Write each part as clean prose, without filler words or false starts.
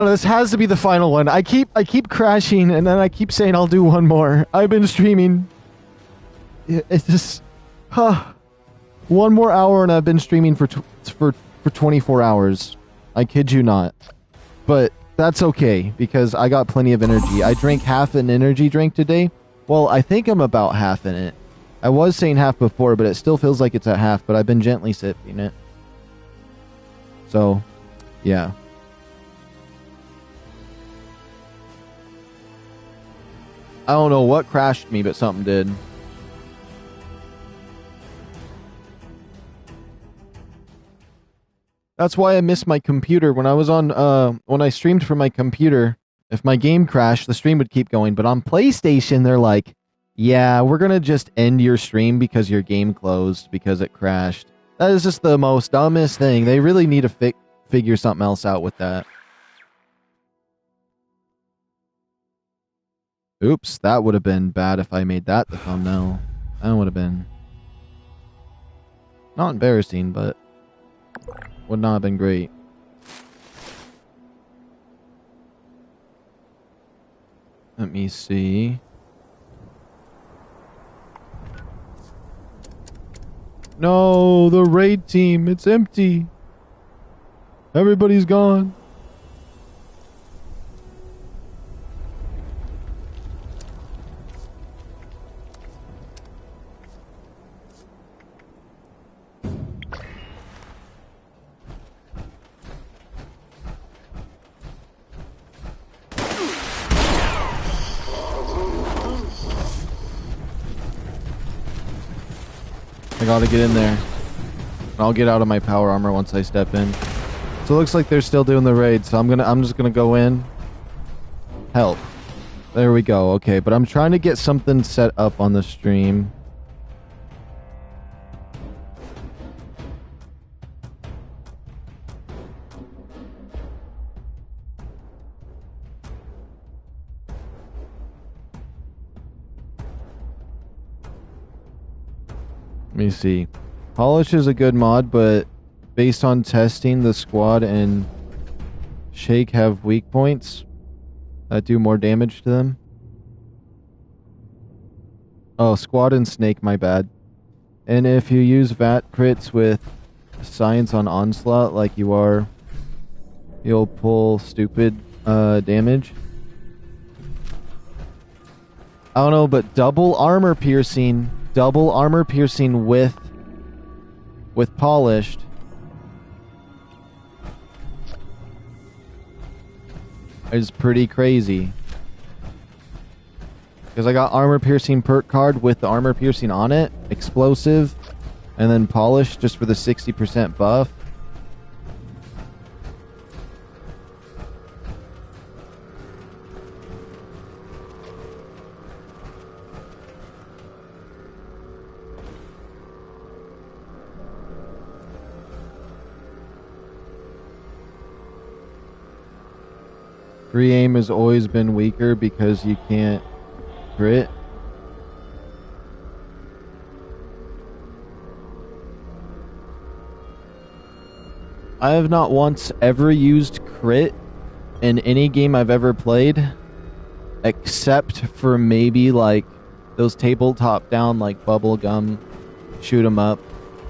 This has to be the final one. I keep crashing, and then I keep saying I'll do one more. I've been streaming. It's just, one more hour, and I've been streaming for 24 hours. I kid you not. But that's okay because I got plenty of energy. I drank half an energy drink today. Well, I think I'm about half in it. I was saying half before, but it still feels like it's at half. But I've been gently sipping it. So, yeah. I don't know what crashed me, but something did. That's why I missed my computer. When I was on, when I streamed from my computer, if my game crashed, the stream would keep going. But on PlayStation, they're like, yeah, we're going to just end your stream because your game closed because it crashed. That is just the most dumbest thing. They really need to figure something else out with that. Oops, that would have been bad if I made that the thumbnail. That would have been not embarrassing, but would not have been great. Let me see. No, the raid team, it's empty. Everybody's gone. I gotta get in there. I'll get out of my power armor once I step in. So it looks like they're still doing the raid, so I'm just gonna go in. Help. There we go. Okay, but I'm trying to get something set up on the stream. Let me see. Polish is a good mod, but based on testing, the squad and Shake have weak points that do more damage to them. Oh, squad and Snake, my bad. And if you use VAT crits with Science on Onslaught like you are, you'll pull stupid damage. I don't know, but double armor piercing with polished is pretty crazy. Because I got armor piercing perk card with the armor piercing on it, explosive, and then polished just for the 60% buff. Free aim has always been weaker because you can't crit. I have not once ever used crit in any game I've ever played, except for maybe like those tabletop down like bubblegum shoot 'em up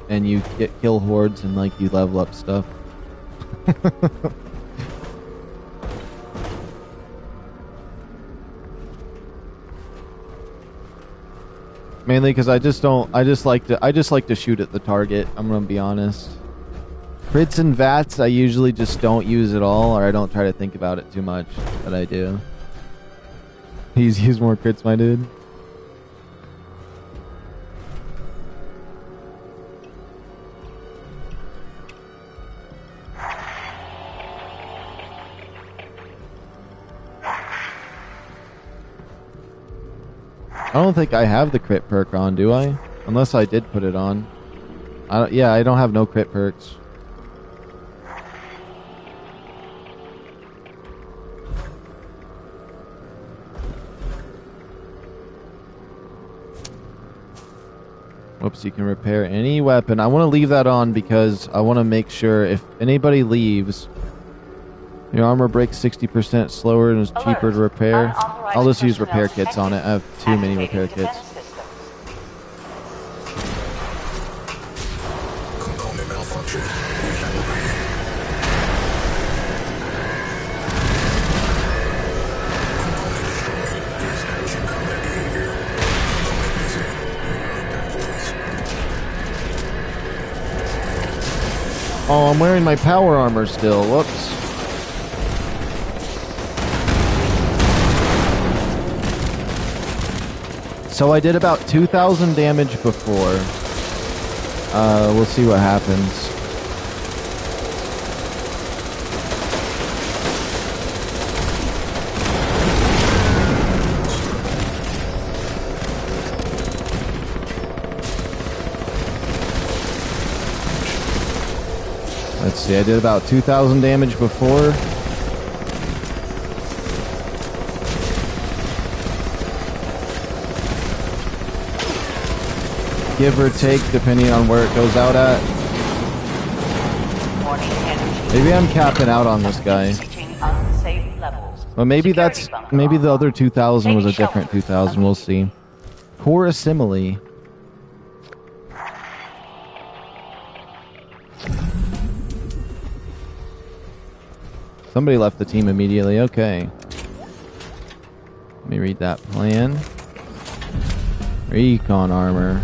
and you kill hordes and like you level up stuff. Mainly because I just like to shoot at the target. I'm gonna be honest. Crits and VATs I usually just don't use at all, or I don't try to think about it too much, but I do. He's used more crits, my dude. I don't think I have the crit perk on, do I? Unless I did put it on. Yeah, I don't have no crit perks. Whoops, you can repair any weapon. I want to leave that on because I want to make sure if anybody leaves, Your armor breaks 60% slower and is cheaper to repair. I'll just use repair kits on it. I have too many repair kits. Component malfunction. Oh, I'm wearing my power armor still. Whoops. So I did about 2,000 damage before. We'll see what happens. Let's see, I did about 2,000 damage before. Give or take, depending on where it goes out at. Maybe I'm capping out on this guy. But maybe maybe the other 2,000 was a different 2,000, we'll see. Poor assimile. Somebody left the team immediately, okay. Let me read that plan. Recon armor.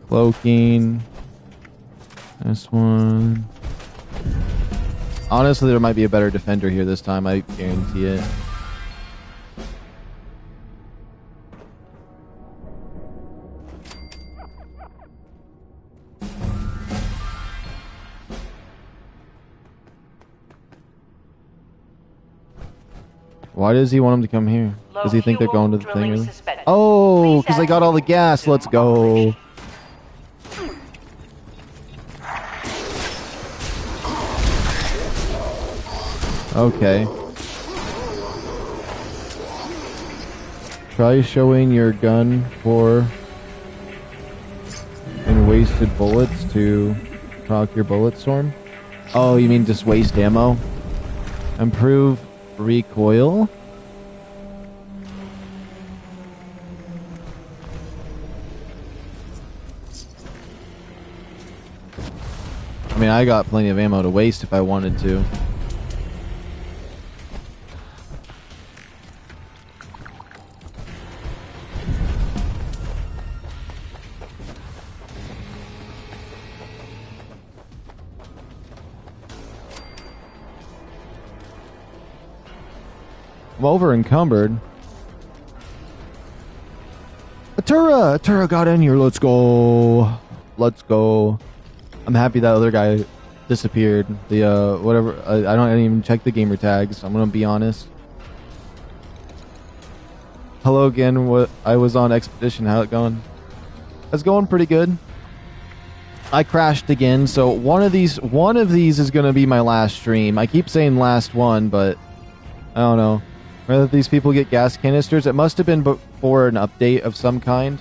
Cloaking. This one. Honestly, there might be a better defender here this time, I guarantee it. Why does he want him to come here? Does he think they're going to the thing? Really? Oh, because they got all the gas. Let's go. Okay. Try showing your gun for and wasted bullets to proc your bullet storm. Oh, you mean just waste ammo? Improve recoil. I mean, I got plenty of ammo to waste if I wanted to. I'm over encumbered. Atura got in here. Let's go. Let's go. I'm happy that other guy disappeared. The whatever. I didn't even check the gamer tags. I'm gonna be honest. Hello again. What I was on expedition. How it going? It's going pretty good. I crashed again. So one of these is gonna be my last stream. I keep saying last one, but I don't know. Whether these people get gas canisters, it must have been before an update of some kind.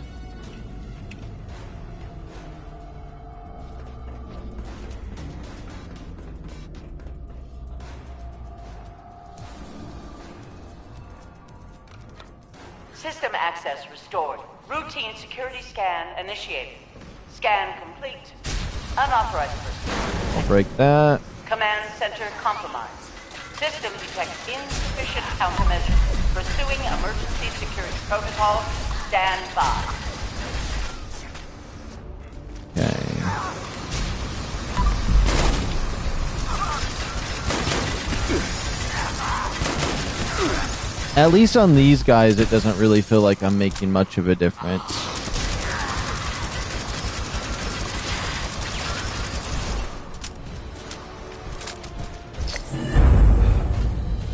System access restored. Routine security scan initiated. Scan complete. Unauthorized person. I'll break that. Command center compromised. System detects insufficient countermeasures. Pursuing emergency security protocol. Stand by. Okay. At least on these guys, it doesn't really feel like I'm making much of a difference.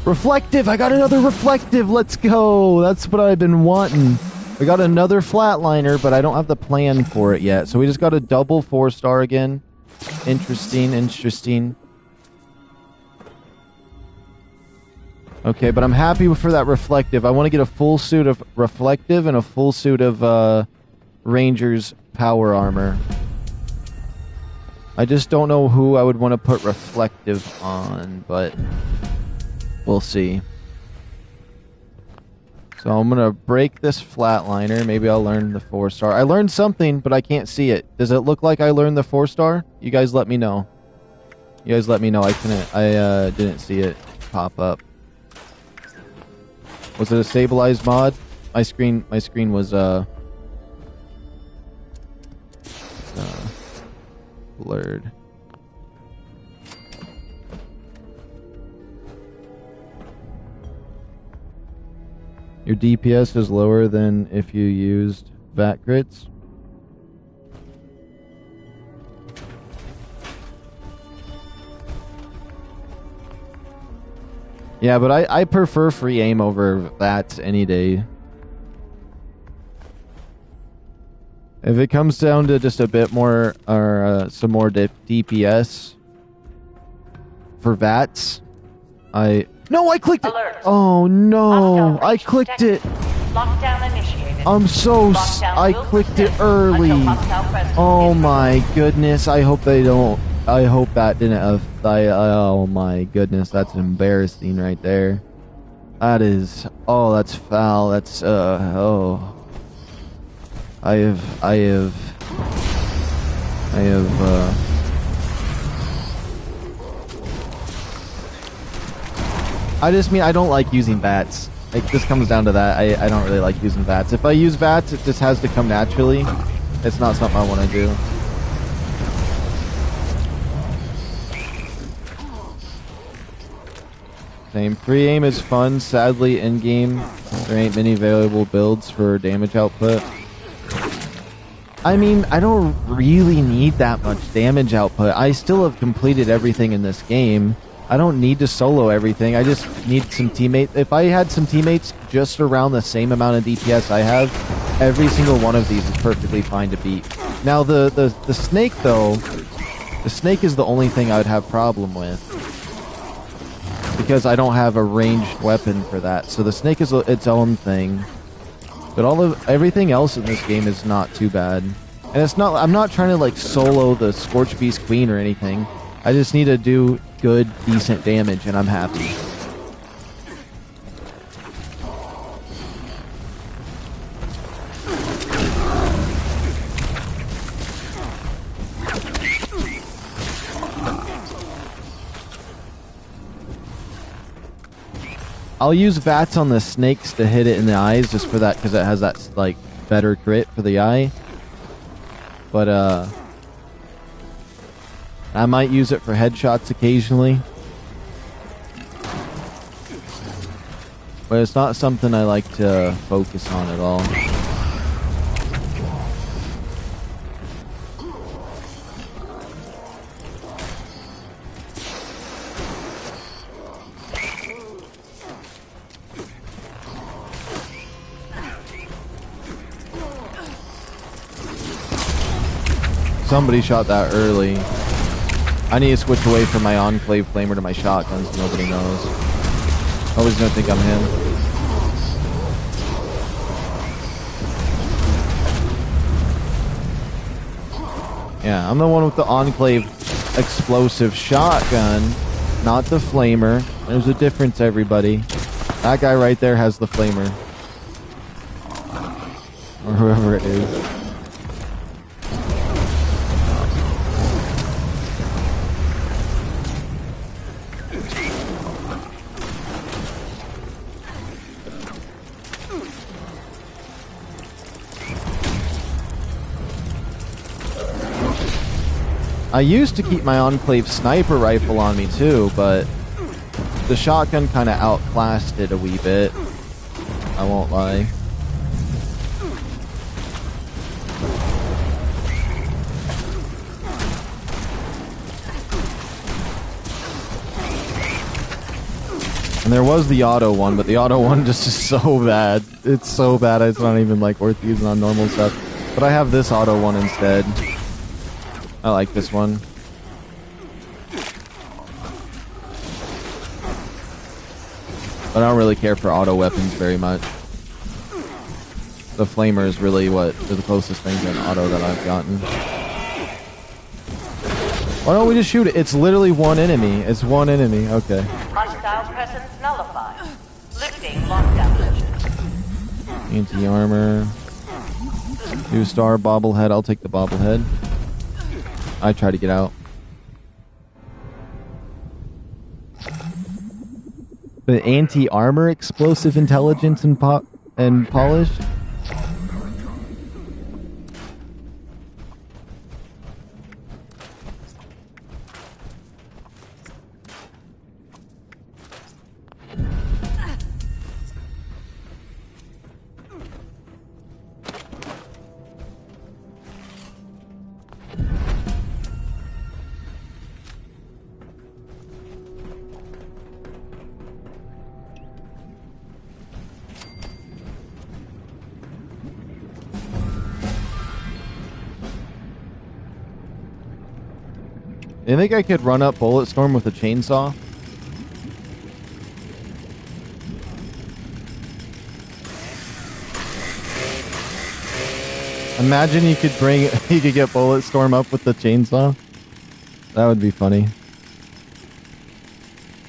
Reflective! I got another reflective! Let's go! That's what I've been wanting. We got another flatliner, but I don't have the plan for it yet. So we just got a double 4-star again. Interesting, interesting. Okay, but I'm happy for that reflective. I want to get a full suit of reflective and a full suit of Ranger's power armor. I just don't know who I would want to put reflective on, but we'll see. So I'm going to break this flatliner. Maybe I'll learn the 4-star. I learned something, but I can't see it. Does it look like I learned the 4-star? You guys let me know. You guys let me know. I didn't see it pop up. Was it a stabilized mod? My screen was blurred. Your DPS is lower than if you used VAT crits. Yeah, but I prefer free aim over VATs any day. If it comes down to just a bit more, or some more DPS for VATs, No, I clicked it! Alert. Oh no, I clicked it! Lockdown initiated. I clicked it early! Oh my goodness, I hope they don't... I hope that didn't have... oh my goodness, that's embarrassing right there. That is... Oh, that's foul. That's, oh... I have, I just mean I don't like using VATs. Like, this comes down to that. I don't really like using VATs. If I use VATs, it just has to come naturally. It's not something I want to do. Same. Pre-aim is fun. Sadly, in-game, there ain't many available builds for damage output. I mean, I don't really need that much damage output. I still have completed everything in this game. I don't need to solo everything. I just need some teammates. If I had some teammates just around the same amount of DPS I have, every single one of these is perfectly fine to beat. Now, the snake, though, the snake is the only thing I would have problem with. Because I don't have a ranged weapon for that. So the snake is its own thing. But everything else in this game is not too bad. And it's not, I'm not trying to like solo the Scorch Beast Queen or anything. I just need to do good, decent damage and I'm happy. I'll use VATS on the snakes to hit it in the eyes just for that, because it has that like better crit for the eye. But I might use it for headshots occasionally. But it's not something I like to focus on at all. Somebody shot that early. I need to switch away from my Enclave flamer to my shotgun so nobody knows. Nobody's gonna think I'm him. Yeah, I'm the one with the Enclave explosive shotgun, not the flamer. There's a difference, everybody. That guy right there has the flamer. Or whoever it is. I used to keep my Enclave sniper rifle on me too, but the shotgun kind of outclassed it a wee bit. I won't lie. And there was the auto one, but the auto one just is so bad. It's so bad, it's not even like worth using on normal stuff. But I have this auto one instead. I like this one. But I don't really care for auto weapons very much. The flamer is really what is the closest thing to an auto that I've gotten. Why don't we just shoot it? It's literally one enemy. It's one enemy. Okay. Hostile presence nullified. Lifting lockdown measures. Anti-armor. 2-star bobblehead. I'll take the bobblehead. I try to get out. The anti-armor, explosive intelligence, and polished. You think I could run up Bulletstorm with a chainsaw? Imagine you could get Bulletstorm up with the chainsaw. That would be funny.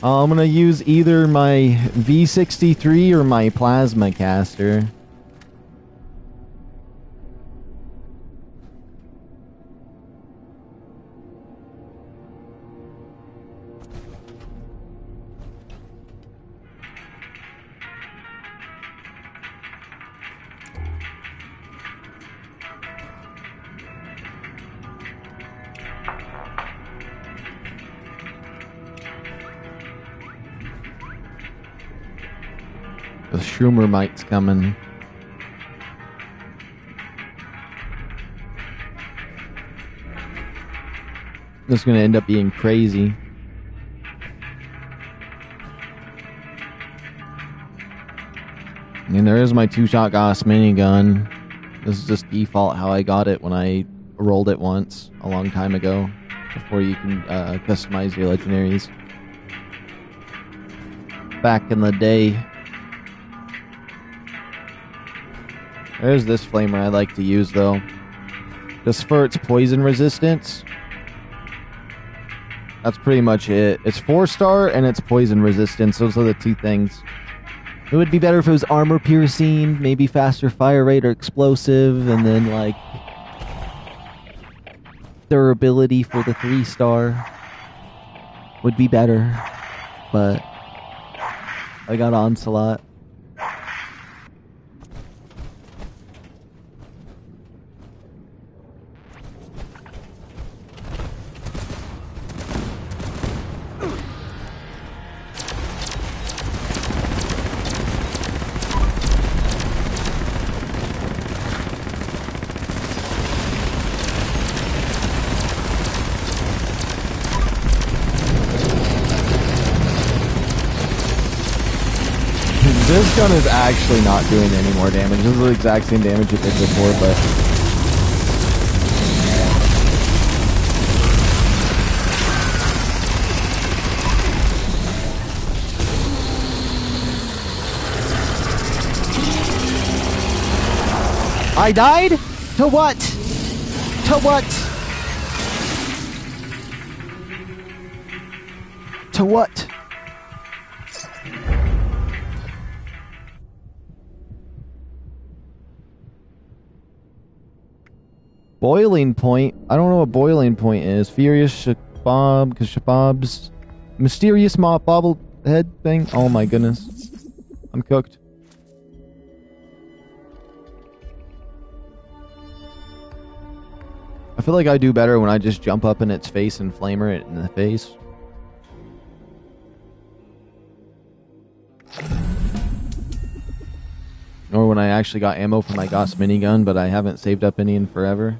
I'm gonna use either my V63 or my plasma caster. The Schumer mite's coming. This is gonna end up being crazy. I mean, there is my 2-shot Gauss minigun. This is just default how I got it when I rolled it once a long time ago, before you can customize your legendaries. Back in the day. There's this flamer I like to use, though. Just for its poison resistance. That's pretty much it. It's 4-star and it's poison resistance. Those are the two things. It would be better if it was armor piercing, maybe faster fire rate or explosive, and then, like, durability for the 3-star would be better. But I got Onslaught. This gun is actually not doing any more damage. This is the exact same damage it did before, but... I died? To what? To what? To what? Boiling point? I don't know what boiling point is. Furious Shabab, because Shabab's mysterious mob bobblehead thing. Oh my goodness. I'm cooked. I feel like I do better when I just jump up in its face and flamer it in the face. Or when I actually got ammo for my Gauss minigun, but I haven't saved up any in forever.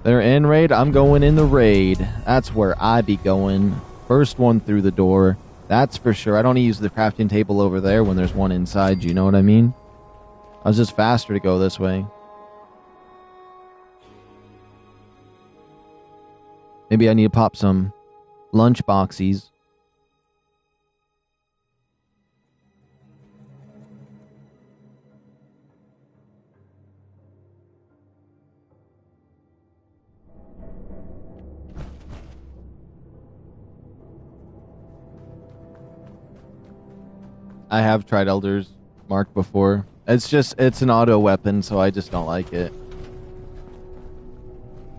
They're in raid. I'm going in the raid. That's where I be going. First one through the door. That's for sure. I don't use the crafting table over there when there's one inside. You know what I mean? I was just faster to go this way. Maybe I need to pop some lunch boxies. I have tried Elder's Mark before. It's an auto weapon, so I just don't like it.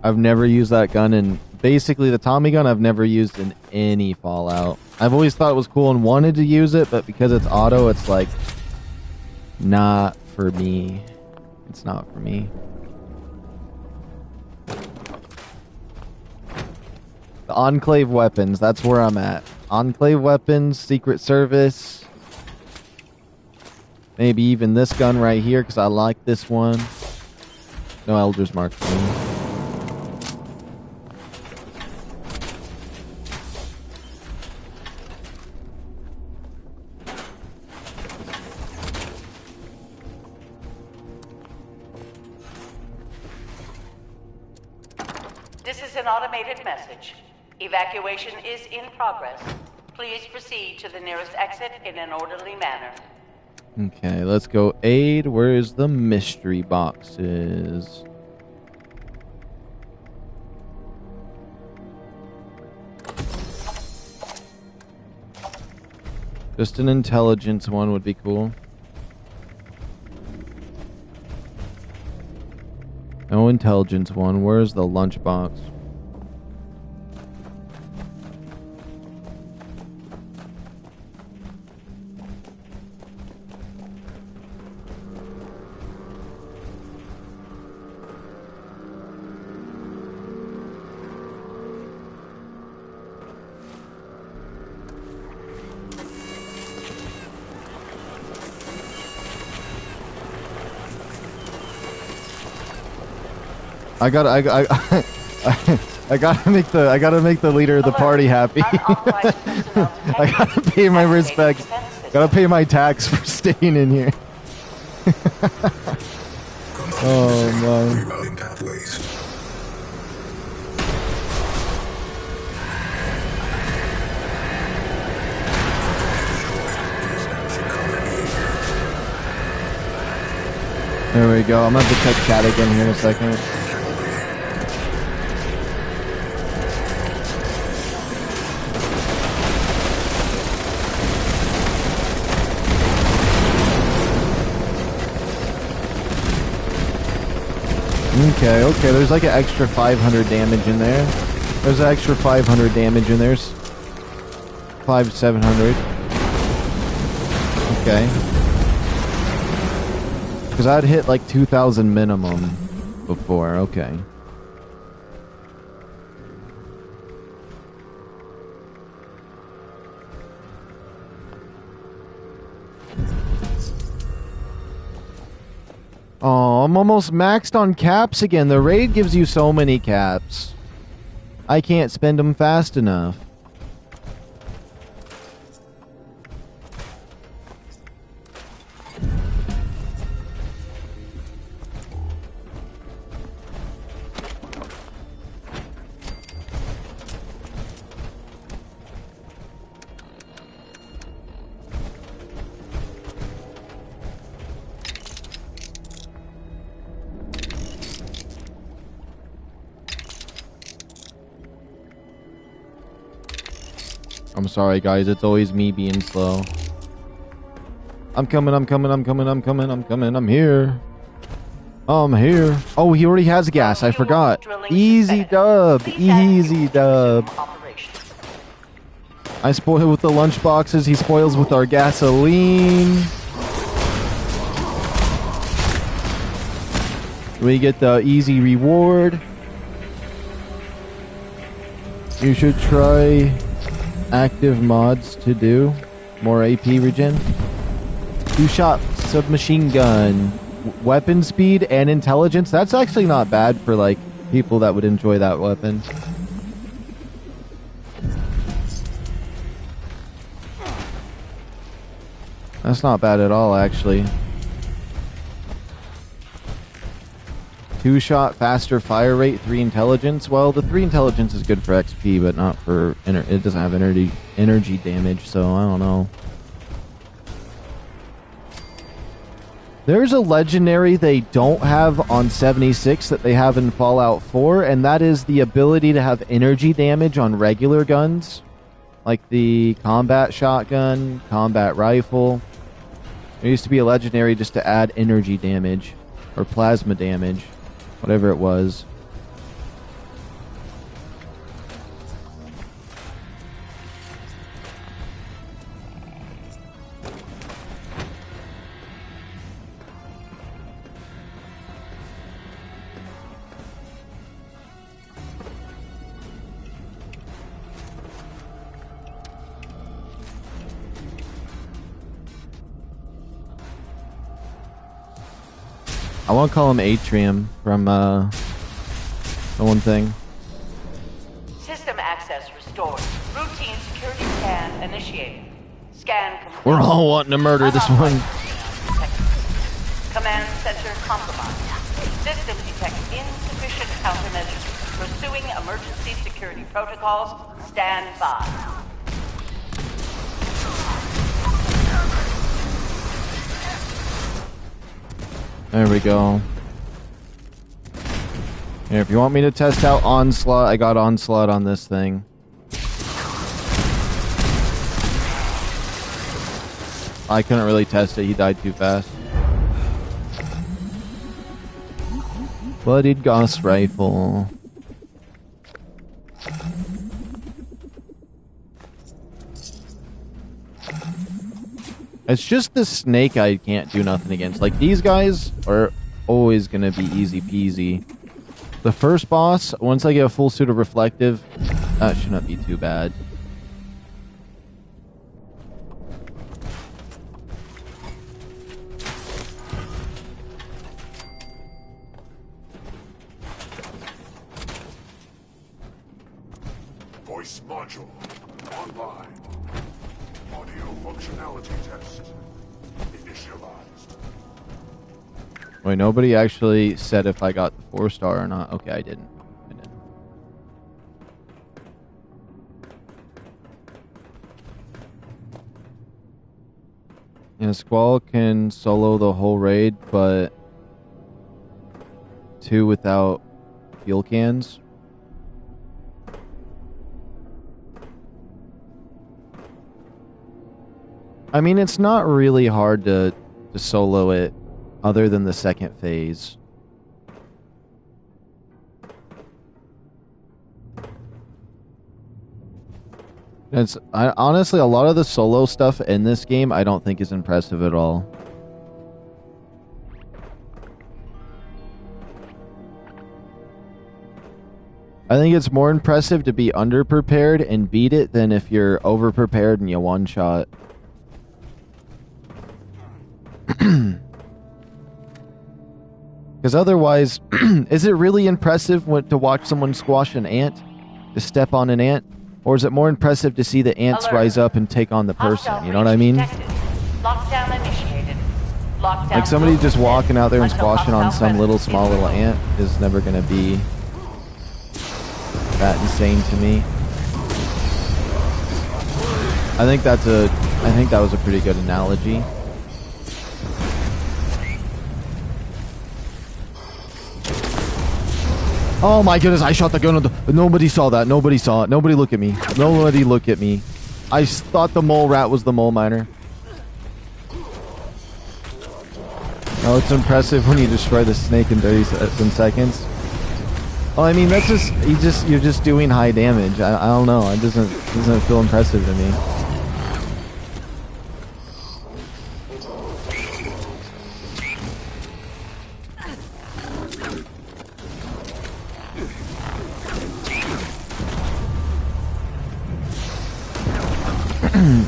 I've never used that gun, and basically the Tommy gun I've never used in any Fallout. I've always thought it was cool and wanted to use it, but because it's auto, it's like not for me. It's not for me. The Enclave weapons, that's where I'm at. Enclave weapons, Secret Service. Maybe even this gun right here, because I like this one. No Elder's Mark for me. This is an automated message. Evacuation is in progress. Please proceed to the nearest exit in an orderly manner. Okay, let's go aid. Where is the mystery boxes? Just an intelligence one would be cool. No intelligence one. Where's the lunchbox? I gotta make the leader of the party happy. I gotta pay my respects. Gotta pay my tax for staying in here. Oh man. Rerouting pathways. There we go. I'm gonna have to check chat again here in a second. Okay, there's like an extra 500 damage in there. There's an extra 500 damage in there. 700. Okay. Because I'd hit like 2,000 minimum before, okay. Oh, I'm almost maxed on caps again. The raid gives you so many caps. I can't spend them fast enough. I'm sorry, guys. It's always me being slow. I'm coming. I'm here. I'm here. Oh, he already has gas. I forgot. Easy dub. Easy dub. I spoil with the lunch boxes. He spoils with our gasoline. We get the easy reward. You should try active mods to do more AP regen. 2-shot submachine gun, weapon speed and intelligence. That's actually not bad for like people that would enjoy that weapon. That's not bad at all, actually. 2-shot, faster fire rate, 3 intelligence. Well, the 3 intelligence is good for XP, but not for... It doesn't have energy damage, so I don't know. There's a legendary they don't have on 76 that they have in Fallout 4, and that is the ability to have energy damage on regular guns. Like the combat shotgun, combat rifle. There used to be a legendary just to add energy damage, or plasma damage, whatever it was. I want to call him Atrium from the one thing. System access restored. Routine security scan initiated. Scan complete. We're all wanting to murder this one. Command center compromised. System detects insufficient countermeasures. Pursuing emergency security protocols. Stand by. There we go. Here, if you want me to test out Onslaught, I got Onslaught on this thing. I couldn't really test it, he died too fast. Bloodied Gauss Rifle. It's just the snake I can't do nothing against. Like, these guys are always gonna be easy peasy. The first boss, once I get a full suit of reflective, that shouldn't be too bad. Voice module online. Audio functionality test initialized. Wait, nobody actually said if I got the 4-star or not. Okay, I didn't. Yeah, Squall can solo the whole raid, but 2 without fuel cans. I mean, it's not really hard to solo it, other than the second phase. Honestly, a lot of the solo stuff in this game I don't think is impressive at all. I think it's more impressive to be underprepared and beat it than if you're overprepared and you one-shot. Because otherwise, is it really impressive to watch someone squash an ant? To step on an ant? Or is it more impressive to see the ants rise up and take on the person? You know what I mean? Lockdown initiated. Lockdown Like somebody just walking out there and squashing on some small little ant is never going to be that insane to me. I think that was a pretty good analogy. Oh my goodness, I shot the gun. Nobody saw that. Nobody saw it. Nobody look at me. Nobody look at me. I thought the mole rat was the mole miner. Oh, it's impressive when you destroy the snake in 30 seconds. Well, I mean, that's you're just doing high damage. I don't know. It doesn't feel impressive to me.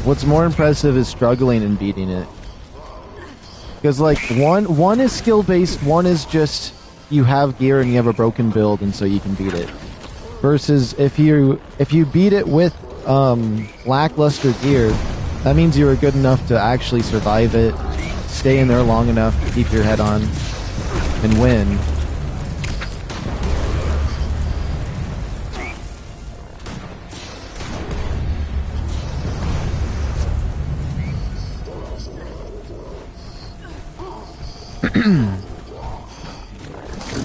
What's more impressive is struggling and beating it. Because like one is skill based, one is just you have gear and you have a broken build and so you can beat it. Versus if you beat it with lackluster gear, that means you were good enough to actually survive it, stay in there long enough to keep your head on, and win.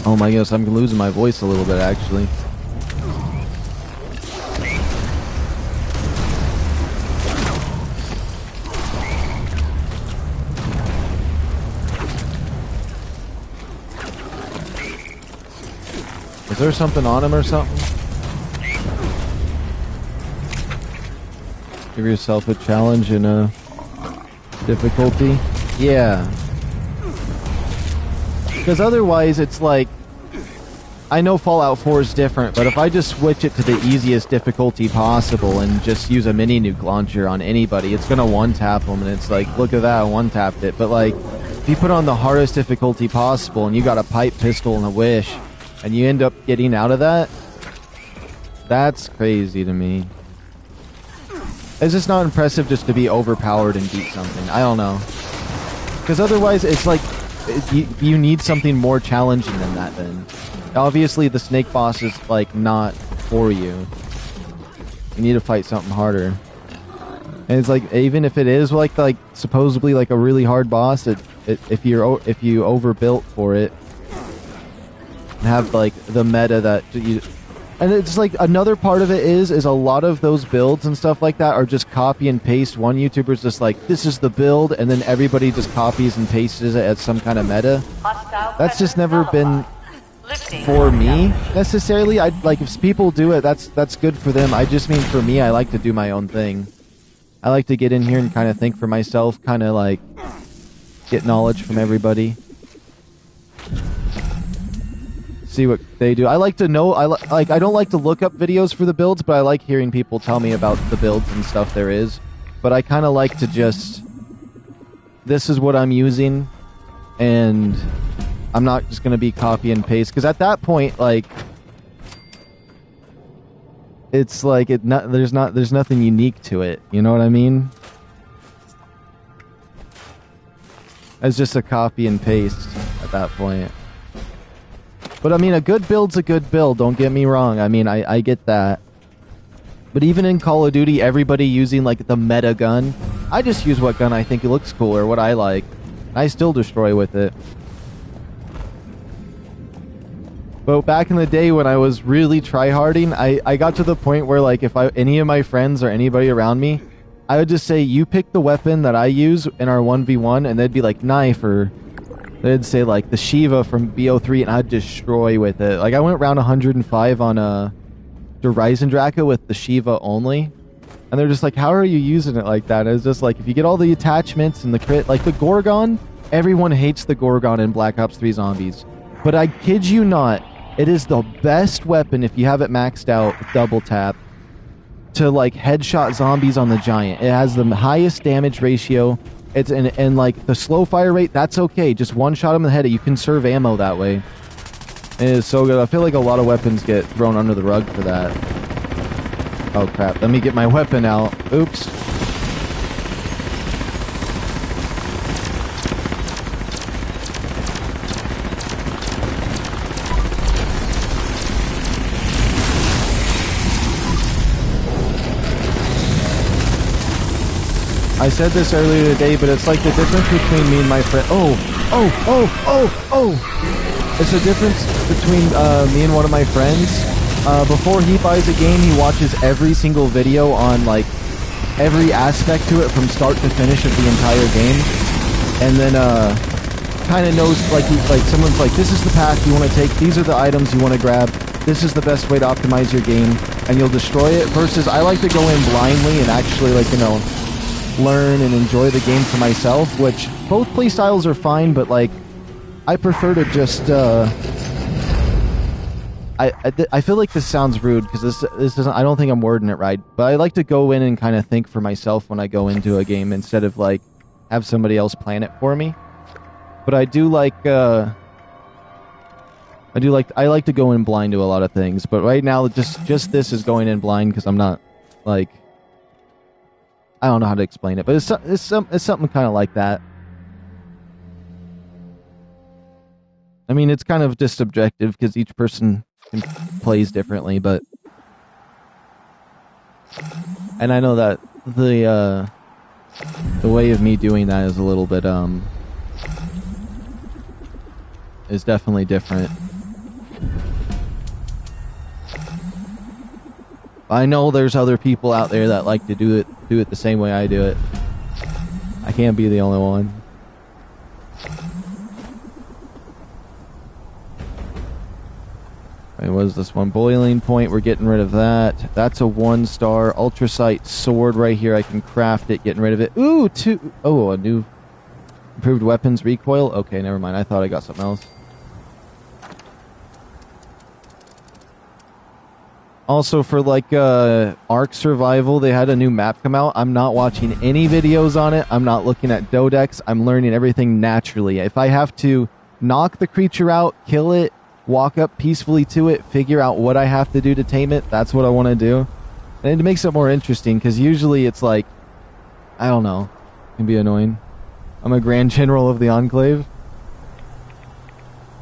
Oh my goodness, I'm losing my voice a little bit actually. Is there something on him or something? Give yourself a challenge in a difficulty. Yeah. Because otherwise it's like, I know Fallout 4 is different, but if I just switch it to the easiest difficulty possible and just use a mini nuke launcher on anybody, it's gonna one-tap them, and it's like, look at that, I one-tapped it. But like, if you put on the hardest difficulty possible and you got a pipe pistol and a wish, and you end up getting out of that, that's crazy to me. It's just not impressive just to be overpowered and beat something. I don't know. Because otherwise, it's like, you need something more challenging than that then. Obviously, the snake boss is, like, not for you. You need to fight something harder. And it's like, even if it is, like supposedly, like, a really hard boss, if you overbuilt for it, have, like, the meta that you... And it's like, another part of it is a lot of those builds and stuff like that are just copy and paste. One YouTuber's just like, this is the build, and then everybody just copies and pastes it as some kind of meta. That's just never been for me, necessarily. Like, if people do it, that's good for them. I just mean, for me, I like to do my own thing. I like to get in here and kind of think for myself, kind of like, get knowledge from everybody. See what they do. I like to know. I don't like to look up videos for the builds, but I like hearing people tell me about the builds and stuff there is. But I kind of like to just, this is what I'm using, and I'm not just gonna be copy and paste, because at that point, like, it's like there's nothing unique to it. You know what I mean? It's just a copy and paste at that point. But I mean, a good build's a good build, don't get me wrong. I mean, I get that. But even in Call of Duty, everybody using, like, the meta gun, I just use what gun I think it looks cool or what I like. I still destroy with it. But back in the day when I was really tryharding, I got to the point where, like, if any of my friends or anybody around me, I would just say, you pick the weapon that I use in our 1v1, and they'd be like, knife, or... they'd say, like, the Shiva from BO3, and I'd destroy with it. Like, I went round 105 on the Ryzen Draco with the Shiva only. And they're just like, how are you using it like that? And it's just like, if you get all the attachments and the crit... like, the Gorgon, everyone hates the Gorgon in Black Ops 3 Zombies. But I kid you not, it is the best weapon if you have it maxed out with double tap to, like, headshot zombies on the Giant. It has the highest damage ratio. It's and like the slow fire rate, that's okay. Just one shot in the head, you conserve ammo that way. And it is so good. I feel like a lot of weapons get thrown under the rug for that. Oh crap! Let me get my weapon out. Oops. I said this earlier today, but it's like the difference between me and my friend. It's the difference between me and one of my friends. Before he buys a game, he watches every single video on, like, every aspect to it from start to finish of the entire game. And then, kind of knows, like, someone's like, this is the path you want to take, these are the items you want to grab, this is the best way to optimize your game, and you'll destroy it. Versus, I like to go in blindly and actually, like, you know, learn and enjoy the game for myself, which both playstyles are fine, but, like, I prefer to just I feel like this sounds rude because this doesn't, I don't think I'm wording it right, but I like to go in and kind of think for myself when I go into a game instead of, like, have somebody else plan it for me. But I do like I like to go in blind to a lot of things, but right now just this is going in blind because I'm not, like, I don't know how to explain it, but it's something kind of like that. I mean, it's kind of just subjective because each person plays differently, but... And I know that the way of me doing that is a little bit, is definitely different. I know there's other people out there that like to do it the same way I do it. I can't be the only one. Right, what is this one? Boiling point, we're getting rid of that. That's a 1-star. Ultrasight sword right here, I can craft it, getting rid of it. Ooh, a new improved weapons recoil? Okay, never mind. I thought I got something else. Also, for like Ark Survival, they had a new map come out. I'm not watching any videos on it. I'm not looking at dodecs. I'm learning everything naturally. If I have to knock the creature out, kill it, walk up peacefully to it, figure out what I have to do to tame it, that's what I want to do. And it makes it more interesting, because usually it's like, I don't know, it can be annoying. I'm a Grand General of the Enclave.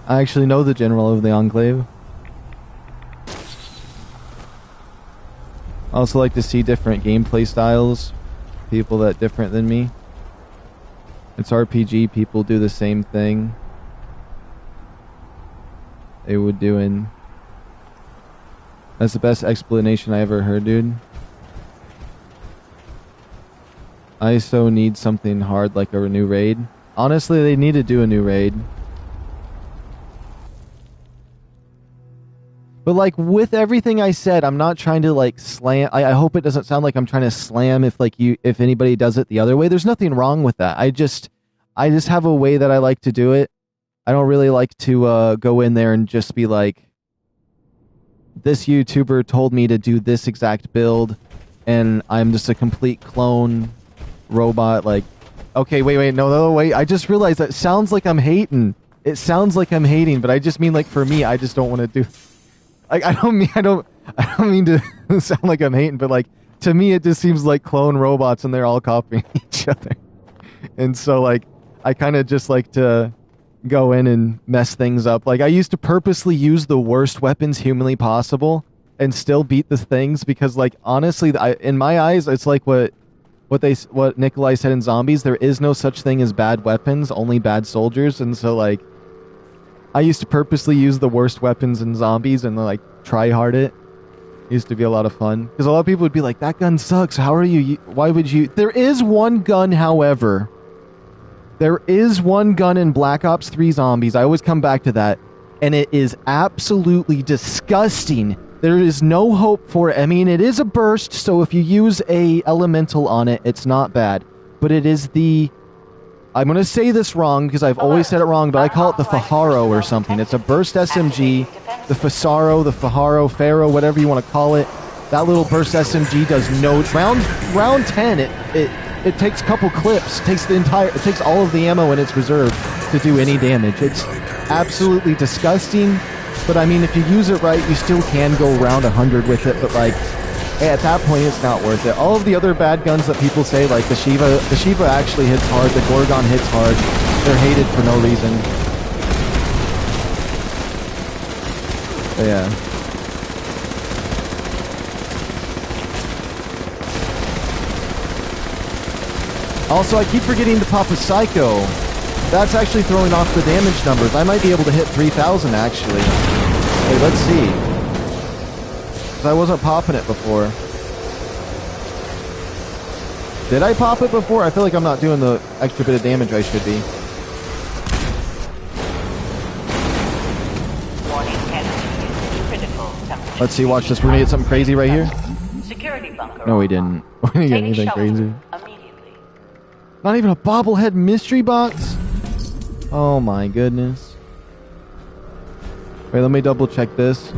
I actually know the General of the Enclave. I also like to see different gameplay styles. People that different than me. It's RPG, people do the same thing they would do in... That's the best explanation I ever heard, dude. ISO needs something hard like a new raid. Honestly, they need to do a new raid. But like with everything I said, I'm not trying to like slam. I hope it doesn't sound like I'm trying to slam if anybody does it the other way. There's nothing wrong with that. I just have a way that I like to do it. I don't really like to go in there and just be like, this YouTuber told me to do this exact build, and I'm just a complete clone robot. Like, okay, wait, no, wait. I just realized that sounds like I'm hating. It sounds like I'm hating, but I just mean like for me, I just don't want to do. Like, I don't mean to sound like I'm hating, but like to me it just seems like clone robots and they're all copying each other. And so like I kind of just like to go in and mess things up. Like I used to purposely use the worst weapons humanly possible and still beat the things, because like honestly in my eyes it's like what Nikolai said in Zombies, there is no such thing as bad weapons, only bad soldiers. And so like I used to purposely use the worst weapons in Zombies and like try hard it. Used to be a lot of fun, because a lot of people would be like, that gun sucks, how are you, why would you? There is one gun, however. There is one gun in Black Ops 3 Zombies, I always come back to that, and it is absolutely disgusting. There is no hope for it. I mean, it is a burst, so if you use a elemental on it, it's not bad. But it is the... I'm going to say this wrong, because I've always said it wrong, but I call it the Fajaro or something. It's a burst SMG, the Fajaro, the Pharaoh, whatever you want to call it. That little burst SMG does no... Round 10, it takes a couple clips, it takes all of the ammo in its reserve to do any damage. It's absolutely disgusting, but I mean, if you use it right, you still can go around 100 with it, but like, at that point, it's not worth it. All of the other bad guns that people say, like the Shiva actually hits hard, the Gorgon hits hard, they're hated for no reason. But yeah. Also, I keep forgetting to pop a Psycho. That's actually throwing off the damage numbers. I might be able to hit 3,000, actually. Hey, let's see. Because I wasn't popping it before. Did I pop it before? I feel like I'm not doing the extra bit of damage I should be. Let's see, watch this. We're gonna get something crazy right here. No, we didn't. We're gonna get anything crazy. Not even a bobblehead mystery box? Oh my goodness. Wait, let me double check this.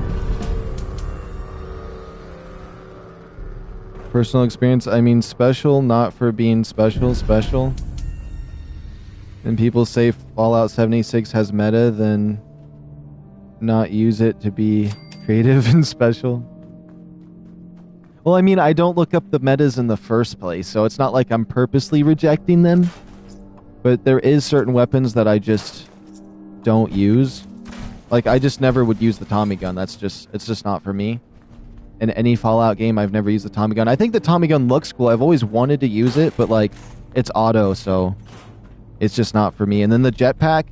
Personal experience, I mean special, not for being special. And people say Fallout 76 has meta, then not use it to be creative and special. Well, I mean, I don't look up the metas in the first place, so it's not like I'm purposely rejecting them. But there is certain weapons that I just don't use. Like, I just never would use the Tommy gun. It's just not for me. In any Fallout game, I've never used the Tommy gun. I think the Tommy gun looks cool. I've always wanted to use it, but like, it's auto, so it's just not for me. And then the jetpack,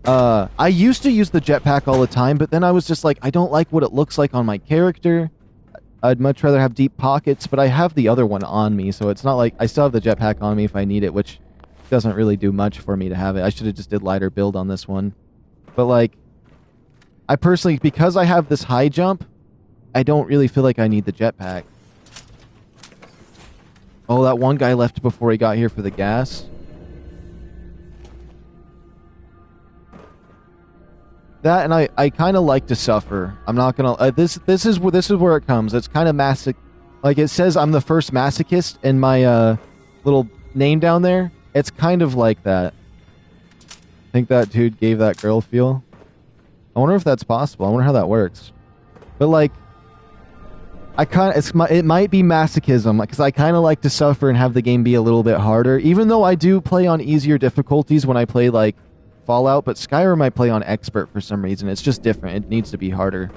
I used to use the jetpack all the time, but then I was just like, I don't like what it looks like on my character. I'd much rather have deep pockets, but I have the other one on me, so it's not like I still have the jetpack on me if I need it, which doesn't really do much for me to have it. I should have just did lighter build on this one. But like, I personally, because I have this high jump, I don't really feel like I need the jetpack. Oh, that one guy left before he got here for the gas. That, and I kind of like to suffer. I'm not gonna. This is where it comes. It's kind of like it says I'm the first masochist in my little name down there. It's kind of like that. I think that dude gave that girl feel. I wonder if that's possible. I wonder how that works. But like, it might be masochism because I kind of like to suffer and have the game be a little bit harder. Even though I do play on easier difficulties when I play like Fallout, but Skyrim I play on expert for some reason. It's just different. It needs to be harder.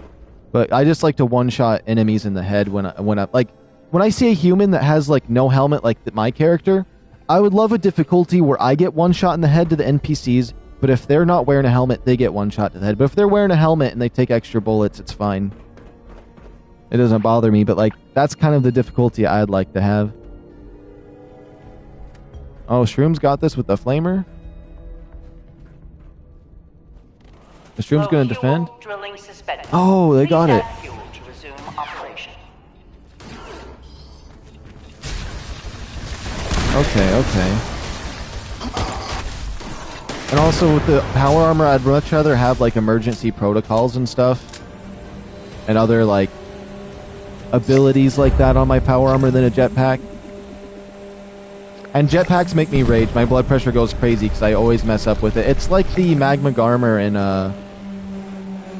But I just like to one-shot enemies in the head when I see a human that has like no helmet like my character. I would love a difficulty where I get one shot in the head to the NPCs, but if they're not wearing a helmet, they get one shot to the head. But if they're wearing a helmet and they take extra bullets, it's fine. It doesn't bother me, but like that's kind of the difficulty I'd like to have. Oh, Shroom's got this with the flamer. The Shroom's gonna defend. Oh, they got it. Okay. And also with the power armor, I'd much rather have like emergency protocols and stuff, and other like abilities like that on my power armor than a jetpack. And jetpacks make me rage. My blood pressure goes crazy because I always mess up with it. It's like the magma armor in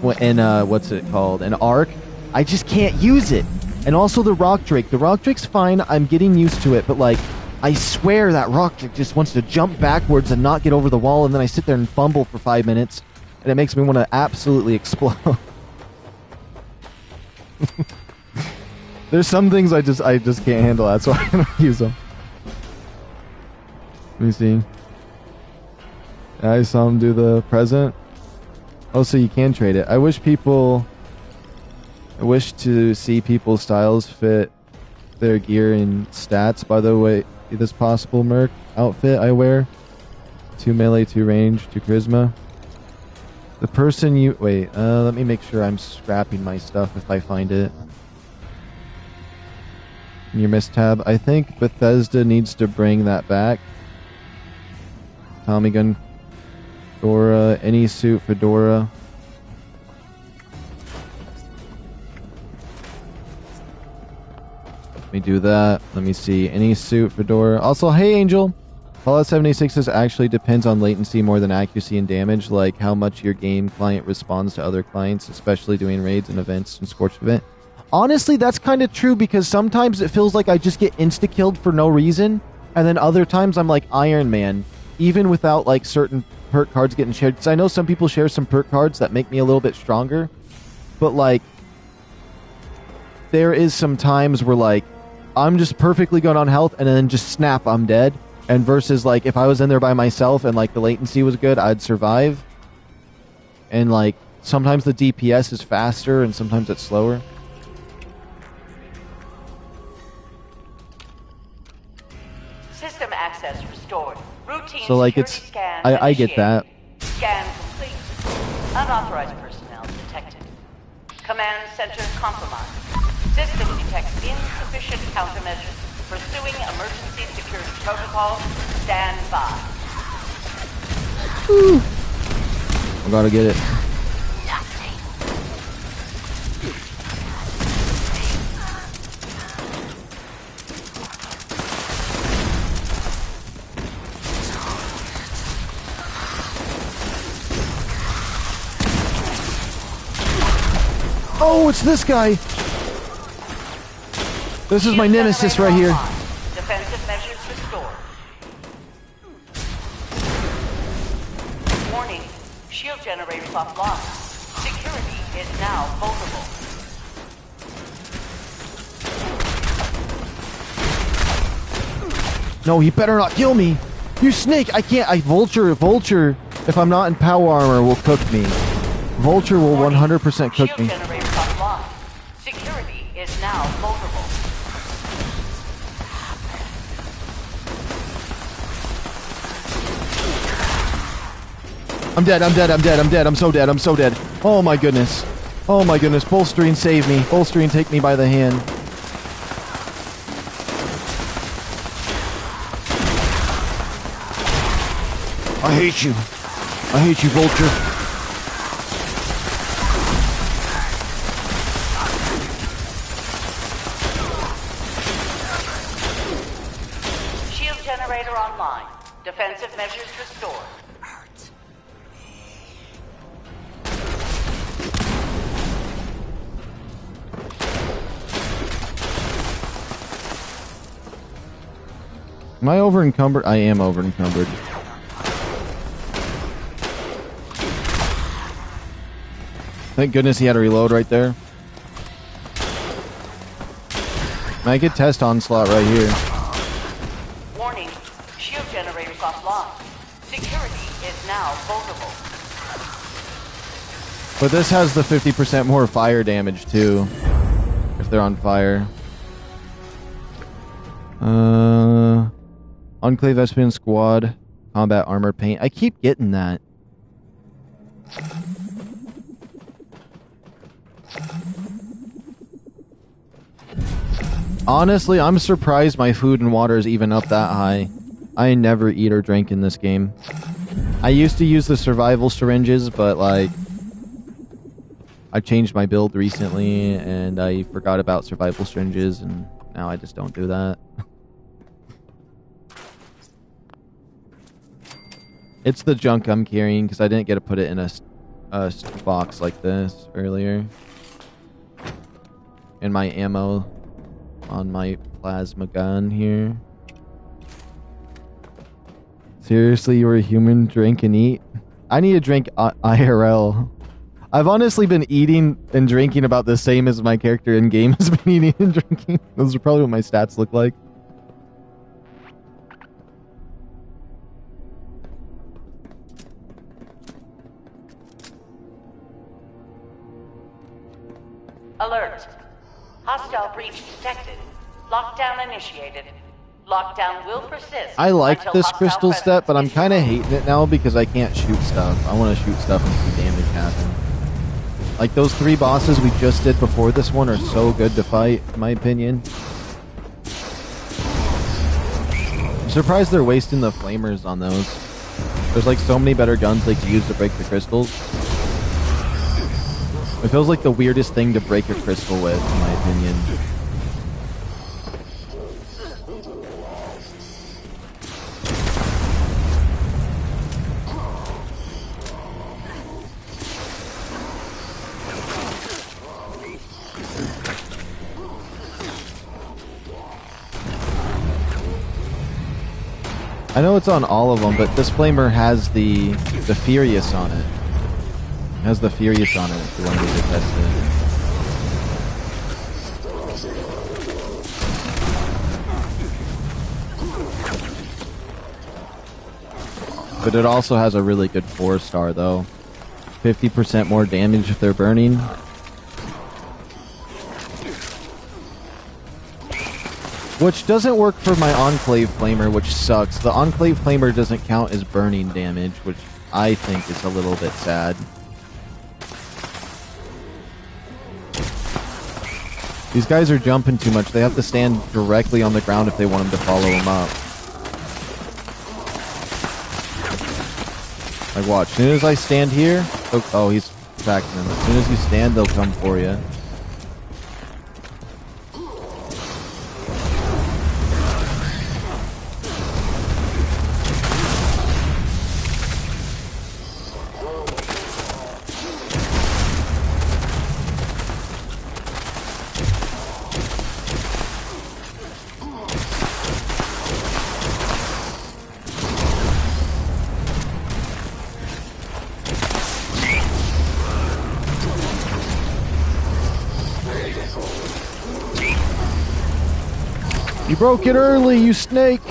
what's it called? An Ark. I just can't use it. And also the rock drake. The rock drake's fine. I'm getting used to it, but like, I swear that rock drake just wants to jump backwards and not get over the wall, and then I sit there and fumble for 5 minutes, and it makes me want to absolutely explode. There's some things I just can't handle. That's why I don't use them. Let me see. I saw him do the present. Oh, so you can trade it. I wish to see people's styles fit their gear and stats. By the way, this possible merc outfit I wear. 2 melee, 2 range, 2 charisma. The person you... Wait, let me make sure I'm scrapping my stuff if I find it. In your mistab. I think Bethesda needs to bring that back. Tommy gun. Fedora. Any suit fedora. Let me do that. Let me see. Any suit fedora. Also, hey Angel. Fallout 76 actually depends on latency more than accuracy and damage, like how much your game client responds to other clients, especially doing raids and events and Scorched Event. Honestly, that's kind of true because sometimes it feels like I just get insta-killed for no reason, and then other times I'm like Iron Man, even without like certain perk cards getting shared. Because I know some people share some perk cards that make me a little bit stronger, but like there is some times where like I'm just perfectly good on health and then just snap, I'm dead. And versus like if I was in there by myself and like the latency was good, I'd survive. And like sometimes the DPS is faster and sometimes it's slower. System access restored. Routine so like it's I get that. Scan complete. Unauthorized personnel detected. Command center compromised. System detects insufficient countermeasures. Pursuing emergency security protocols. Stand by. Woo. I gotta get it. Oh, it's this guy. This is my nemesis right here. Defensive measures restored. Warning. Shield generators offline. Security is now vulnerable. No, he better not kill me. You snake! I can't. Vulture. If I'm not in power armor, will cook me. Vulture will 100% cook me. Shield generators offline. Security is now vulnerable. I'm dead. I'm so dead. Oh my goodness. Bullstream, save me. Bullstream, take me by the hand. I hate you, Vulture. Shield generator online. Defensive measures restored. Am I over encumbered? I am over encumbered. Thank goodness he had a reload right there. I could test onslaught right here. Warning, shield generators offline. Security is now vulnerable. But this has the 50% more fire damage too, if they're on fire. Enclave Espion Squad, combat armor paint. I keep getting that. Honestly, I'm surprised my food and water is even up that high. I never eat or drink in this game. I used to use the survival syringes, but like, I changed my build recently and I forgot about survival syringes and now I just don't do that. It's the junk I'm carrying because I didn't get to put it in a box like this earlier. And my ammo on my plasma gun here. Seriously, you were a human, drink and eat? I need to drink IRL. I've honestly been eating and drinking about the same as my character in game has been eating and drinking. Those are probably what my stats look like. Alert. Hostile breach detected. Lockdown initiated. Lockdown will persist. I like until this hostile crystal presence step, but I'm is kind of removed. hating it now because I can't shoot stuff. I want to shoot stuff and see damage happen. Like those 3 bosses we just did before this one are so good to fight, in my opinion. I'm surprised they're wasting the flamers on those. There's like so many better guns they could use to break the crystals. It feels like the weirdest thing to break a crystal with, in my opinion. I know it's on all of them, but this flamer has the Furious on it. It has the Furious on it if you want me to test it. But it also has a really good 4-star though. 50% more damage if they're burning. Which doesn't work for my Enclave Flamer, which sucks. The Enclave Flamer doesn't count as burning damage, which I think is a little bit sad. These guys are jumping too much. They have to stand directly on the ground if they want them to follow them up. Like watch, as soon as I stand here... Oh, he's attacking them. As soon as you stand, they'll come for you. You broke it early, you snake!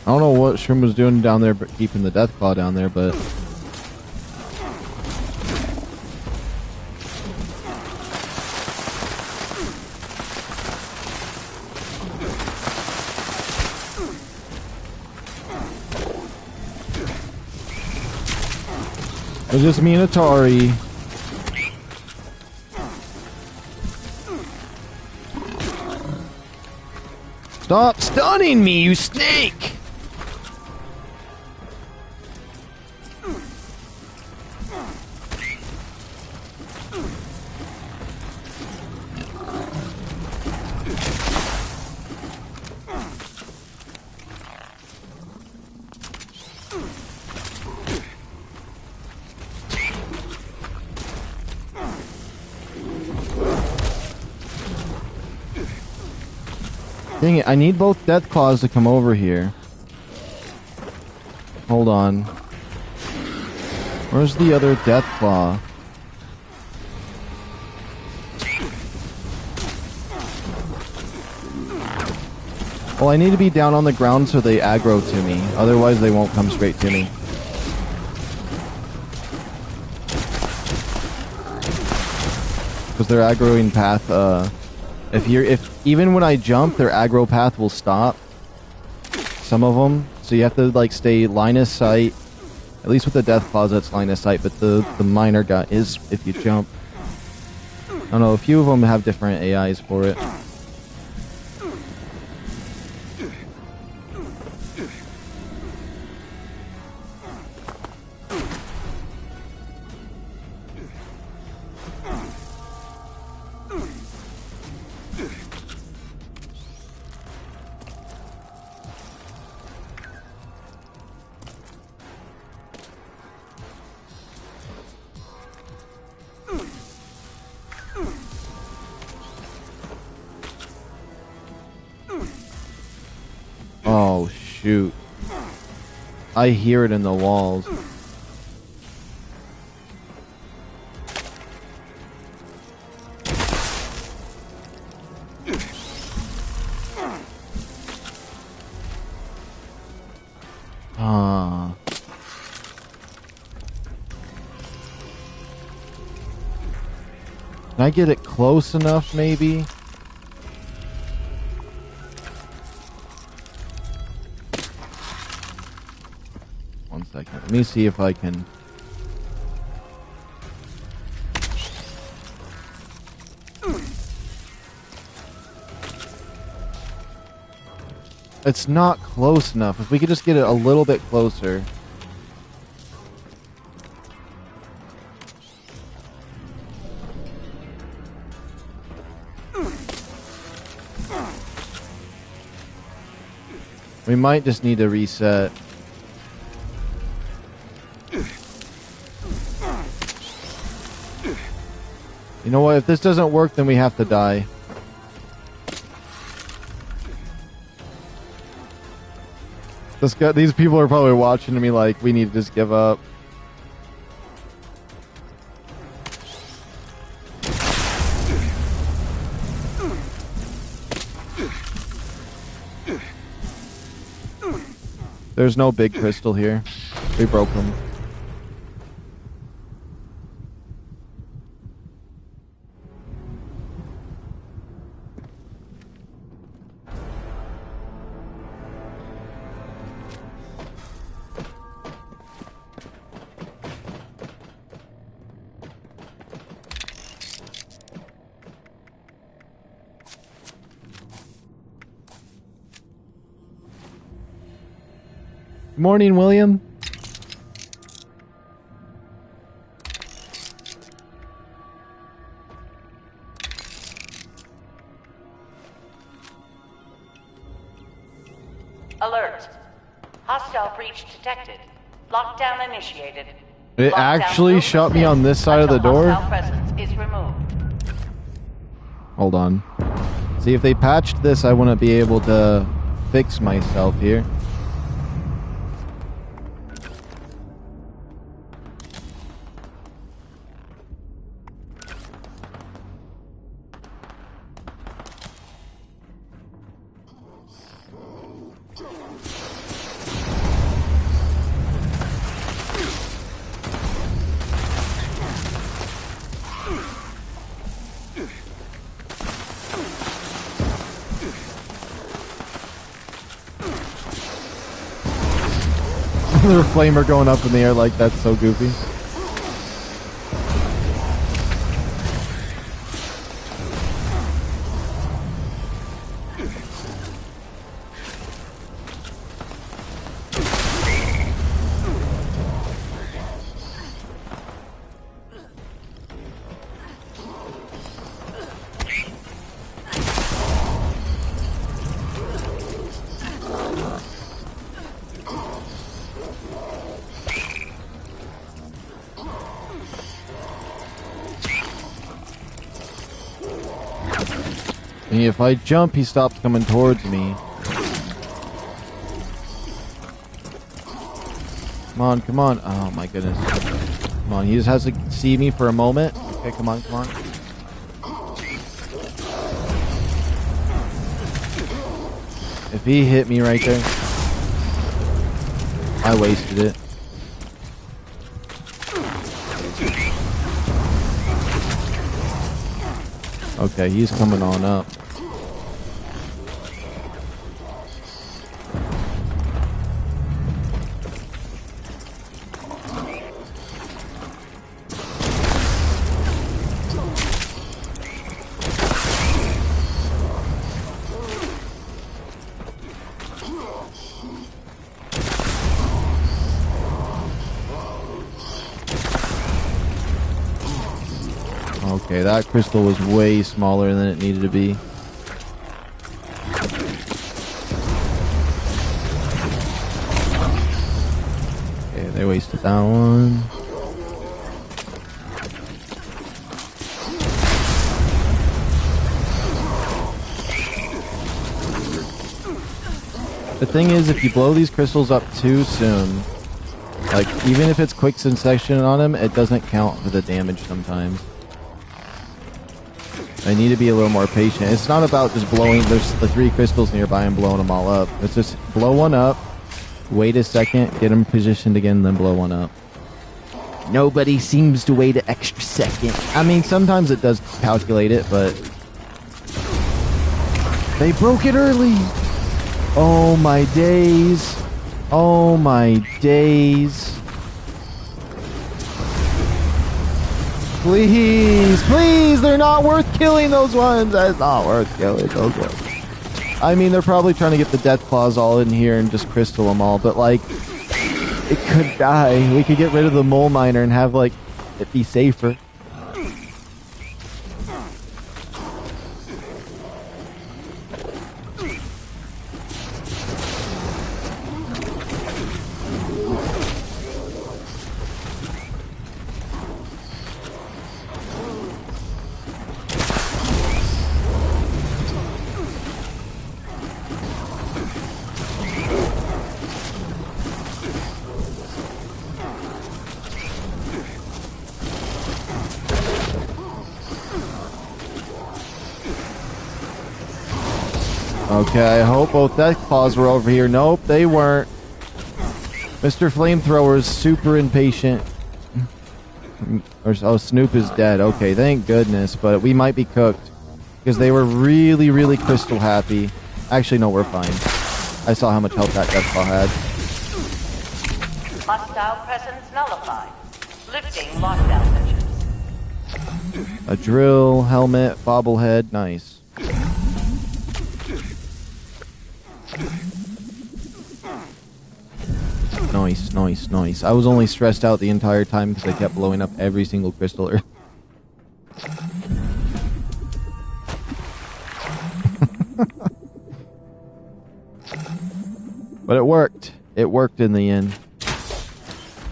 I don't know what Shroom was doing down there, but keeping the Deathclaw down there, but... It's just me and Atari. Stop stunning me, you snake! Dang it, I need both Deathclaws to come over here. Hold on. Where's the other Deathclaw? Well, I need to be down on the ground so they aggro to me. Otherwise, they won't come straight to me. Because their aggroing path, even when I jump, their aggro path will stop. Some of them. So you have to, like, stay line of sight. At least with the Deathclaws, that's line of sight. But the minor guy is if you jump. I don't know, a few of them have different AIs for it. Oh, shoot. I hear it in the walls. Ah. Can I get it close enough, maybe? One second. Let me see if I can... It's not close enough. If we could just get it a little bit closer. We might just need to reset. You know what? If this doesn't work, then we have to die. These people are probably watching me like, we need to just give up. There's no big crystal here. We broke them. Morning, William. Alert. Hostile breach detected. Lockdown initiated. It Lockdown actually will shut me persist on this side of the until door? hostile presence is removed. Hold on. See, if they patched this, I wouldn't be able to fix myself here. Their flamer going up in the air like that's so goofy. If I jump, he stops coming towards me. Come on, come on. Oh my goodness. Come on, he just has to see me for a moment. Okay, come on, come on. If he hit me right there, I wasted it. Okay, he's coming on up. Okay, that crystal was way smaller than it needed to be. Okay, they wasted that one. The thing is, if you blow these crystals up too soon, like, even if it's quick succession on them, it doesn't count for the damage sometimes. I need to be a little more patient. It's not about just blowing, there's the 3 crystals nearby and blowing them all up. It's just blow one up, wait a second, get them positioned again, then blow one up. Nobody seems to wait an extra second. I mean, sometimes it does calculate it, but... They broke it early! Oh my days. Oh my days. Please, please, they're not worth killing those ones. That's not worth killing those ones. I mean, they're probably trying to get the death claws all in here and just crystal them all, but like, it could die. We could get rid of the mole miner and have like, it be safer. Okay, I hope both death claws were over here. Nope, they weren't. Mr. Flamethrower is super impatient. Oh, Snoop is dead. Okay, thank goodness, but we might be cooked. Because they were really, really crystal happy. Actually, no, we're fine. I saw how much health that death claw had. Hostile presence nullified. Lifting lockdown measures. A drill, helmet, bobblehead, nice. Nice, nice, nice. I was only stressed out the entire time because I kept blowing up every single crystal. But it worked. It worked in the end.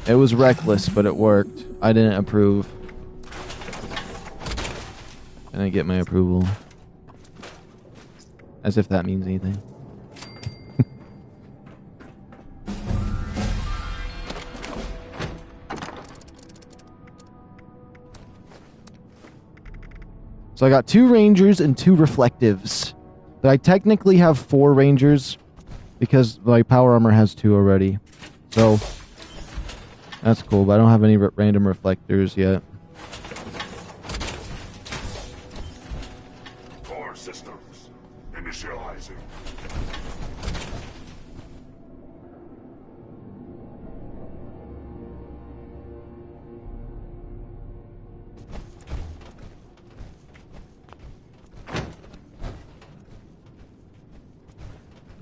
It was reckless, but it worked. I didn't approve. And I get my approval. As if that means anything. So I got 2 rangers and 2 reflectives. But I technically have 4 rangers because my power armor has 2 already. So that's cool, but I don't have any random reflectors yet. Core systems initializing.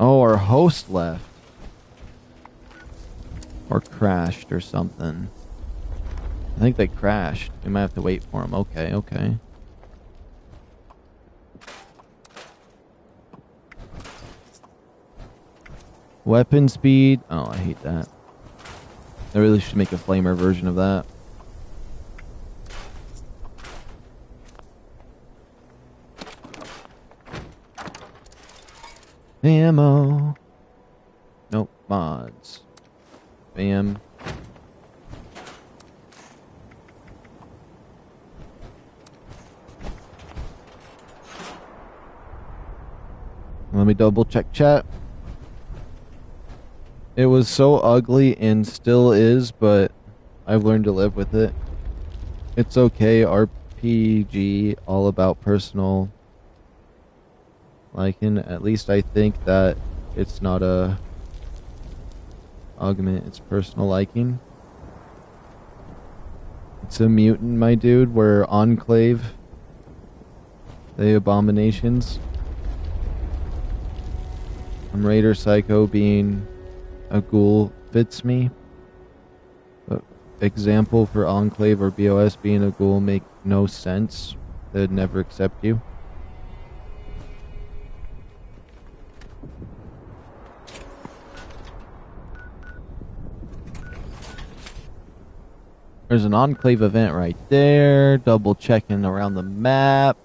Oh, our host left. Or crashed or something. I think they crashed. We might have to wait for them. Okay, okay. Weapon speed. Oh, I hate that. I really should make a flamer version of that. Ammo. Nope, mods. Bam. Let me double check chat. It was so ugly and still is, but I've learned to live with it. It's okay, RPG, all about personal liking. At least I think that it's not a augment, it's personal liking. It's a mutant, my dude, where Enclave, the abominations. I'm Raider Psycho being a ghoul fits me. But example for Enclave or BOS being a ghoul make no sense. They'd never accept you. There's an Enclave event right there. Double checking around the map.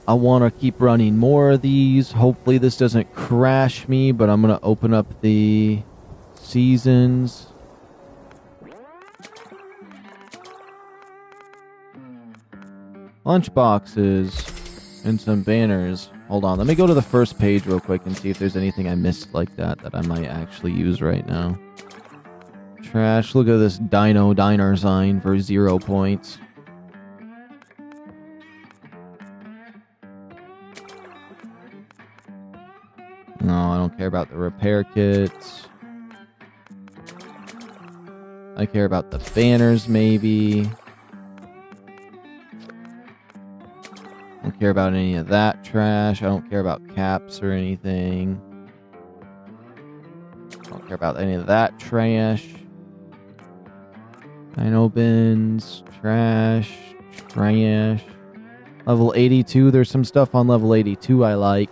I want to keep running more of these. Hopefully this doesn't crash me, but I'm going to open up the seasons. Lunchboxes and some banners. Hold on, let me go to the first page real quick and see if there's anything I missed like that I might actually use right now. Trash. Look at this Dino Diner sign for 0 points. No, I don't care about the repair kits. I care about the banners, maybe. I don't care about any of that trash. I don't care about caps or anything. I don't care about any of that trash. Dino bins, trash. Level 82, there's some stuff on level 82 I like.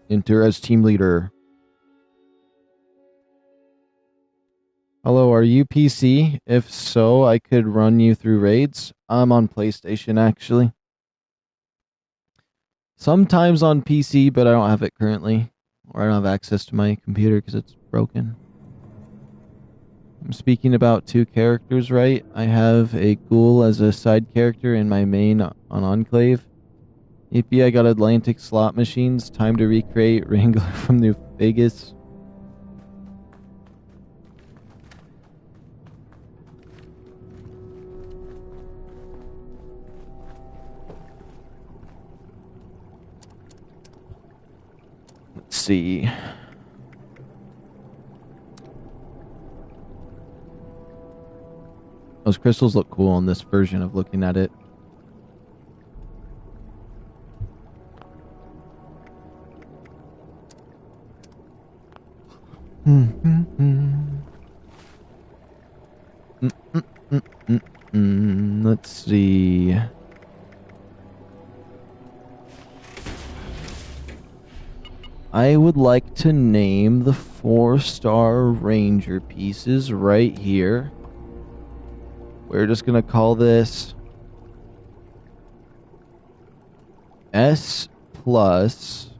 Enter as team leader. Hello, are you PC? If so, I could run you through raids. I'm on PlayStation, actually. Sometimes on PC, but I don't have it currently. Or I don't have access to my computer because it's broken. I'm speaking about 2 characters, right? I have a ghoul as a side character in my main on Enclave. EP, I got Atlantic slot machines. Time to recreate Wrangler from New Vegas. Let's see. Those crystals look cool on this version of looking at it. Let's see. I would like to name the 4-star Ranger pieces right here. We're just going to call this S plus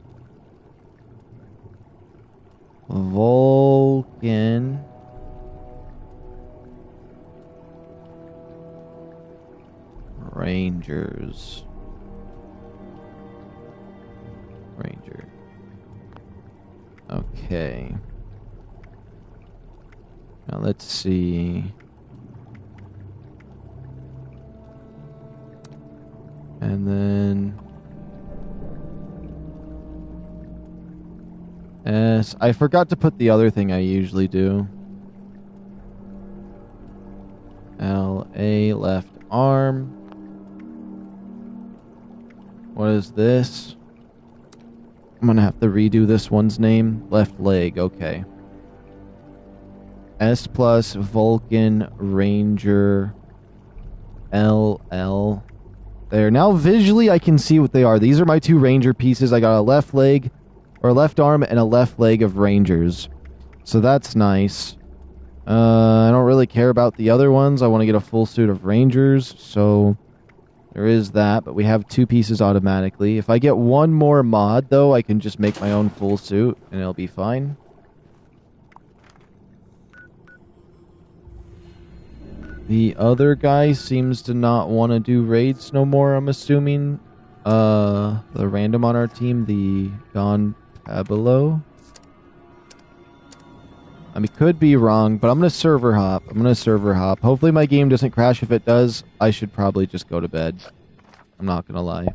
Vulcan Rangers. Ranger. Okay. Now let's see. And then S. I forgot to put the other thing I usually do. arm. What is this? I'm gonna have to redo this one's name. Left leg, okay. S plus Vulcan Ranger LL. There. Now visually I can see what they are. These are my two Ranger pieces. I got a left leg, or left arm, and a left leg of Rangers. So that's nice. I don't really care about the other ones. I want to get a full suit of Rangers, so there is that, but we have two pieces automatically. If I get one more mod, though, I can just make my own full suit, and it'll be fine. The other guy seems to not want to do raids no more, I'm assuming. The random on our team, the Don Pablo. I mean, could be wrong, but I'm going to server hop. Hopefully my game doesn't crash. If it does, I should probably just go to bed. I'm not going to lie.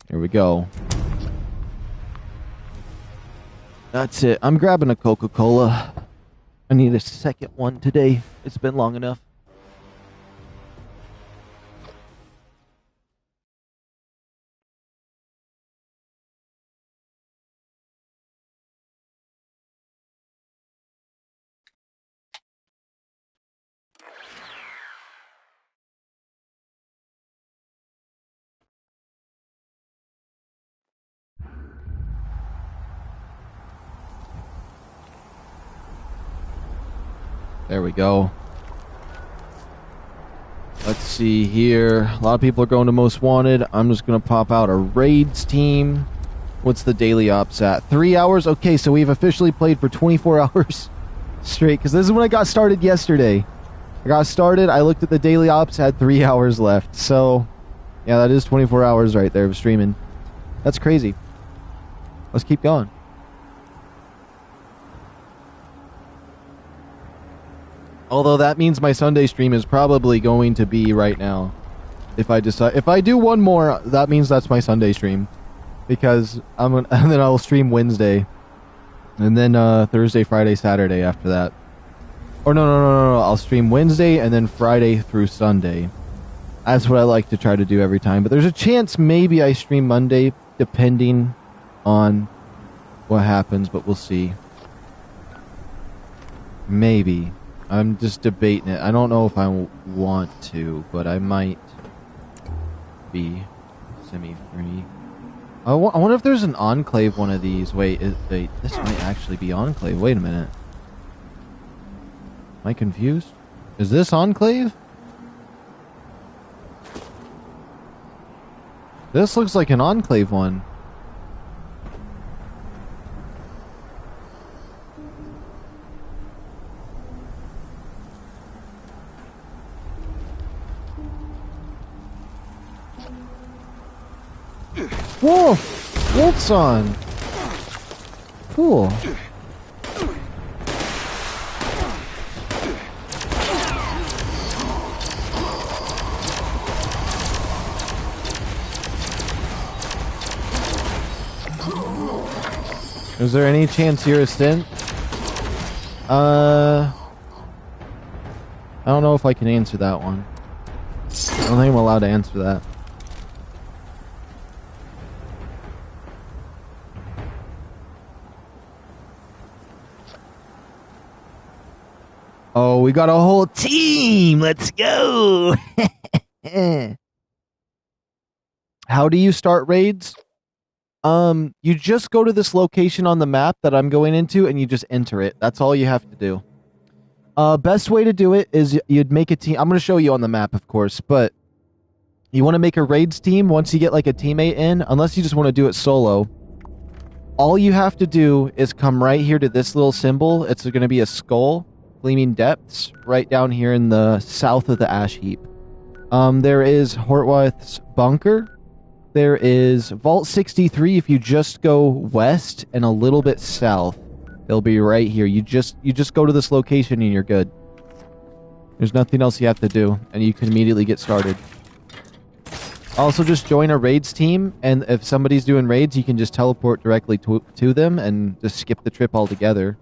Here we go. That's it. I'm grabbing a Coca-Cola. I need a second one today. It's been long enough. There we go. Let's see here. A lot of people are going to Most Wanted. I'm just going to pop out a raids team. What's the daily ops at? 3 hours? Okay, so we've officially played for 24 hours straight. Because this is when I got started yesterday. I got started, I looked at the daily ops, had 3 hours left. So, yeah, that is 24 hours right there of streaming. That's crazy. Let's keep going. Although that means my Sunday stream is probably going to be right now. If I decide, if I do one more, that means that's my Sunday stream, because and then I'll stream Wednesday, and then Thursday, Friday, Saturday after that. Or no, I'll stream Wednesday and then Friday through Sunday. That's what I like to try to do every time. But there's a chance maybe I stream Monday, depending on what happens. But we'll see. Maybe. I'm just debating it. I don't know if I want to, but I might be semi-free. I wonder if there's an Enclave one of these. Wait, this might actually be Enclave. Wait a minute. Am I confused? Is this Enclave? This looks like an Enclave one. Whoa! Wolf's on! Cool. Is there any chance you're a stint? I don't know if I can answer that one. I don't think I'm allowed to answer that. Oh, we got a whole team! Let's go! How do you start raids? You just go to this location on the map that I'm going into and you just enter it. That's all you have to do. Best way to do it is you'd make a team. I'm going to show you on the map, of course, but you want to make a raids team once you get like a teammate in, unless you just want to do it solo. All you have to do is come right here to this little symbol. It's going to be a skull, Gleaming Depths, right down here in the south of the ash heap. There is Hortworth's Bunker. There is Vault 63. If you just go west and a little bit south, they'll be right here. You just go to this location and you're good. There's nothing else you have to do, and you can immediately get started. Also, just join a raids team, and if somebody's doing raids, you can just teleport directly to them and just skip the trip altogether.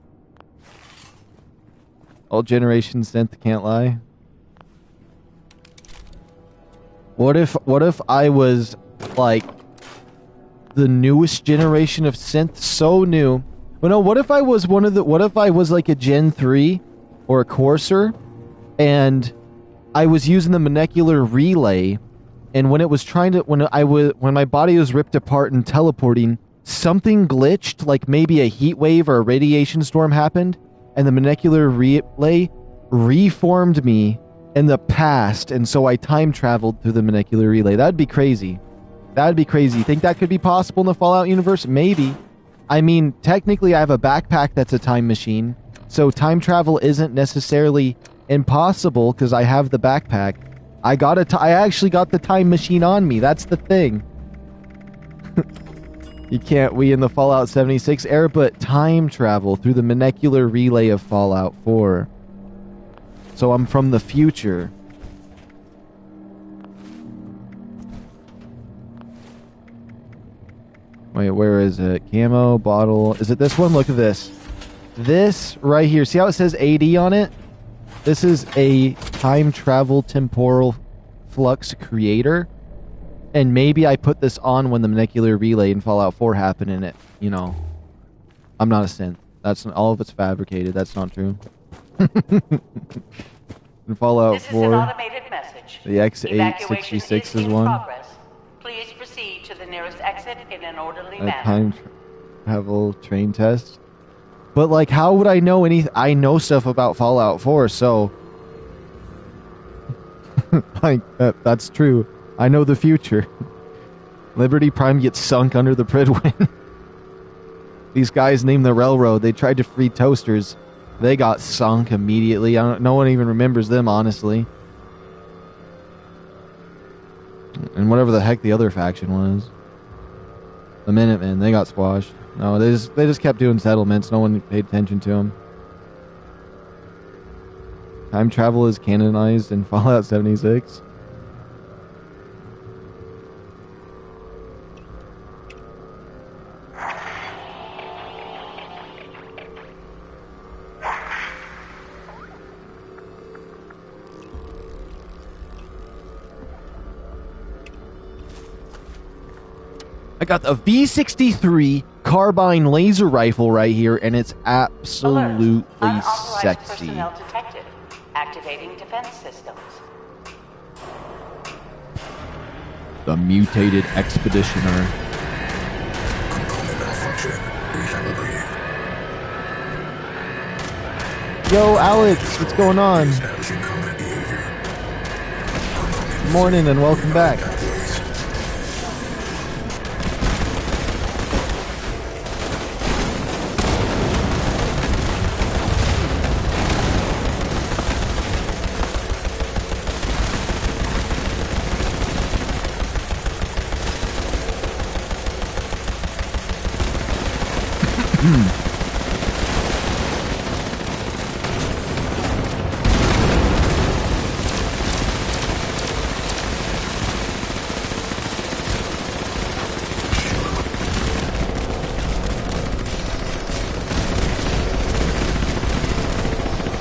Old generation synth can't lie. What if I was like the newest generation of synth, so new? Well, no, what if I was what if I was like a Gen 3 or a Courser, and I was using the molecular relay, and when it was trying to, when my body was ripped apart and teleporting, something glitched, like maybe a heat wave or a radiation storm happened, and the molecular relay reformed me in the past, and so I time traveled through the molecular relay. That'd be crazy. That'd be crazy. Think that could be possible in the Fallout universe? Maybe. I mean, technically I have a backpack that's a time machine, so time travel isn't necessarily impossible because I have the backpack. I actually got the time machine on me. That's the thing. You can't in the Fallout 76 era, but time travel through the molecular relay of Fallout 4. So I'm from the future. Wait, where is it? Camo, bottle. Is it this one? Look at this. This right here. See how it says AD on it? This is a time travel temporal flux creator. And maybe I put this on when the molecular relay in Fallout 4 happened, and it, you know, I'm not a synth. That's all of it's fabricated. That's not true. In Fallout 4, this is an automated message. the X866 is one. Progress. Please proceed to the nearest exit in an orderly manner. Time travel train test. But like, how would I know I know stuff about Fallout 4, so like that's true. I know the future. Liberty Prime gets sunk under the Pridwin. These guys named the railroad. They tried to free toasters. They got sunk immediately. No one even remembers them, honestly. And whatever the heck the other faction was. The Minutemen, they got squashed. No, they just kept doing settlements. No one paid attention to them. Time travel is canonized in Fallout 76. I got the V63 carbine laser rifle right here, and it's absolutely sexy. Personnel detected. Activating defense systems. The mutated expeditioner. Yo, Alex, what's going on? Good morning and welcome back.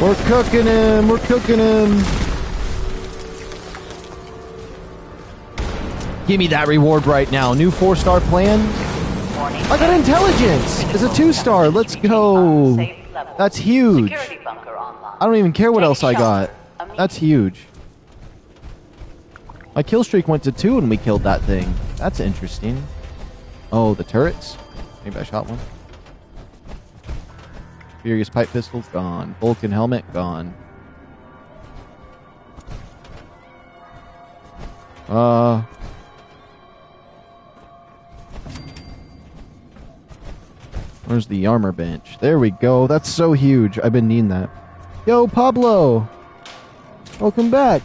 We're cooking him! We're cooking him! Give me that reward right now. New 4-star plan. I got intelligence! It's a 2-star. Let's go! That's huge. I don't even care what else I got. That's huge. My kill streak went to 2 and we killed that thing. That's interesting. Oh, the turrets? Maybe I shot one. Furious pipe pistols, gone. Vulcan helmet, gone. Where's the armor bench? There we go. That's so huge. I've been needing that. Yo, Pablo! Welcome back.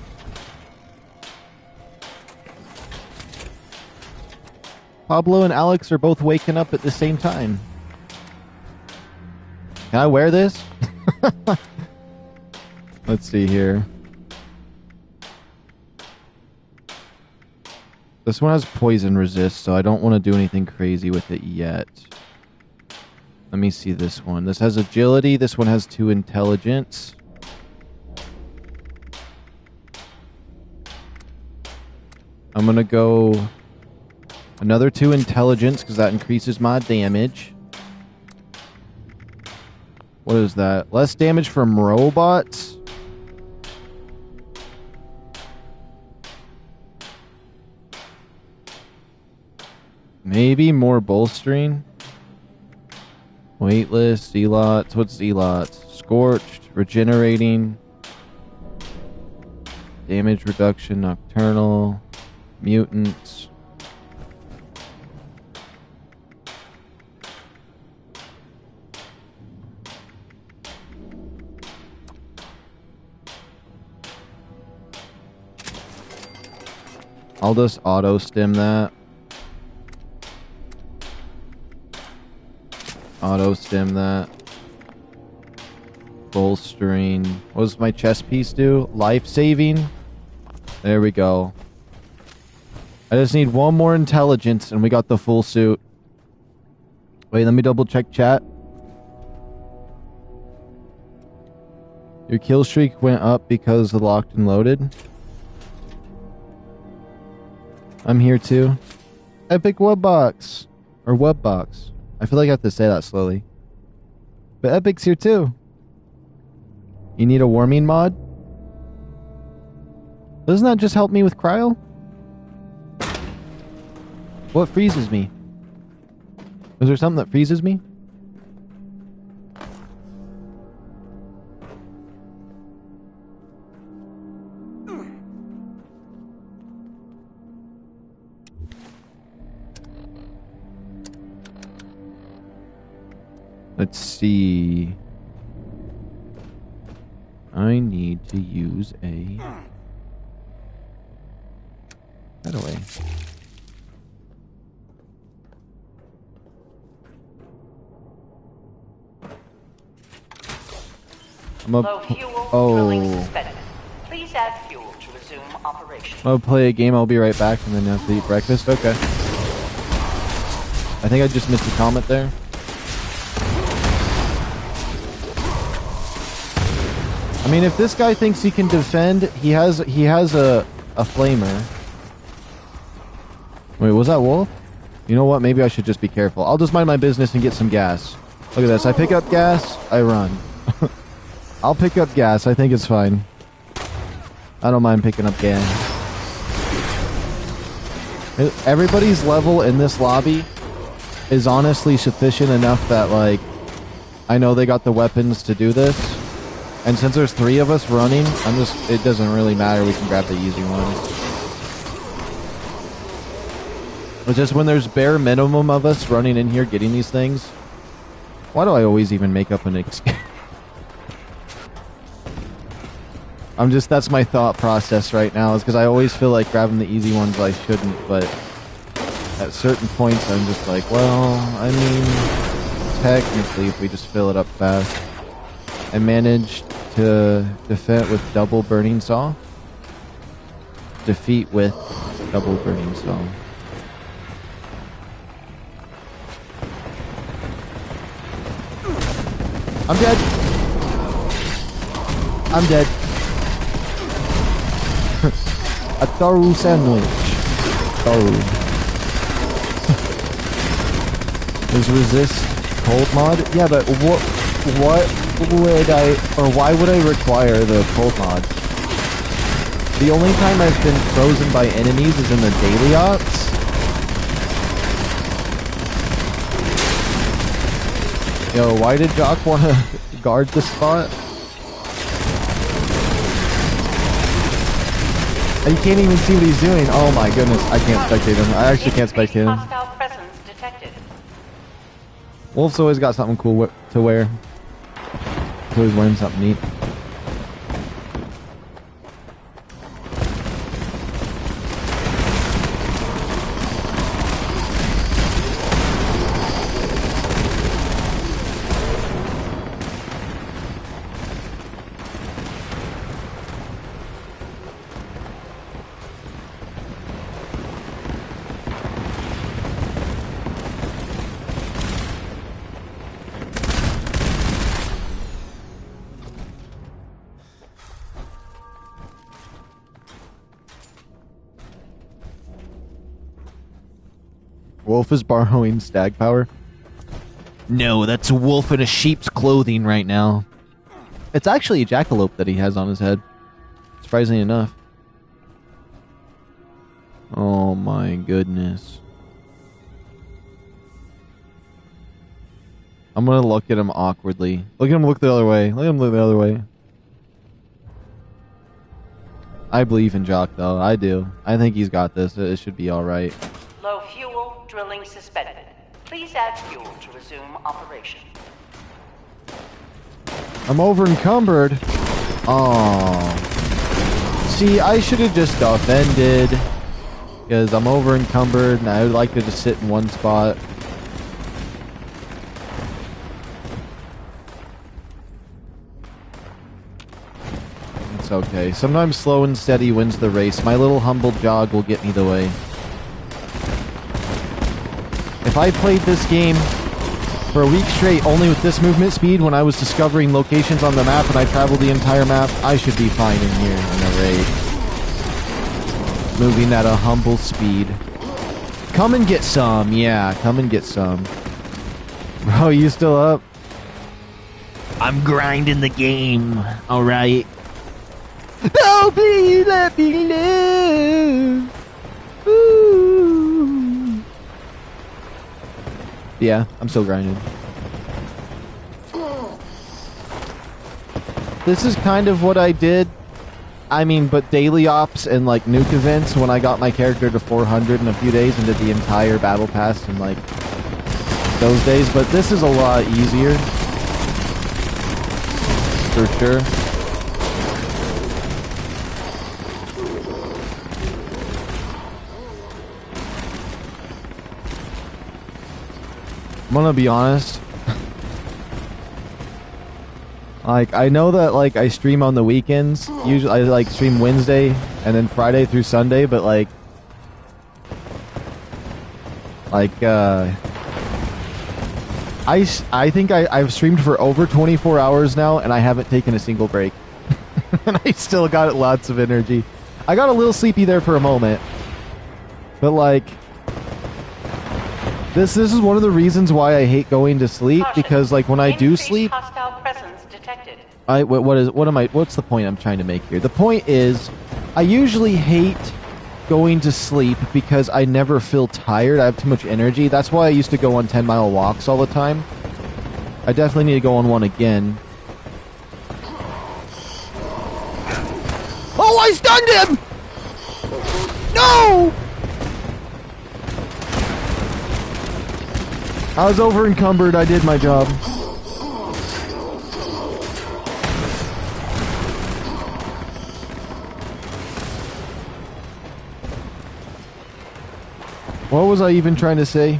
Pablo and Alex are both waking up at the same time. Can I wear this? Let's see here. This one has poison resist, so I don't want to do anything crazy with it yet. Let me see this one. This has agility. This one has 2 intelligence. I'm going to go another 2 intelligence because that increases my damage. What is that? Less damage from robots? Maybe more bolstering? Weightless, zealots. What's zealots? Scorched, regenerating, damage reduction, nocturnal, mutants. I'll just auto stim that. Auto stim that. Bolstering. What does my chest piece do? Life saving. There we go. I just need 1 more intelligence and we got the full suit. Wait, let me double check chat. Your kill streak went up because of locked and loaded. I'm here too. Epic web box. Or web box. I feel like I have to say that slowly. But Epic's here too. You need a warming mod? Doesn't that just help me with cryo? What freezes me? Is there something that freezes me? Let's see. I need to use a... That away. Low fuel, drilling suspended. Please add fuel to resume operation. I'll play a game, I'll be right back, and then have to eat breakfast. Okay. I think I just missed a comment there. I mean, if this guy thinks he can defend, he has a flamer. Wait, was that wolf? You know what? Maybe I should just be careful. I'll just mind my business and get some gas. Look at this. I pick up gas, I run. I'll pick up gas. I think it's fine. I don't mind picking up gas. Everybody's level in this lobby is honestly sufficient enough that, like, I know they got the weapons to do this. And since there's 3 of us running, it doesn't really matter. We can grab the easy ones. It's just when there's bare minimum of us running in here getting these things. Why do I always even make up an excuse? That's my thought process right now, is because I always feel like grabbing the easy ones I shouldn't, but at certain points I'm just like, well, I mean, technically if we just fill it up fast. I managed to defeat with double burning saw. Defeat with double burning saw. I'm dead. I'm dead. A thorough sandwich. Thorough. Does resist cold mod? Yeah, but what would I, or why would I require the cold mod? The only time I've been frozen by enemies is in the daily ops. Yo, why did Jock want to guard the spot? You can't even see what he's doing. Oh my goodness, I can't spectate him. I actually can't spectate him. Hostile presence detected. Wolf's always got something cool to wear. He's always wearing something neat. Wolf is borrowing stag power. No, that's a wolf in a sheep's clothing right now. It's actually a jackalope that he has on his head. Surprisingly enough. Oh my goodness. I'm gonna look at him awkwardly. Look at him look the other way. Look at him look the other way. I believe in Jock though. I do. I think he's got this. It should be alright. Low fuel, drilling suspended. Please add fuel to resume operation. I'm over encumbered. Oh. See, I should have just offended. Because I'm over encumbered and I would like to just sit in one spot. It's okay. Sometimes slow and steady wins the race. My little humble jog will get me the way. If I played this game for a week straight only with this movement speed when I was discovering locations on the map and I traveled the entire map, I should be fine in here in the raid. Moving at a humble speed. Come and get some. Yeah, come and get some. Bro, you still up? I'm grinding the game. Alright. Oh, please let me live. Ooh. Yeah, I'm still grinding. This is kind of what I did. I mean, but daily ops and like nuke events when I got my character to 400 in a few days and did the entire battle pass in like those days. But this is a lot easier. For sure. I'm gonna be honest. Like, I know that, like, I stream on the weekends. Usually, I, like, stream Wednesday and then Friday through Sunday, but, like... I think I've streamed for over 24 hours now, and I haven't taken a single break. And I still got lots of energy. I got a little sleepy there for a moment. But, like... This is one of the reasons why I hate going to sleep, because, like, when I do sleep... What's the point I'm trying to make here? The point is, I usually hate going to sleep because I never feel tired. I have too much energy. That's why I used to go on 10-mile walks all the time. I definitely need to go on one again. Oh, I stunned him! No! I was over encumbered. I did my job. What was I even trying to say?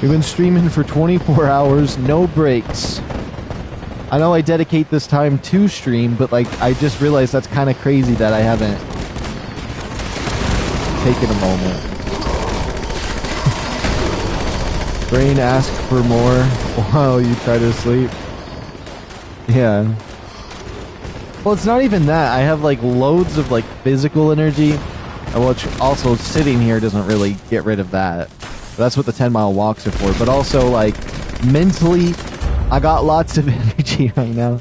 We've been streaming for 24 hours, no breaks. I know I dedicate this time to stream, but like I just realized that's kind of crazy that I haven't taken a moment. Brain ask for more while you try to sleep. Yeah. Well, it's not even that. I have like loads of like physical energy, which also sitting here doesn't really get rid of that. That's what the 10-mile walks are for. But also like mentally, I got lots of energy right now.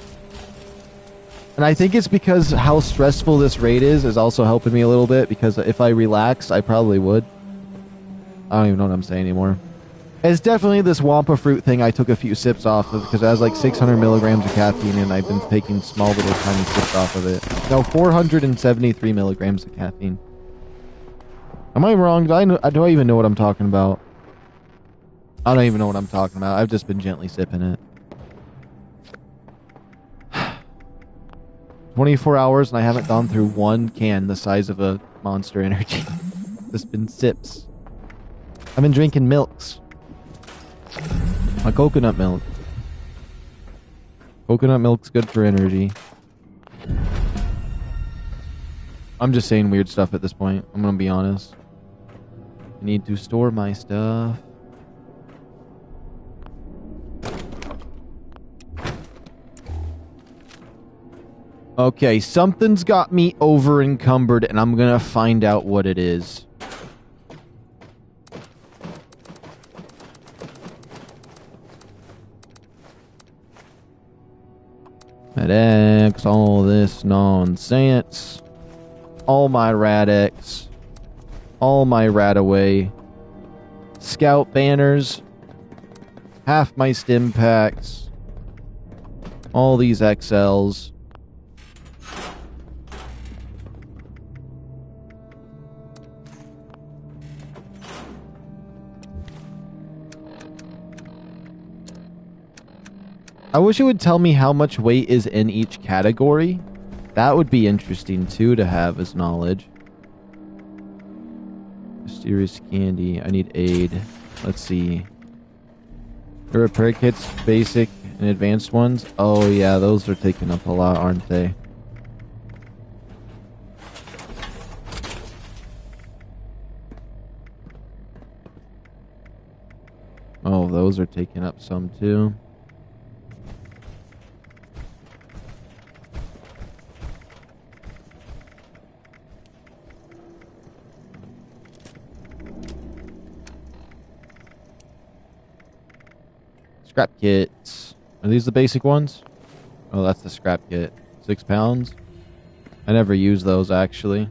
And I think it's because how stressful this raid is also helping me a little bit, because if I relaxed, I probably would. I don't even know what I'm saying anymore. It's definitely this Wampa fruit thing I took a few sips off of, because it has like 600 milligrams of caffeine, and I've been taking small little tiny sips off of it. No, 473 milligrams of caffeine. Am I wrong? Do I even know what I'm talking about? I don't even know what I'm talking about. I've just been gently sipping it. 24 hours and I haven't gone through one can the size of a Monster Energy. Just been sips. I've been drinking milks. My coconut milk. Coconut milk's good for energy. I'm just saying weird stuff at this point. I'm gonna be honest. I need to store my stuff. Okay, something's got me over encumbered, and I'm gonna find out what it is. Med-X, all this nonsense. All my Rad-X. All my Radaway. Scout banners. Half my stim packs. All these XLs. I wish it would tell me how much weight is in each category. That would be interesting too to have as knowledge. Mysterious candy. I need aid. Let's see. The repair kits, basic and advanced ones. Oh yeah, those are taking up a lot, aren't they? Oh, those are taking up some too. Scrap kits. Are these the basic ones? Oh, that's the scrap kit. 6 pounds? I never use those, actually.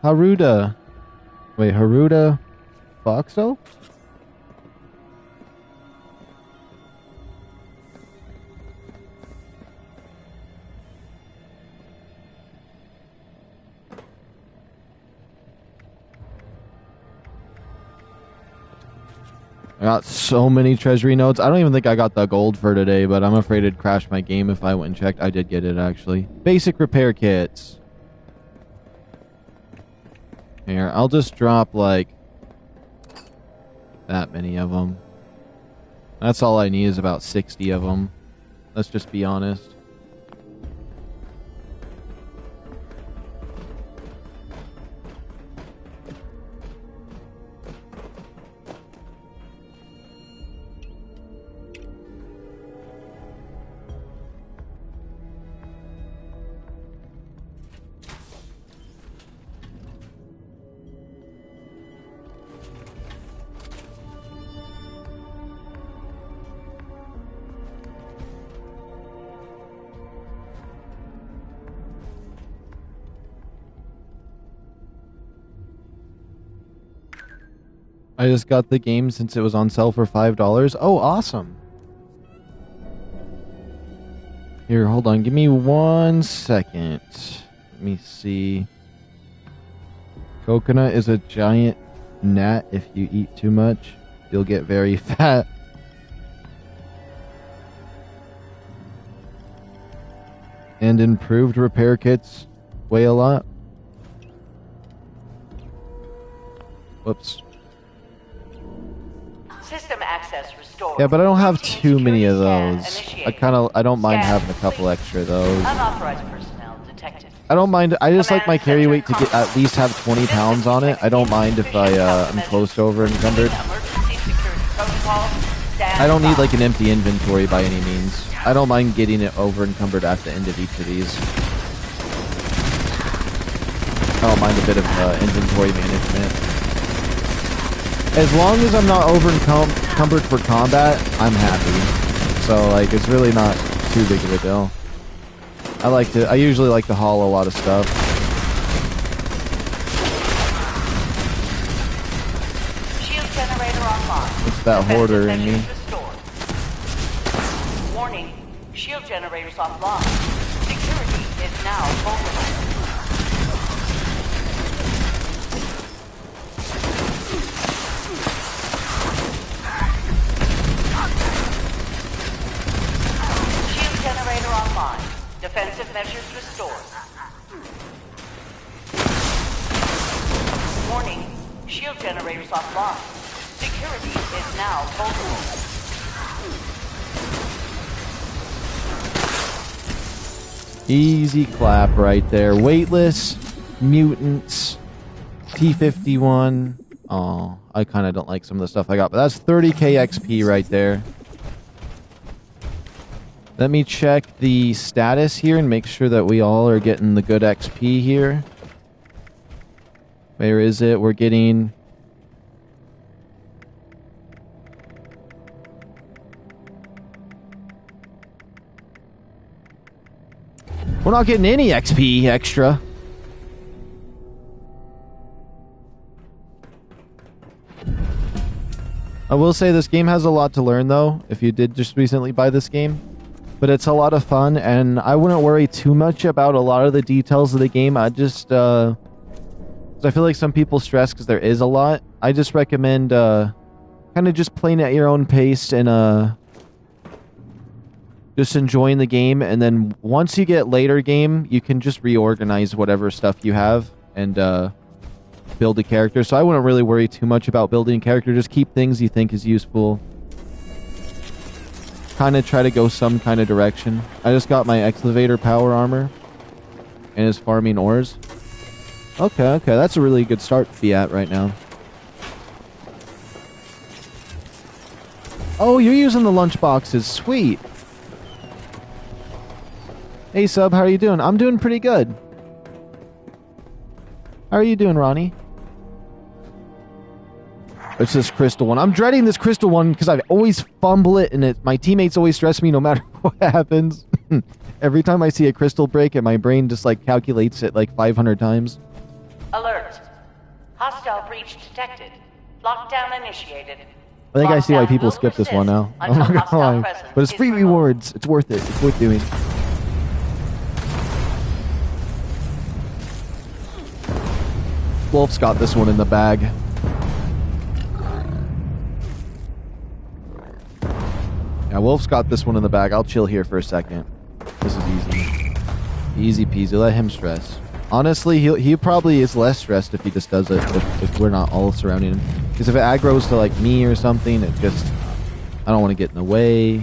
Haruda. Wait, Haruda Foxo? I got so many treasury notes. I don't even think I got the gold for today, but I'm afraid it'd crash my game if I went and checked. I did get it, actually. Basic repair kits. Here, I'll just drop, like, that many of them. That's all I need is about 60 of them. Let's just be honest. I just got the game since it was on sale for $5. Oh, awesome. Here, hold on. Give me 1 second. Let me see. Coconut is a giant gnat. If you eat too much, you'll get very fat. And improved repair kits weigh a lot. Whoops. System access restored. Yeah, but I don't have Routine too many of security those. scan initiated. I don't mind Scan having a couple complete. extra of those. Unauthorized personnel detected. I don't mind. I just like my Command carry center weight to get at least have 20 pounds on it. I don't mind if I'm close to over encumbered. Emergency security protocols. Stand I don't need by. like an empty inventory by any means. I don't mind getting it over encumbered at the end of each of these. I don't mind a bit of inventory management. As long as I'm not over encumbered for combat, I'm happy. So like, it's really not too big of a deal. I usually like to haul a lot of stuff. Shield generator online. It's that hoarder in me. Restored. Warning, shield generators offline. Security is now vulnerable. Shield generator online. Defensive measures restored. Warning, shield generators offline. Security is now vulnerable. Easy clap right there. Weightless, mutants, T-51. Oh, I kind of don't like some of the stuff I got, but that's 30k XP right there. Let me check the status here and make sure that we all are getting the good XP here. Where is it? We're getting... We're not getting any XP extra. I will say this game has a lot to learn, though, if you did just recently buy this game. But it's a lot of fun, and I wouldn't worry too much about a lot of the details of the game. I just, 'cause I feel like some people stress because there is a lot. I just recommend, kind of just playing at your own pace and, just enjoying the game. And then once you get later game, you can just reorganize whatever stuff you have and, build a character. So I wouldn't really worry too much about building a character. Just keep things you think is useful. Kind of try to go some kind of direction. I just got my excavator power armor and is farming ores. Okay, that's a really good start to be at right now. Oh, you're using the lunch boxes. Sweet. Hey, Sub, how are you doing? I'm doing pretty good. How are you doing, Ronnie? It's this crystal one. I'm dreading this crystal one because I always fumble it, and my teammates always stress me no matter what happens. Every time I see a crystal break, and my brain just like calculates it like 500 times. Alert. Hostile breach detected. Lockdown initiated. I think I see why people skip this one now. I'm not gonna lie. But it's free rewards. It's worth it. It's worth doing. Wolf's got this one in the bag. Yeah, Wolf's got this one in the bag. I'll chill here for a second. This is easy. Easy peasy. Let him stress. Honestly, he probably is less stressed if he just does it, if we're not all surrounding him. Because if it aggroes to like me or something, it just... I don't want to get in the way.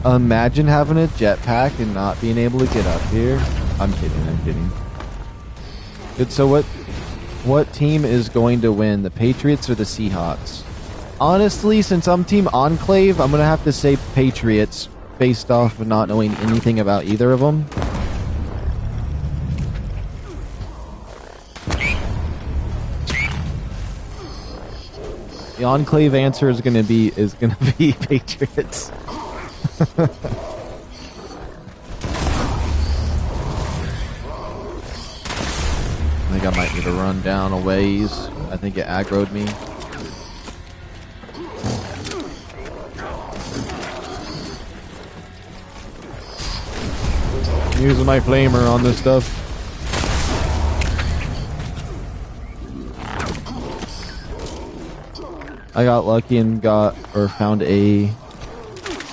Imagine having a jetpack and not being able to get up here. I'm kidding. Good, so what team is going to win, the Patriots or the Seahawks? Honestly, since I'm Team Enclave, I'm going to have to say Patriots based off of not knowing anything about either of them. The Enclave answer is going to be Patriots. I think I might need to run down a ways. I think it aggroed me. I'm using my flamer on this stuff. I got lucky and found a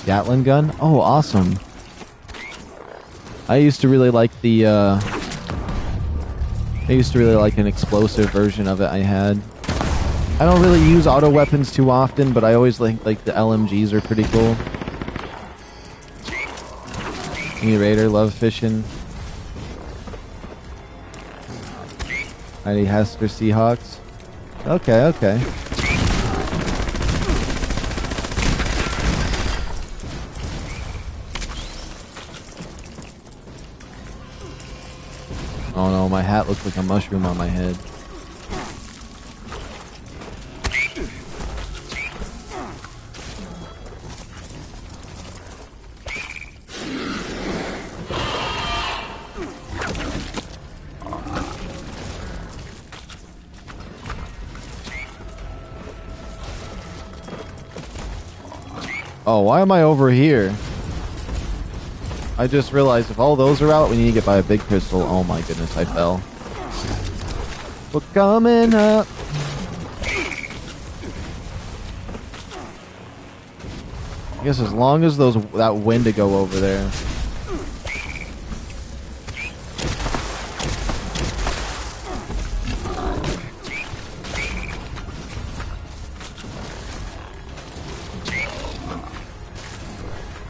Gatling gun. Oh, awesome. I used to really like an explosive version of it I had. I don't really use auto weapons too often, but I always like the LMGs are pretty cool. Me Raider, love fishing. Heidi Hester Seahawks. Okay. Oh no, my hat looks like a mushroom on my head. Oh, why am I over here? I just realized if all those are out, we need to get by a big crystal. Oh my goodness, I fell. We're coming up. I guess as long as that Wendigo over there.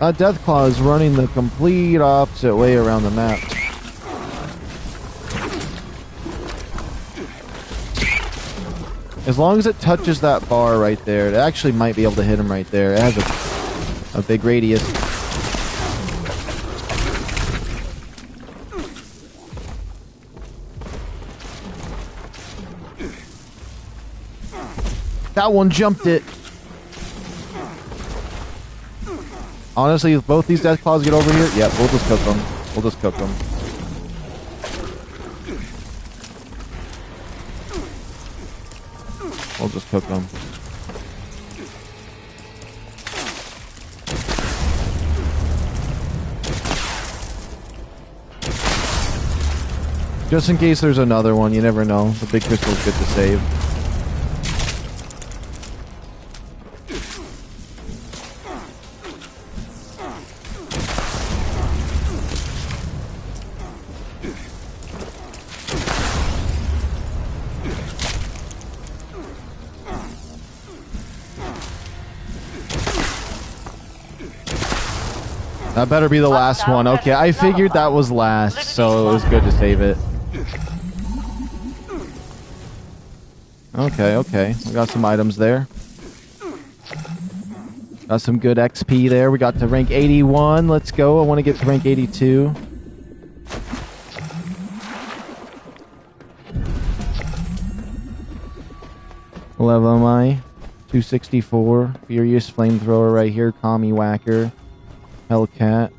Deathclaw is running the complete opposite way around the map. As long as it touches that bar right there, it actually might be able to hit him right there. It has a big radius. That one jumped it. Honestly, if both these Deathclaws get over here, yep, we'll just cook them. We'll just cook them. We'll just cook them. Just in case there's another one, you never know. The big crystal's good to save. That better be the last one. Okay, I figured that was last, so it was good to save it. Okay, okay. We got some items there. Got some good XP there. We got to rank 81. Let's go. I want to get to rank 82. What level am I? 264. Furious Flamethrower right here. Commie Whacker. Hellcat.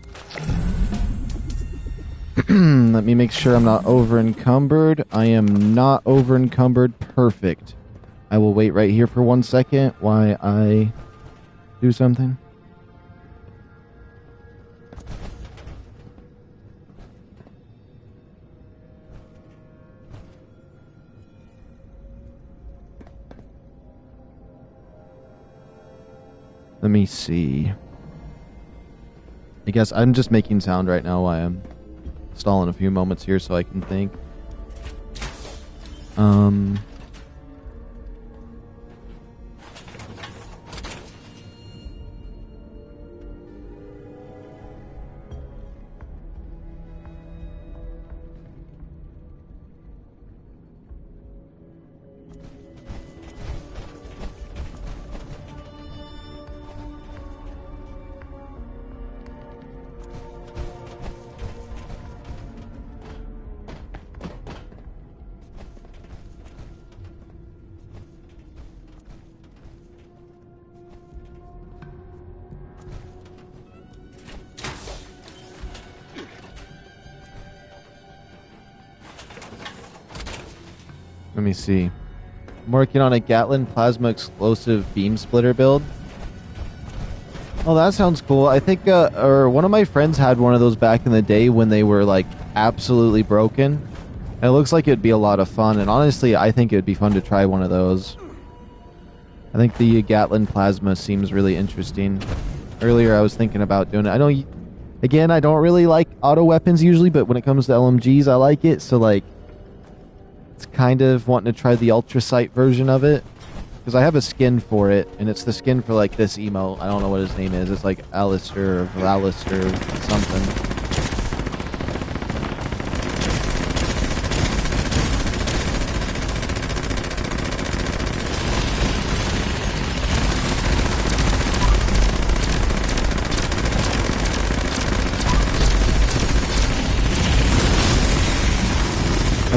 Let me make sure I'm not over encumbered. I am not over encumbered. Perfect. I will wait right here for 1 second while I do something. Let me see. I guess I'm just making sound right now while I'm stalling a few moments here so I can think. Let me see. I'm working on a Gatlin Plasma Explosive Beam Splitter build. Oh, that sounds cool. I think, or one of my friends had one of those back in the day when they were, like, absolutely broken. And it looks like it'd be a lot of fun, and honestly, I think it'd be fun to try one of those. I think the Gatlin Plasma seems really interesting. Earlier, I was thinking about doing it. I don't, again, I don't really like auto weapons usually, but when it comes to LMGs, I like it, so, like, it's kind of wanting to try the Ultra Sight version of it. Because I have a skin for it, and it's the skin for, like, this emo. I don't know what his name is. It's like Alistair or Alistair something.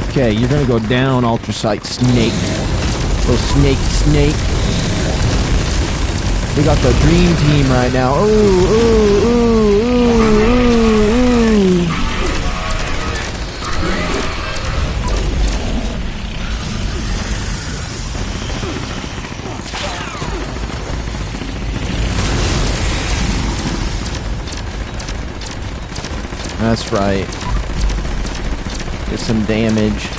Okay, you're gonna go down, Ultra Sight Snake. Little snake. We got the dream team right now. Ooh. That's right. Get some damage.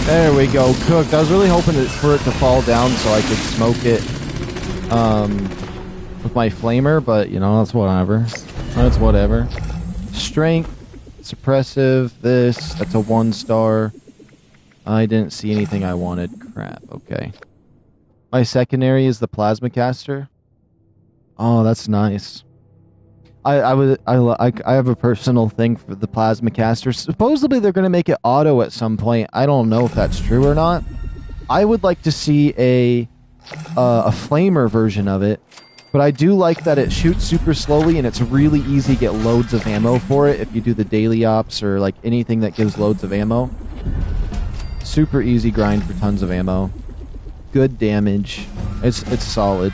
There we go, cooked. I was really hoping for it to fall down so I could smoke it with my flamer, but you know, that's whatever. That's whatever. Strength Suppressive, this, that's a 1-star. I didn't see anything I wanted. Crap, okay. My secondary is the plasma caster. Oh, that's nice. I have a personal thing for the plasma caster. Supposedly they're going to make it auto at some point. I don't know if that's true or not. I would like to see a flamer version of it, but I do like that it shoots super slowly and it's really easy to get loads of ammo for it if you do the daily ops or like anything that gives loads of ammo. Super easy grind for tons of ammo. Good damage. It's solid.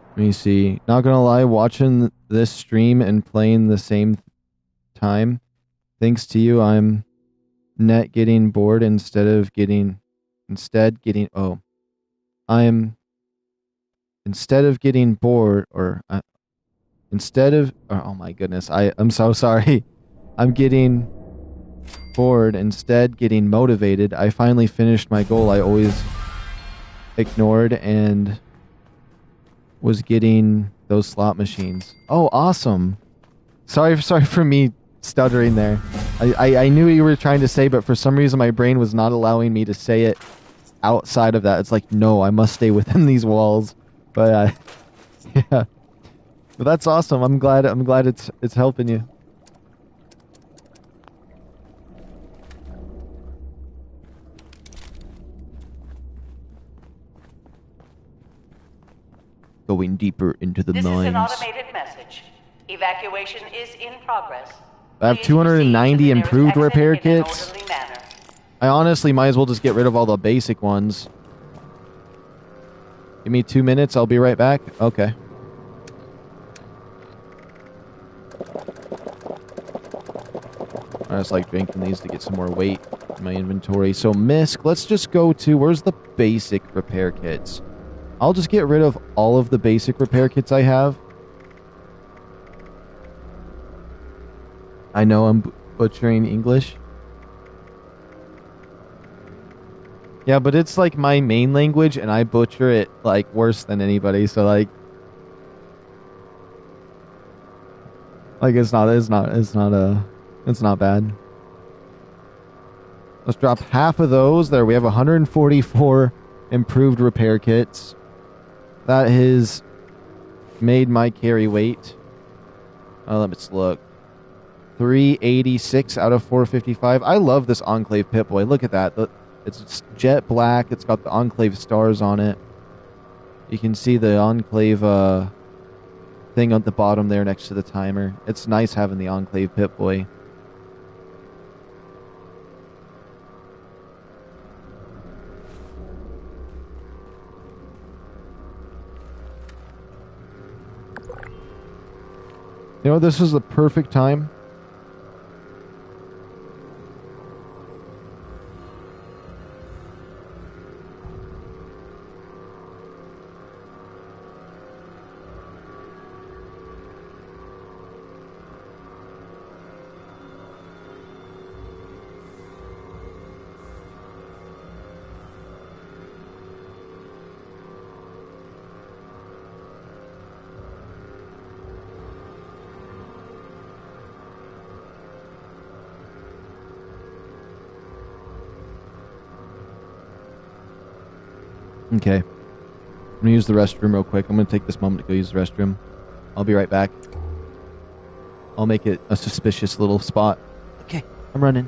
Let me see. Not gonna lie, watching this stream and playing the same time, thanks to you, I'm getting bored instead getting bored oh my goodness, I'm so sorry. I'm getting bored instead getting motivated. I finally finished my goal I always ignored and was getting those slot machines. Oh, awesome. Sorry for me stuttering there. I knew you were trying to say, but for some reason my brain was not allowing me to say it outside of that. It's like, no, I must stay within these walls. But yeah. But that's awesome. I'm glad it's helping you. Going deeper into the mines. This is an automated message. Evacuation is in progress. I have 290 improved repair kits. I honestly might as well just get rid of all the basic ones. Give me 2 minutes, I'll be right back. Okay. I just like drinking these to get some more weight in my inventory. So MISC, let's just go to, where's the basic repair kits? I'll just get rid of all of the basic repair kits I have. I know I'm butchering English. Yeah, but it's like my main language and I butcher it like worse than anybody, so like it's not bad. Let's drop half of those. There we have 144 improved repair kits. That has made my carry weight. Let's look. 386 out of 455. I love this Enclave Pip-Boy. Look at that. It's jet black. It's got the Enclave stars on it. You can see the Enclave thing at the bottom there next to the timer. It's nice having the Enclave Pip-Boy. You know, this is the perfect time. Okay. I'm gonna use the restroom real quick. I'm gonna take this moment to go use the restroom. I'll be right back. I'll make it a suspicious little spot. Okay, I'm running.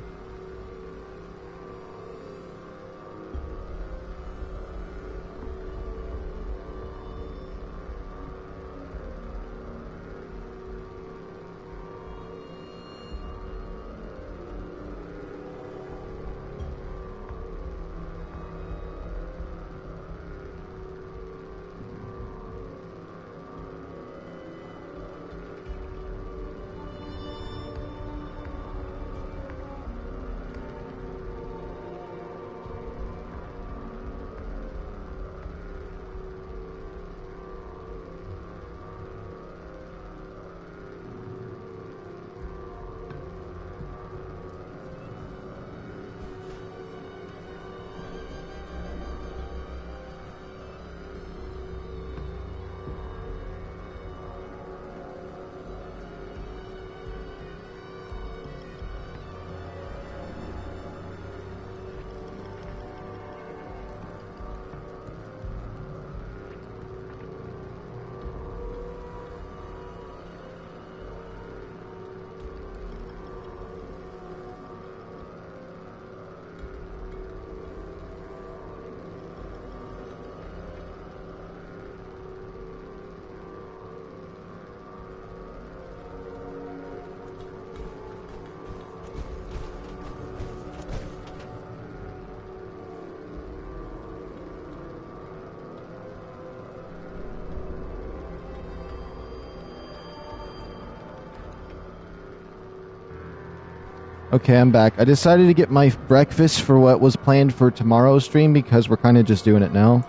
Okay, I'm back. I decided to get my breakfast for what was planned for tomorrow's stream because we're kind of just doing it now.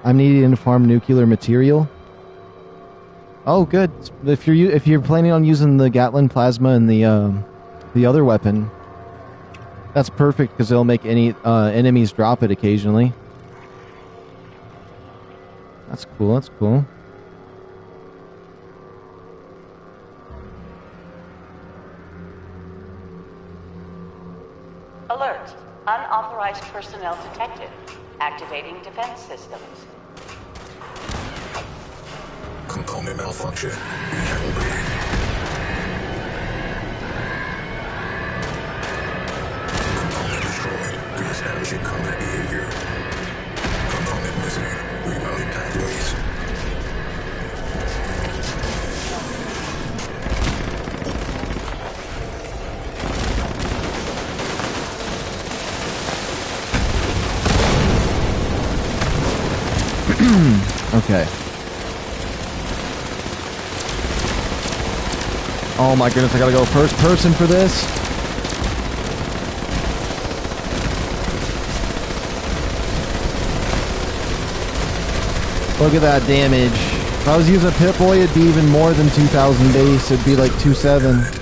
I'm needing to farm nuclear material. Oh, good. If you're planning on using the Gatling plasma and the other weapon, that's perfect because it'll make any enemies drop it occasionally. That's cool. That's cool. Alert. Unauthorized personnel detected. Activating defense systems. Component malfunction. Recalibrate. Component destroyed. Reestablishing combat behavior. Component missing. Rerouting pathways. Okay. Oh my goodness, I gotta go first person for this. Look at that damage. If I was using a Pip-Boy, it'd be even more than 2,000 base. It'd be like 2,700.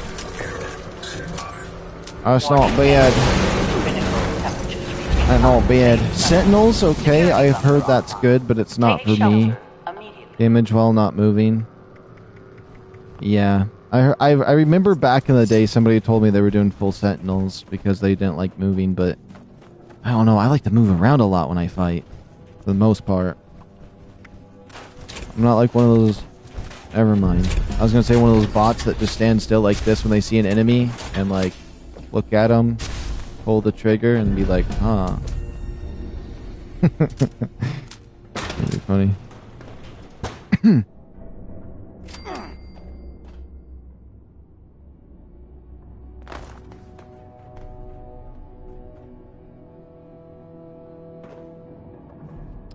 That's not bad. That's not bad. Sentinels, okay. I've heard that's good, but it's not for me. Damage while not moving. Yeah. I remember back in the day somebody told me they were doing full Sentinels because they didn't like moving, but I don't know. I like to move around a lot when I fight, for the most part. I'm not like one of those... Never mind. I was going to say one of those bots that just stand still like this when they see an enemy and like look at them, pull the trigger and be like, huh. That'd be funny.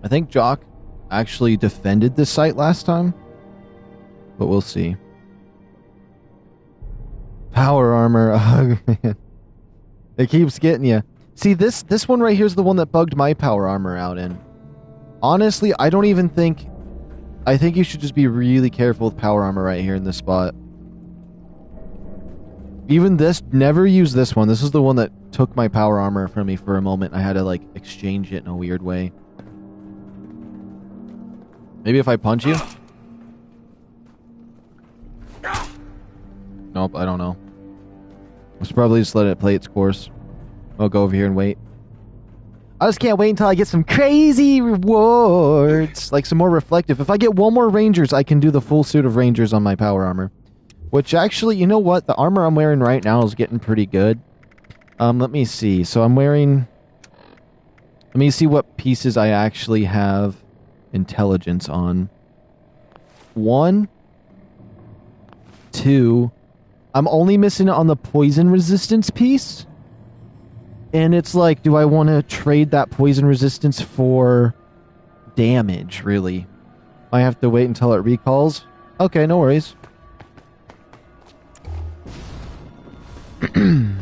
I think Jock actually defended this site last time, but we'll see. Power armor, oh man, it keeps getting you. See, this one right here is the one that bugged my power armor out in. Honestly, I don't even think... I think you should just be really careful with power armor right here in this spot. Even this, never use this one. This is the one that took my power armor from me for a moment. I had to like exchange it in a weird way. Maybe if I punch you? Nope, I don't know. I should probably just let it play its course. I'll go over here and wait. I just can't wait until I get some crazy rewards. Like some more reflective. If I get one more Rangers, I can do the full suit of Rangers on my power armor. Which actually, you know what? The armor I'm wearing right now is getting pretty good. Let me see. So I'm wearing... Let me see what pieces I actually have intelligence on. 1, 2. I'm only missing it on the poison resistance piece. And it's like, do I want to trade that poison resistance for damage, really? I have to wait until it recalls? Okay, no worries. I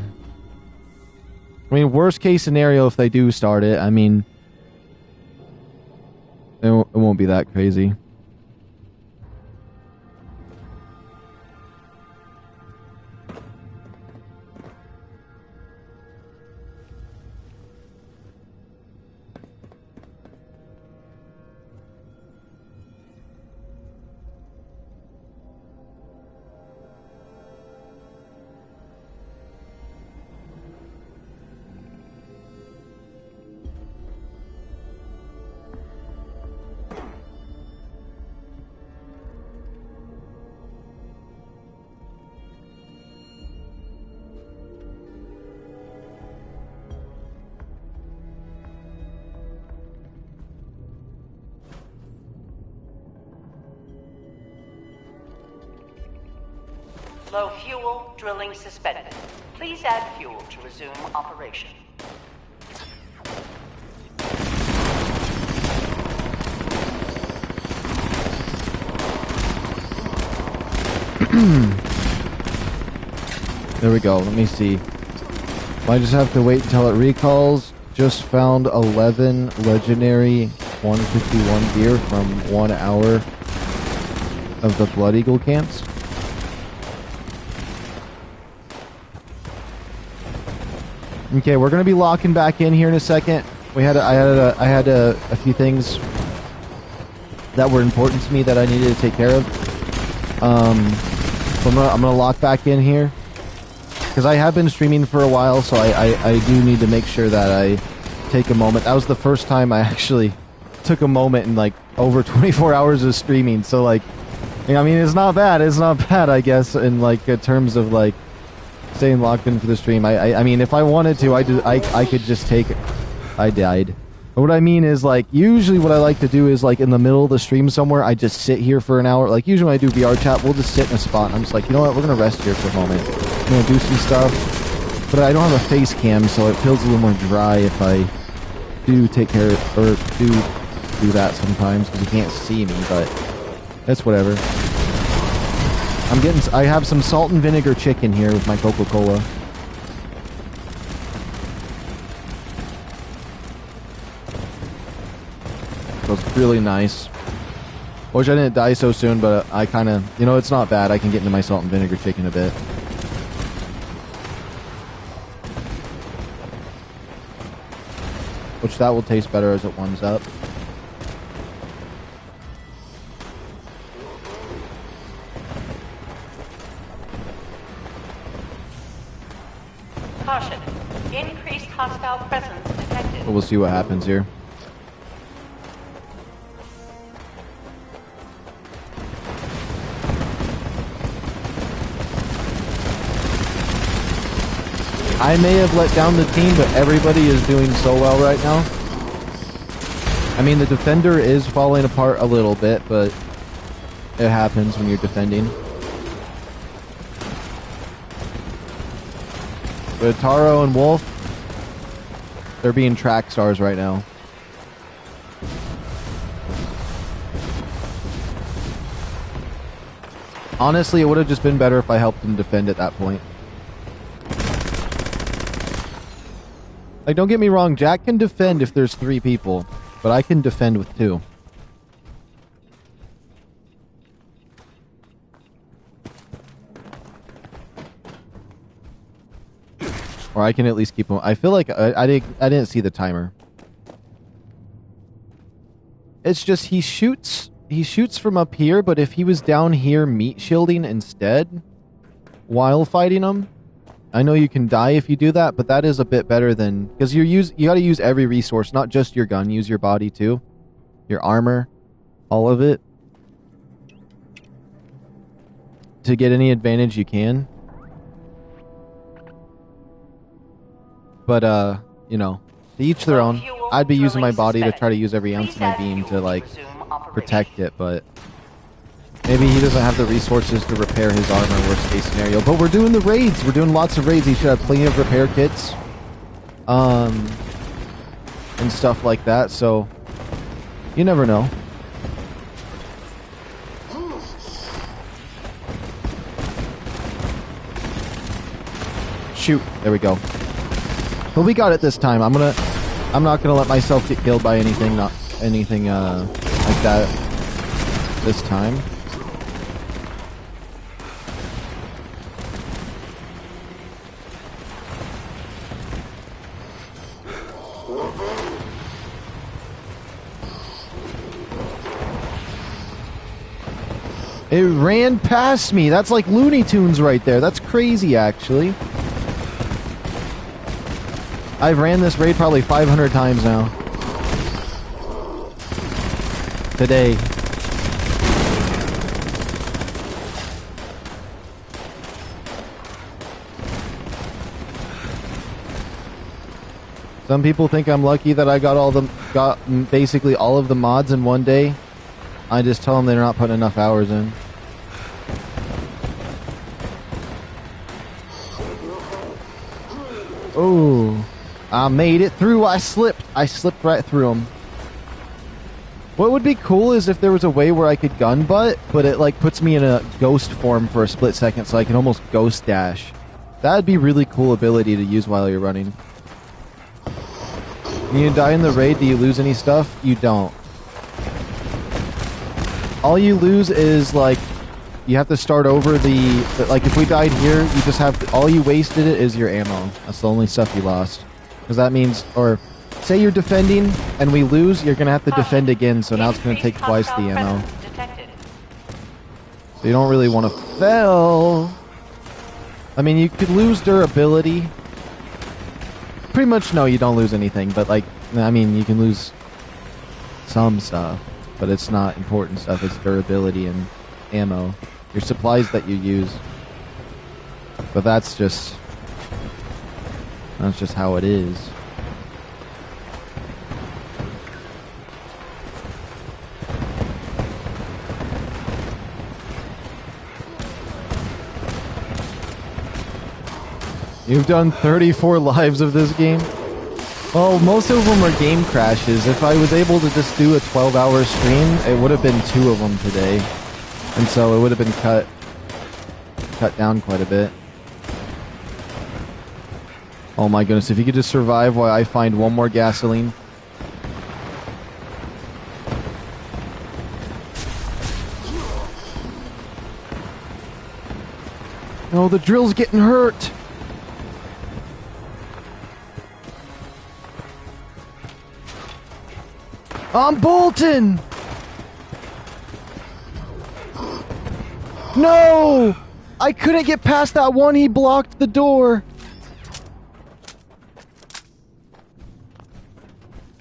mean, worst case scenario, if they do start it, I mean... It won't be that crazy. Low fuel, drilling suspended. Please add fuel to resume operation. There we go. Let me see. I just have to wait until it recalls. Just found 11 legendary 151 gear from 1 hour of the Blood Eagle camps. Okay, we're gonna be locking back in here in a second. I had a few things that were important to me that I needed to take care of. So I'm gonna lock back in here because I have been streaming for a while, so I do need to make sure that I take a moment. That was the first time I actually took a moment in like over 24 hours of streaming. So like, I mean, it's not bad. It's not bad, I guess, in like terms of like staying locked in for the stream. I mean, if I wanted to, I could just take it. I died. But what I mean is, like, usually what I like to do is, like, in the middle of the stream somewhere, I just sit here for an hour. Like, usually when I do VR chat, we'll just sit in a spot, and I'm just like, you know what, we're going to rest here for a moment. I'm going to do some stuff. But I don't have a face cam, so it feels a little more dry if I do take care of, or do that sometimes, because you can't see me, but that's whatever. I have some salt and vinegar chicken here with my Coca-Cola. So it's really nice. Wish I didn't die so soon, but I kind of, you know, it's not bad. I can get into my salt and vinegar chicken a bit. Which that will taste better as it warms up. Caution. Increased hostile presence detected. We'll see what happens here. I may have let down the team, but everybody is doing so well right now. I mean, the defender is falling apart a little bit, but it happens when you're defending. But Taro and Wolf, they're being track stars right now. Honestly, it would have just been better if I helped them defend at that point. Like, don't get me wrong, Jack can defend if there's 3 people, but I can defend with 2. Or I can at least keep him. I feel like I didn't see the timer. It's just he shoots from up here, but if he was down here meat shielding instead while fighting him, I know you can die if you do that, but that is a bit better than, because you got to use every resource, not just your gun. Use your body too, your armor, all of it, to get any advantage you can. But you know, to each their own. I'd be using my body to try to use every ounce of my beam to like protect it, but maybe he doesn't have the resources to repair his armor, worst case scenario. But we're doing the raids. We're doing lots of raids. He should have plenty of repair kits. And stuff like that. So, you never know. Shoot. There we go. But we got it this time. I'm not gonna let myself get killed by anything, like that this time. It ran past me. That's like Looney Tunes right there. That's crazy, actually. I've ran this raid probably 500 times now. Today. Some people think I'm lucky that I got basically all of the mods in one day. I just tell them they're not putting enough hours in. Oh, I made it through. I slipped right through them. What would be cool is if there was a way where I could gun butt, but it like puts me in a ghost form for a split second, so I can almost ghost dash That'd be really cool ability to use while you're running. When you die in the raid, do you lose any stuff? You don't. All you lose is, like, you have to start over like, if we died here, you just have to, all you wasted it is your ammo. That's the only stuff you lost. Because that means, or, say you're defending, and we lose, you're gonna have to defend again, so now it's gonna take twice the ammo. So you don't really want to fail. I mean, you could lose durability. Pretty much, no, you don't lose anything, but, like, I mean, you can lose some stuff, but it's not important stuff. It's durability and ammo. Your supplies that you use. But that's just how it is. You've done 34 lives of this game? Well, most of them are game crashes. If I was able to just do a 12-hour stream, it would have been 2 of them today. And so it would have been cut down quite a bit. Oh my goodness, if you could just survive while I find one more gasoline. Oh, the drill's getting hurt. I'm bolting! No! I couldn't get past that one, he blocked the door.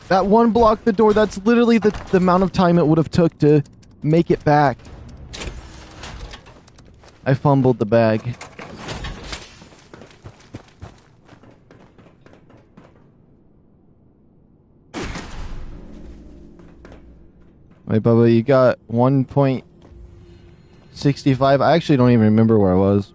That one blocked the door, that's literally the amount of time it would have took to make it back. I fumbled the bag. Wait, Bubba, you got 1.65? I actually don't even remember where I was.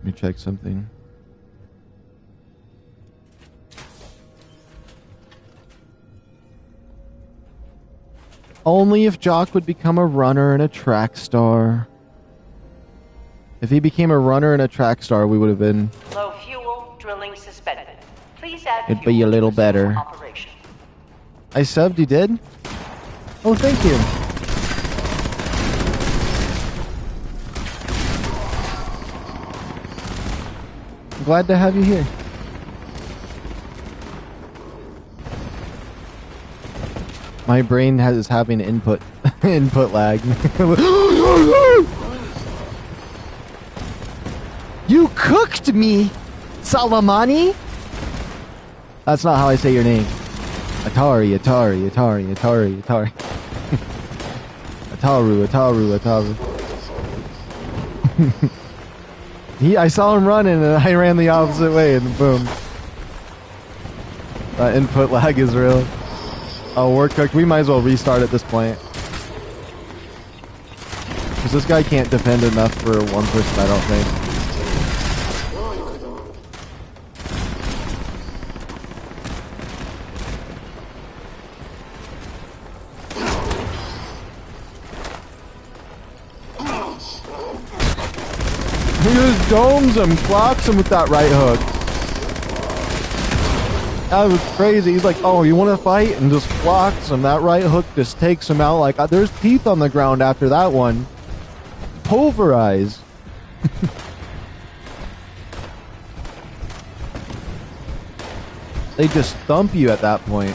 Let me check something. Only if Jock would become a runner and a track star. If he became a runner and a track star, we would have been... Low fuel, drilling suspended. Please add it'd be a little better. Operation. I subbed, you did? Oh, thank you. Glad to have you here. My brain is having input lag. You cooked me, Salamani. That's not how I say your name. Atari. Ataru. I saw him running and I ran the opposite way and boom. That input lag is real. Oh, we're cooked. We might as well restart at this point. Because this guy can't defend enough for one person, I don't think. He just domes him, clocks him with that right hook. That was crazy. He's like, oh, you want to fight? And just clocks him. That right hook just takes him out. Like, there's teeth on the ground after that one. Pulverized. They just thump you at that point.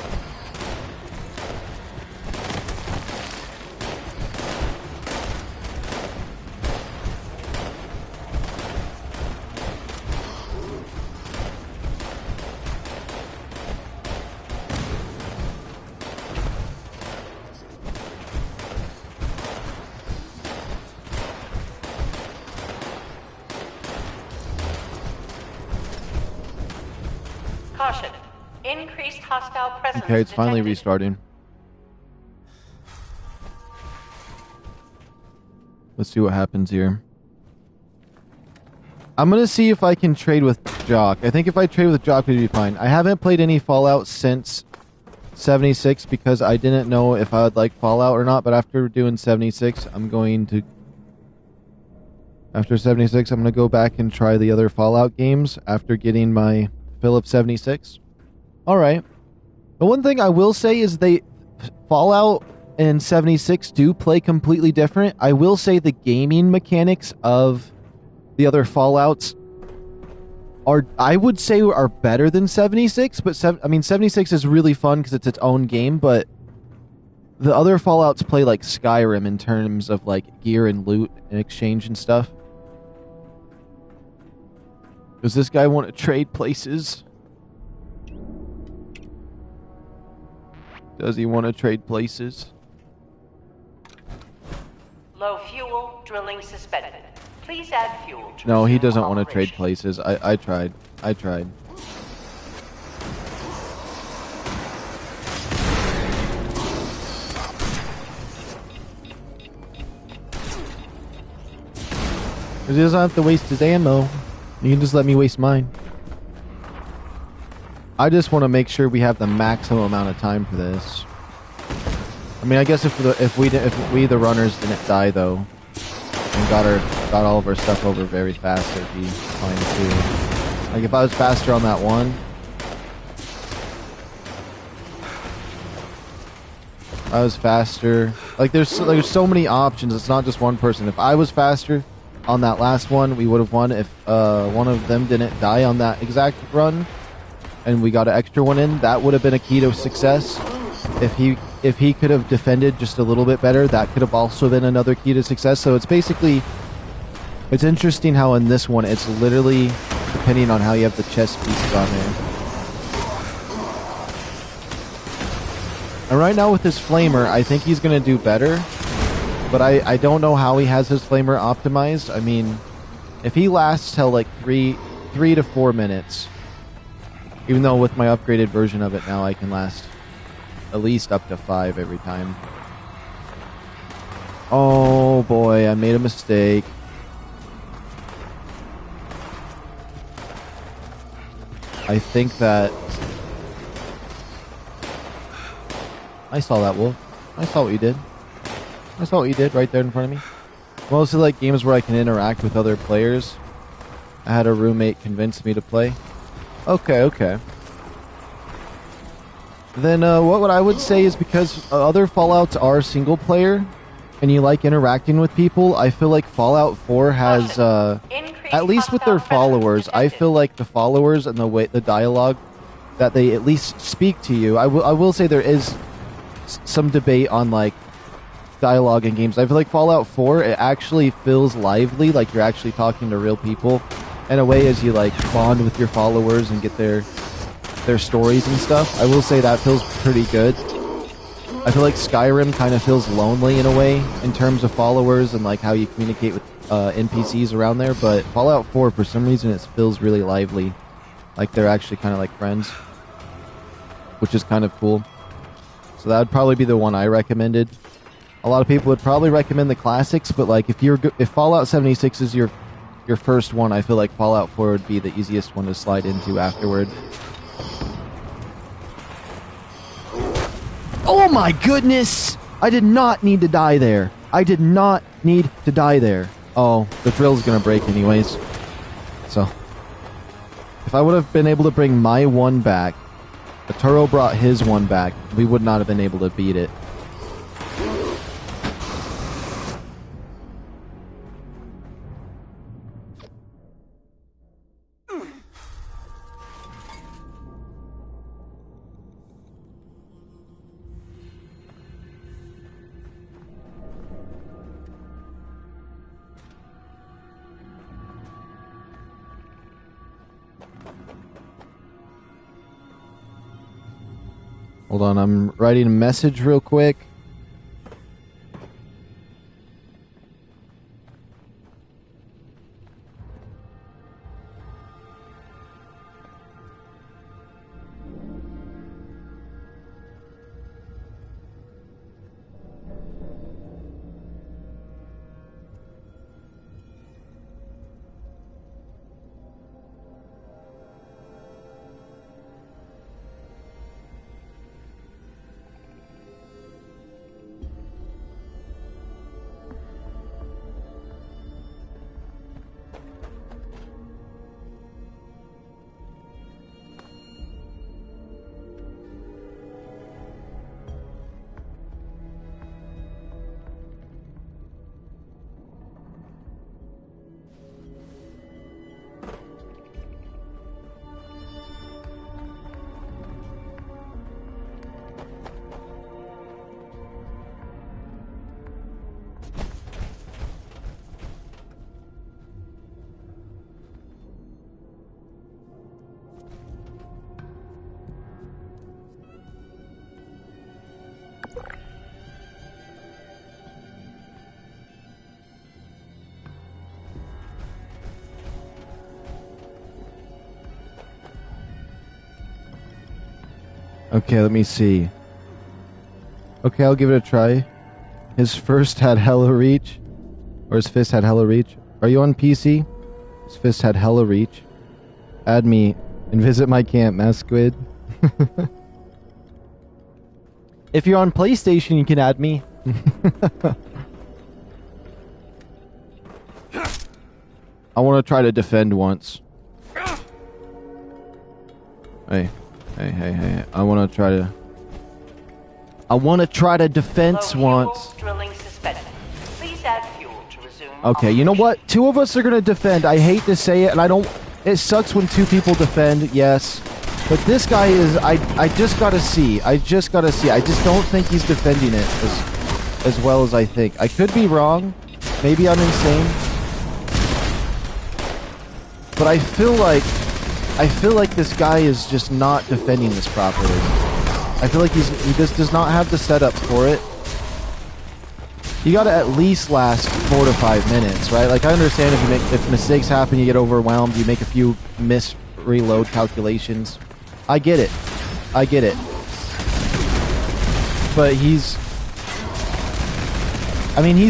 Increased hostile presence Okay, it's finally detected. restarting. Let's see what happens here. I'm gonna see if I can trade with Jock. I think if I trade with Jock, we'd be fine. I haven't played any Fallout since 76 because I didn't know if I would like Fallout or not, but after doing 76, I'm going to... After 76, I'm going to go back and try the other Fallout games after getting my fill of 76. Alright. The one thing I will say is Fallout and 76 do play completely different. I will say the gaming mechanics of the other Fallouts I would say are better than 76, but 76 is really fun because it's its own game, but the other Fallouts play like Skyrim in terms of like gear and loot and exchange and stuff. Does this guy want to trade places? Does he want to trade places? Low fuel, drilling suspended. Please add fuel to No, he resume doesn't want to trade operation. places. I tried. I tried. Because he doesn't have to waste his ammo. You can just let me waste mine. I just want to make sure we have the maximum amount of time for this. I mean, I guess if we the runners didn't die though, and got all of our stuff over very fast, it'd be fine too. Like if I was faster on that one, I was faster. Like there's so many options. It's not just one person. If I was faster on that last one, we would have won. If one of them didn't die on that exact run, and we got an extra one in, that would have been a key to success. If he could have defended just a little bit better, that could have also been another key to success. So it's interesting how in this one it's literally depending on how you have the chess pieces on there. And right now with his flamer, I think he's gonna do better, but I don't know how he has his flamer optimized. I mean, if he lasts till like 3 to 4 minutes, even though with my upgraded version of it now I can last at least up to 5 every time. Oh boy, I made a mistake. I think that... I saw that, Wolf. I saw what you did. I saw what you did right there in front of me. Mostly like games where I can interact with other players. I had a roommate convince me to play. Okay. Then what I would say is because other Fallouts are single player, and you like interacting with people, I feel like Fallout 4 has, at least with their followers, I feel like the followers and the dialogue that they at least speak to you. I will say there is some debate on like dialogue in games. I feel like Fallout 4, it actually feels lively, like you're actually talking to real people in a way as you like bond with your followers and get their stories and stuff. I will say that feels pretty good. I feel like Skyrim kind of feels lonely in a way in terms of followers and like how you communicate with NPCs around there, but Fallout 4 for some reason it feels really lively, like they're actually kind of like friends, which is kind of cool. So that would probably be the one I recommended. A lot of people would probably recommend the classics, but like if Fallout 76 is your first one, I feel like Fallout 4 would be the easiest one to slide into afterward. Oh my goodness! I did not need to die there. I did not need to die there. Oh, the drill's gonna break anyways. So, if I would have been able to bring my one back, Arturo brought his one back, we would not have been able to beat it. Hold on, I'm writing a message real quick. Okay, let me see. Okay, I'll give it a try. His first had hella reach. Or his fist had hella reach. Are you on PC? His fist had hella reach. Add me and visit my camp, Masquid. If you're on PlayStation, you can add me. I want to try to defend once. Hey. Hey. I want to try to defense once. Drilling suspended. Please add fuel to resume. Okay, you know what? Two of us are gonna defend. I hate to say it, and I don't... It sucks when two people defend, yes. But this guy is... I just gotta see. I just don't think he's defending it as well as I think. I could be wrong. Maybe I'm insane. But I feel like this guy is just not defending this properly. I feel like he just does not have the setup for it. You gotta at least last 4 to 5 minutes, right? Like, I understand if mistakes happen, you get overwhelmed, you make a few reload calculations. I get it. But he's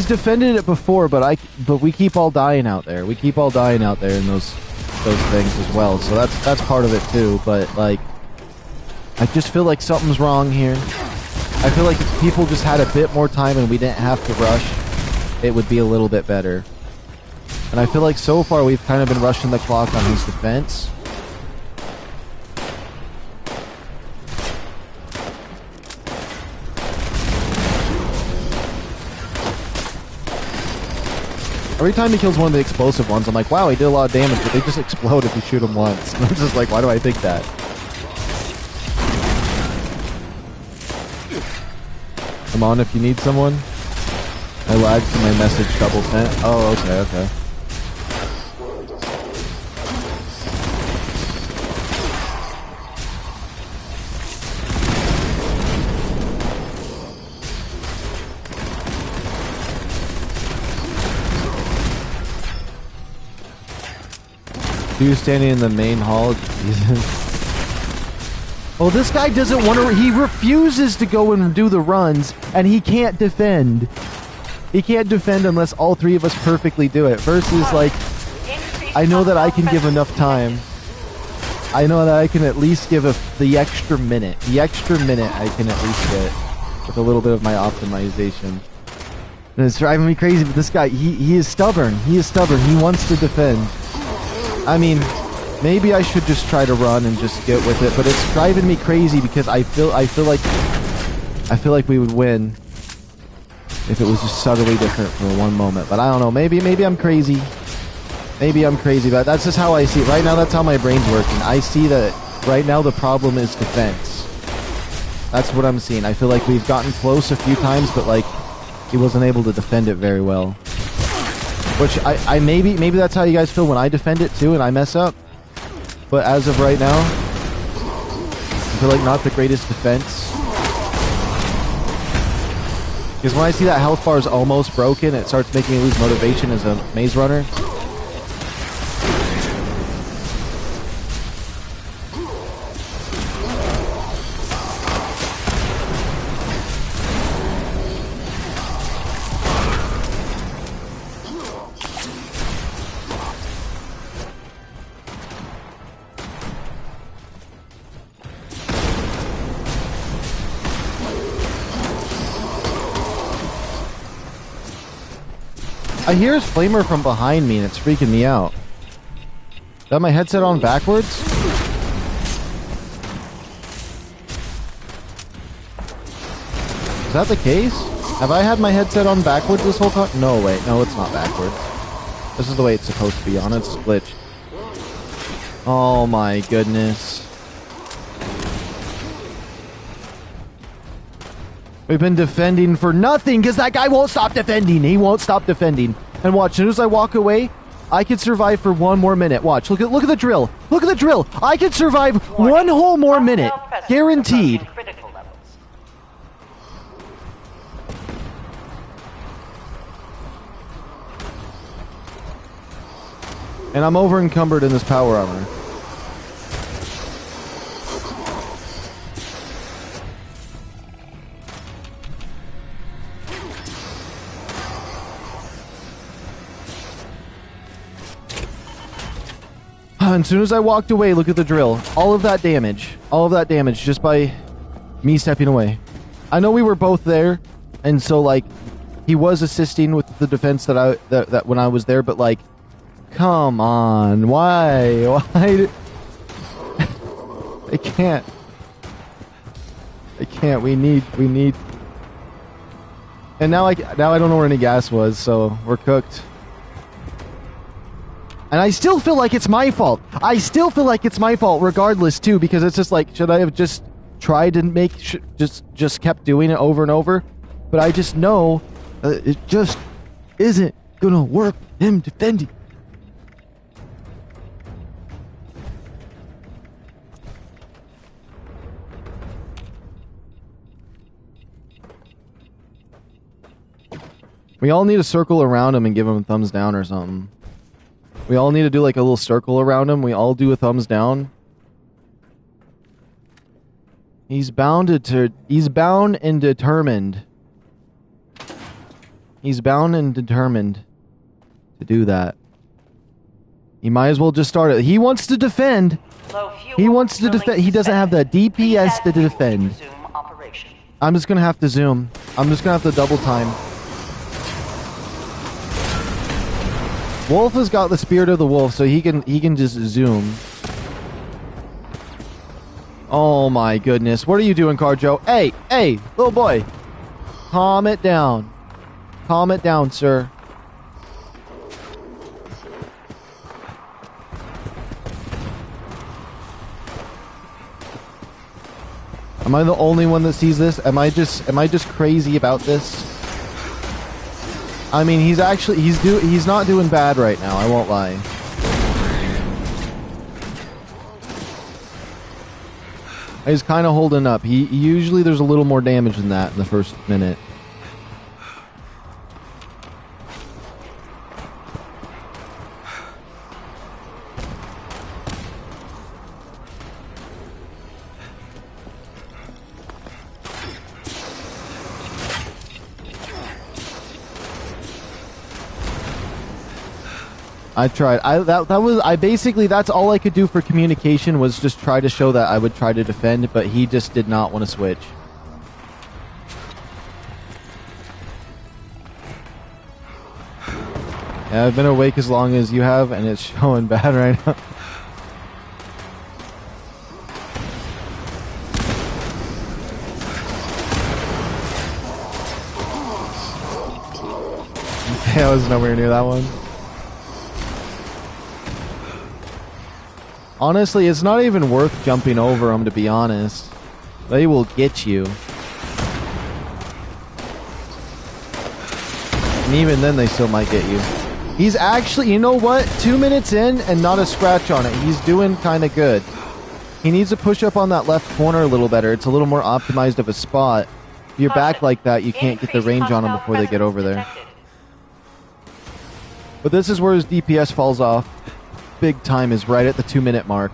defended it before, but we keep all dying out there. We keep all dying out there in those things as well. So that's part of it too. But like, I just feel like something's wrong here. I feel like if people just had a bit more time and we didn't have to rush, it would be a little bit better. And I feel like so far we've kind of been rushing the clock on his defense. Every time he kills one of the explosive ones, I'm like, wow, he did a lot of damage, but they just explode if you shoot them once. I'm just like, why do I think that? Come on if you need someone. I lagged so my message double sent. Oh, okay. Dude standing in the main hall. Oh, this guy doesn't want to... He refuses to go and do the runs, and he can't defend. He can't defend unless all three of us perfectly do it. Versus, like, I know that I can give enough time. I know that I can at least give the extra minute. The extra minute I can at least get with a little bit of my optimization. And it's driving me crazy, but this guy, he is stubborn. He is stubborn. He wants to defend. I mean, maybe I should just try to run and just get with it, but it's driving me crazy because I feel like we would win if it was just subtly different for one moment. But I don't know. Maybe I'm crazy. Maybe I'm crazy, but that's just how I see it. Right now, that's how my brain's working. I see that right now the problem is defense. That's what I'm seeing. I feel like we've gotten close a few times, but like he wasn't able to defend it very well. Which I maybe that's how you guys feel when I defend it too and I mess up. But as of right now, I feel like not the greatest defense. Because when I see that health bar is almost broken, it starts making me lose motivation as a maze runner. I hear his flamer from behind me and it's freaking me out. Got my headset on backwards? Is that the case? Have I had my headset on backwards this whole time? No, wait. No, it's not backwards. This is the way it's supposed to be on. It's glitched. Oh my goodness. We've been defending for nothing because that guy won't stop defending. He won't stop defending. And watch, as soon as I walk away, I can survive for one more minute. Watch, look at the drill. Look at the drill. I can survive one whole more minute. Guaranteed. And I'm over encumbered in this power armor. And as soon as I walked away, look at the drill. All of that damage just by me stepping away. I know we were both there, and so like he was assisting with the defense that when I was there, but like, come on, why? I can't. We need. And now I don't know where any gas was, so we're cooked. And I still feel like it's my fault. Regardless, too, because it's just like, should I have just tried to make, just kept doing it over and over? But I just know it just isn't gonna work. Him defending. We all need to circle around him and give him a thumbs down or something. We all need to do like a little circle around him. We all do a thumbs down. He's bound and determined. He's bound and determined to do that. He might as well just start it. He wants to defend. He wants to defend. He doesn't have the DPS to defend. I'm just gonna have to zoom. I'm just gonna have to double time. Wolf has got the spirit of the wolf, so he can just zoom. Oh my goodness. What are you doing, Carjo? Hey, little boy. Calm it down. Calm it down, sir. Am I the only one that sees this? Am I just crazy about this? I mean, he's not doing bad right now, I won't lie. He's kind of holding up. Usually there's a little more damage than that in the first minute. I tried. That's all I could do for communication was just try to show that I would try to defend, but he just did not want to switch. Yeah, I've been awake as long as you have, and it's showing bad right now. I was nowhere near that one. Honestly, it's not even worth jumping over them, to be honest. They will get you. And even then, they still might get you. He's actually, you know what? 2 minutes in and not a scratch on it. He's doing kind of good. He needs to push up on that left corner a little better. It's a little more optimized of a spot. If you're back like that, you can't get the range on him before they get over there. But this is where his DPS falls off. Big time is right at the 2 minute mark.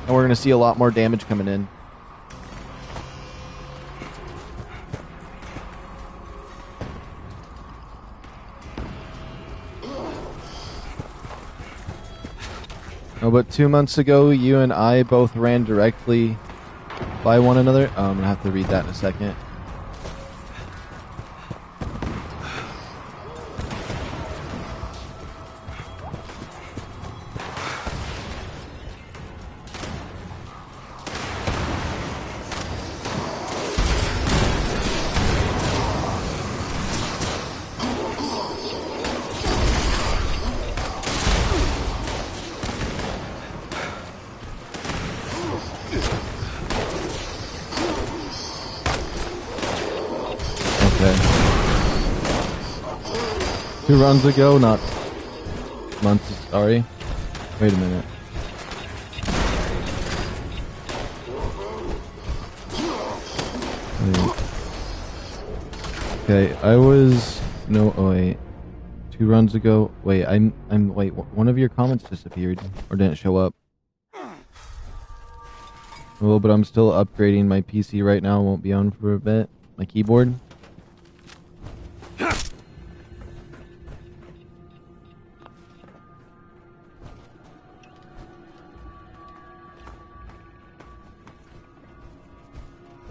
And we're going to see a lot more damage coming in. Oh, but 2 months ago, you and I both ran directly by one another. Oh, I'm going to have to read that in a second. Okay. 2 runs ago, not months, sorry. Wait a minute. Wait. Okay, I was... No, oh wait. 2 runs ago. Wait, wait, one of your comments disappeared or didn't show up. Oh, but I'm still upgrading my PC right now. Won't be on for a bit. My keyboard.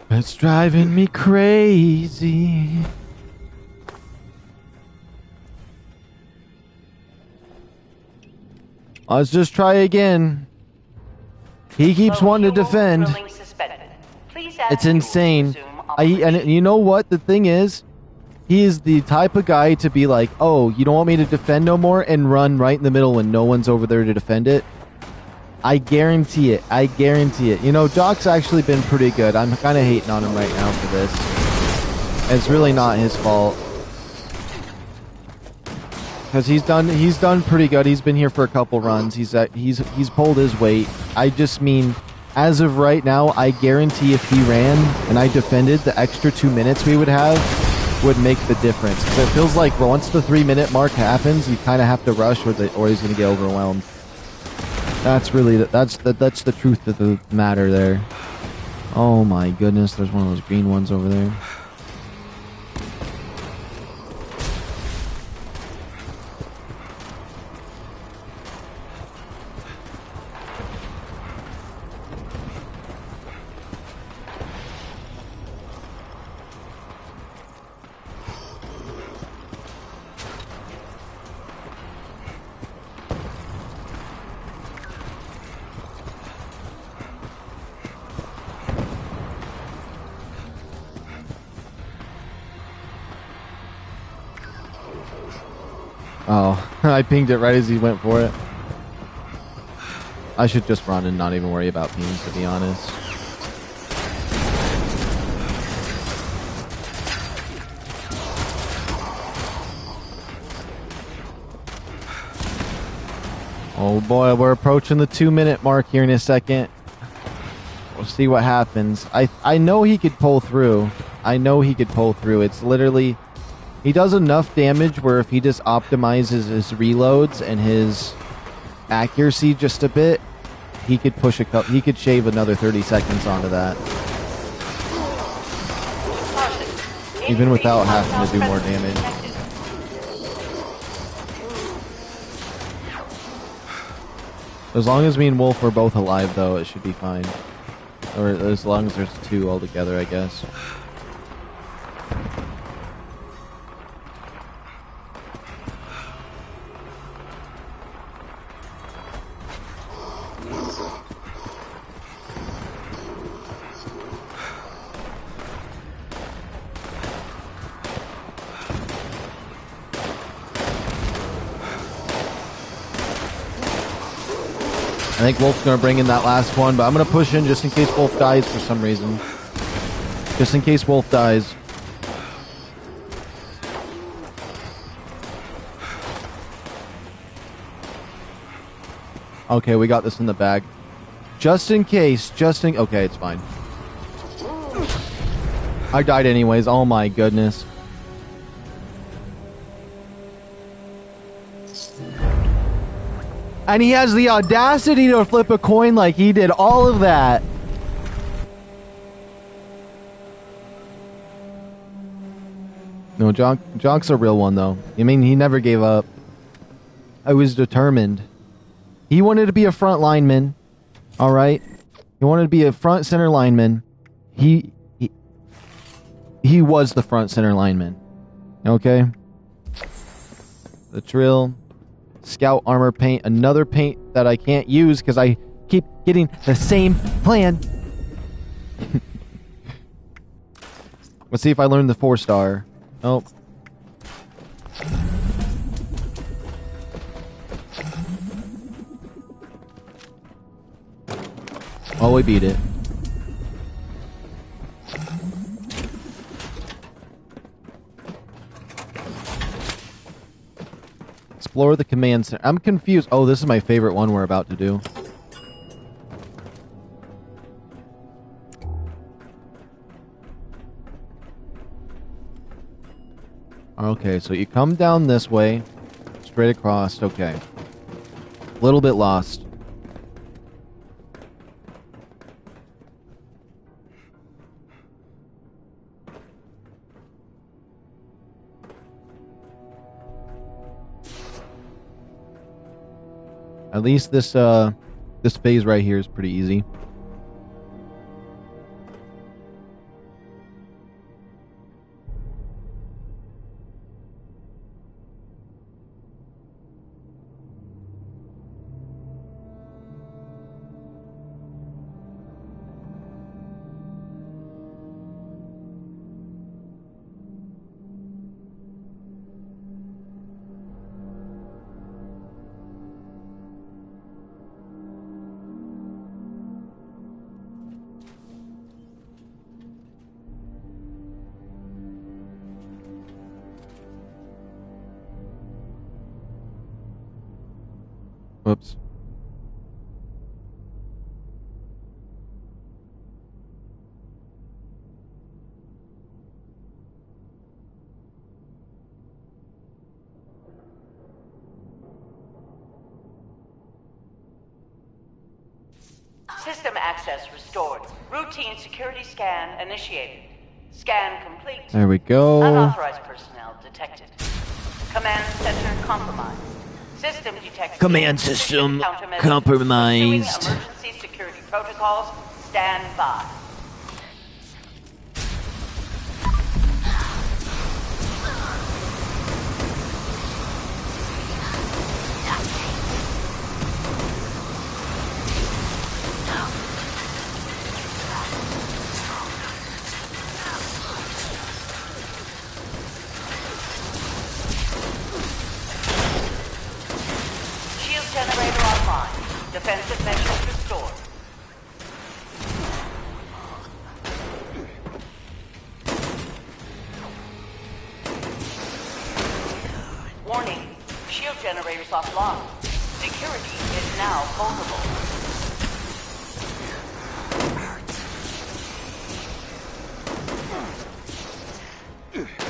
It's driving me crazy. Let's just try again. He keeps wanting to defend. It's insane. And you know what the thing is? He is the type of guy to be like, oh, you don't want me to defend no more, and run right in the middle when no one's over there to defend it. I guarantee it. I guarantee it. You know, Doc's actually been pretty good. I'm kind of hating on him right now for this. It's really not his fault. Because he's done pretty good. He's been here for a couple runs. He's pulled his weight. I just mean, as of right now, I guarantee if he ran and I defended, the extra 2 minutes we would have would make the difference. Because it feels like once the 3-minute mark happens, you kind of have to rush, or he's going to get overwhelmed. That's really that's the truth of the matter there. Oh my goodness, there's one of those green ones over there. Oh, I pinged it right as he went for it. I should just run and not even worry about pings, to be honest. Oh boy, we're approaching the 2-minute mark here in a second. We'll see what happens. I know he could pull through. I know he could pull through. It's literally... He does enough damage where if he just optimizes his reloads and his accuracy just a bit, he could push he could shave another 30 seconds onto that. Even without having to do more damage. As long as me and Wolf are both alive, though, it should be fine. Or as long as there's 2 altogether, I guess. I think Wolf's going to bring in that last one, but I'm going to push in just in case Wolf dies for some reason. Just in case Wolf dies. Okay, we got this in the bag. Just in case, okay, it's fine. I died anyways, oh my goodness. And he has the audacity to flip a coin like he did all of that. No, Jonk's a real one, though. I mean, he never gave up. I was determined. He wanted to be a front lineman. All right? He wanted to be a front center lineman. He was the front center lineman. Okay? The drill. Scout armor paint, another paint that I can't use because I keep getting the same plan. Let's see if I learn the 4-star. Nope. Oh, we beat it. Explore the command center. I'm confused. Oh, this is my favorite one we're about to do. Okay, so you come down this way. straight across. Okay. A little bit lost. At least this phase right here is pretty easy. Whoops. System access restored. Routine security scan initiated. Scan complete. There we go. Unauthorized personnel detected. Command center compromised. System detected. Command system countermeasures. compromised. Pursuing emergency security protocols. Stand by. Generator online. Defensive measures restored. Warning. Shield generators offline. Security is now vulnerable.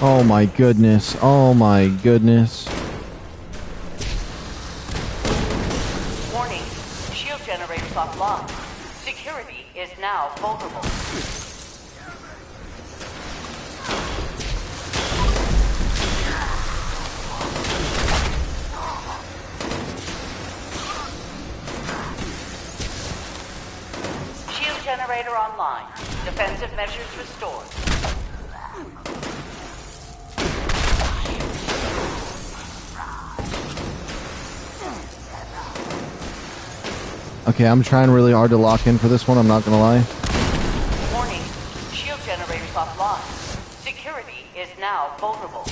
Oh my goodness. Oh my goodness. Generators offline. Security is now vulnerable. Shield generator online. Defensive measures restored. Okay, I'm trying really hard to lock in for this one, I'm not gonna lie. Warning. Shield generators offline. Security is now vulnerable.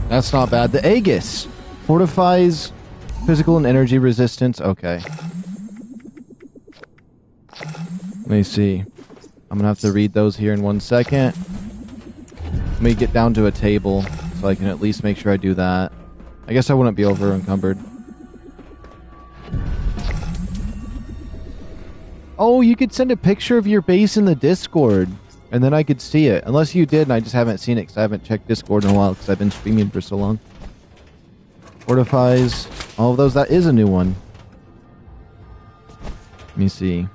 That's not bad. The Aegis fortifies physical and energy resistance. Okay. Let me see. I'm gonna have to read those here in 1 second. Let me get down to a table so I can at least make sure I do that. I guess I wouldn't be over encumbered. Oh, you could send a picture of your base in the Discord, and then I could see it. Unless you did, and I just haven't seen it because I haven't checked Discord in a while because I've been streaming for so long. Fortifies all of those. That is a new one. Let me see.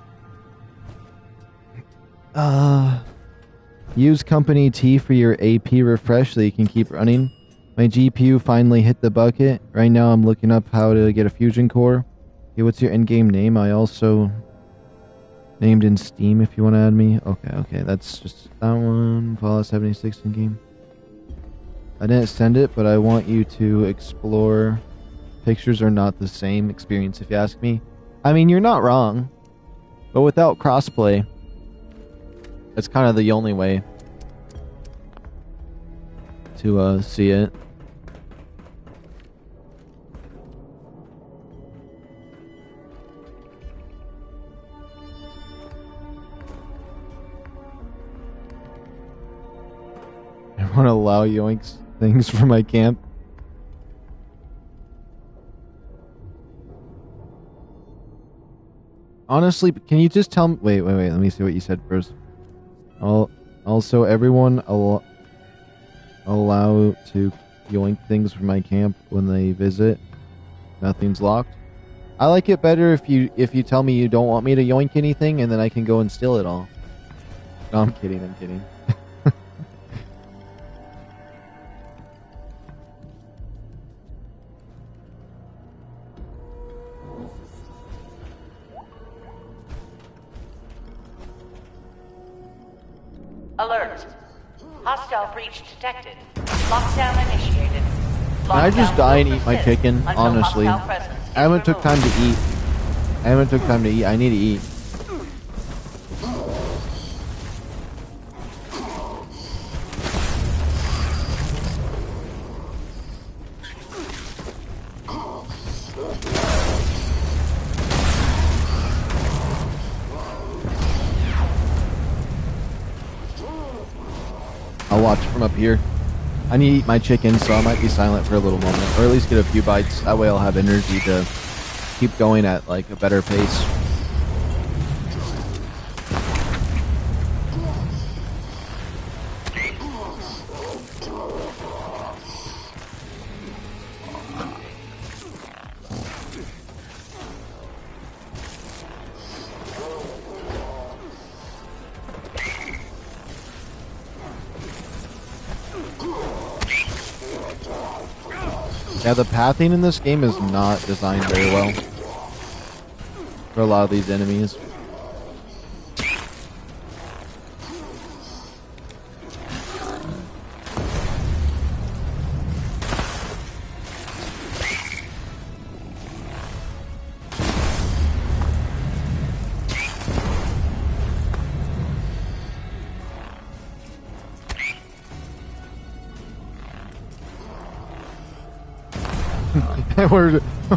Use company T for your AP refresh so you can keep running. My GPU finally hit the bucket. Right now I'm looking up how to get a fusion core. Okay, what's your in-game name? I also named in Steam if you want to add me. Okay, that's just that one. Fallout 76 in-game. I didn't send it, but I want you to explore. Pictures are not the same experience if you ask me. I mean, you're not wrong. But without crossplay, it's kind of the only way to see it. I want to allow yoinks things for my camp. Honestly, can you just tell me? Wait. Let me see what you said first. Also, everyone allow to yoink things from my camp when they visit. Nothing's locked. I like it better if you tell me you don't want me to yoink anything, and then I can go and steal it all. No, I'm kidding. I'm kidding. Alert. Hostile breach detected. Lockdown initiated. Can I just Lockdown die and will eat my persist chicken? until Honestly, hostile presence is I haven't took time removed. to eat. I need to eat. I'll watch from up here. I need to eat my chicken, so I might be silent for a little moment, or at least get a few bites. That way I'll have energy to keep going at like a better pace. Yeah, the pathing in this game is not designed very well for a lot of these enemies.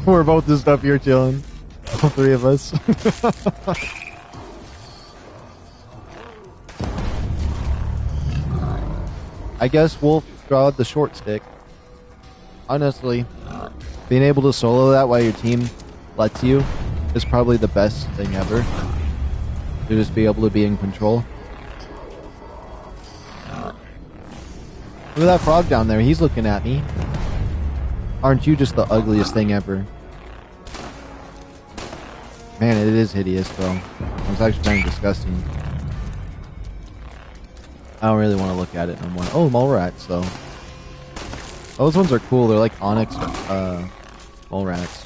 we're both just up here chilling, all three of us. I guess Wolf draw the short stick. Honestly, being able to solo that while your team lets you is probably the best thing ever. To just be able to be in control. Look at that frog down there. He's looking at me. Aren't you just the ugliest thing ever? Man, it is hideous, though. It's actually kind of disgusting. I don't really want to look at it no more. Oh, mole rats, though. Those ones are cool. They're like onyx mole rats.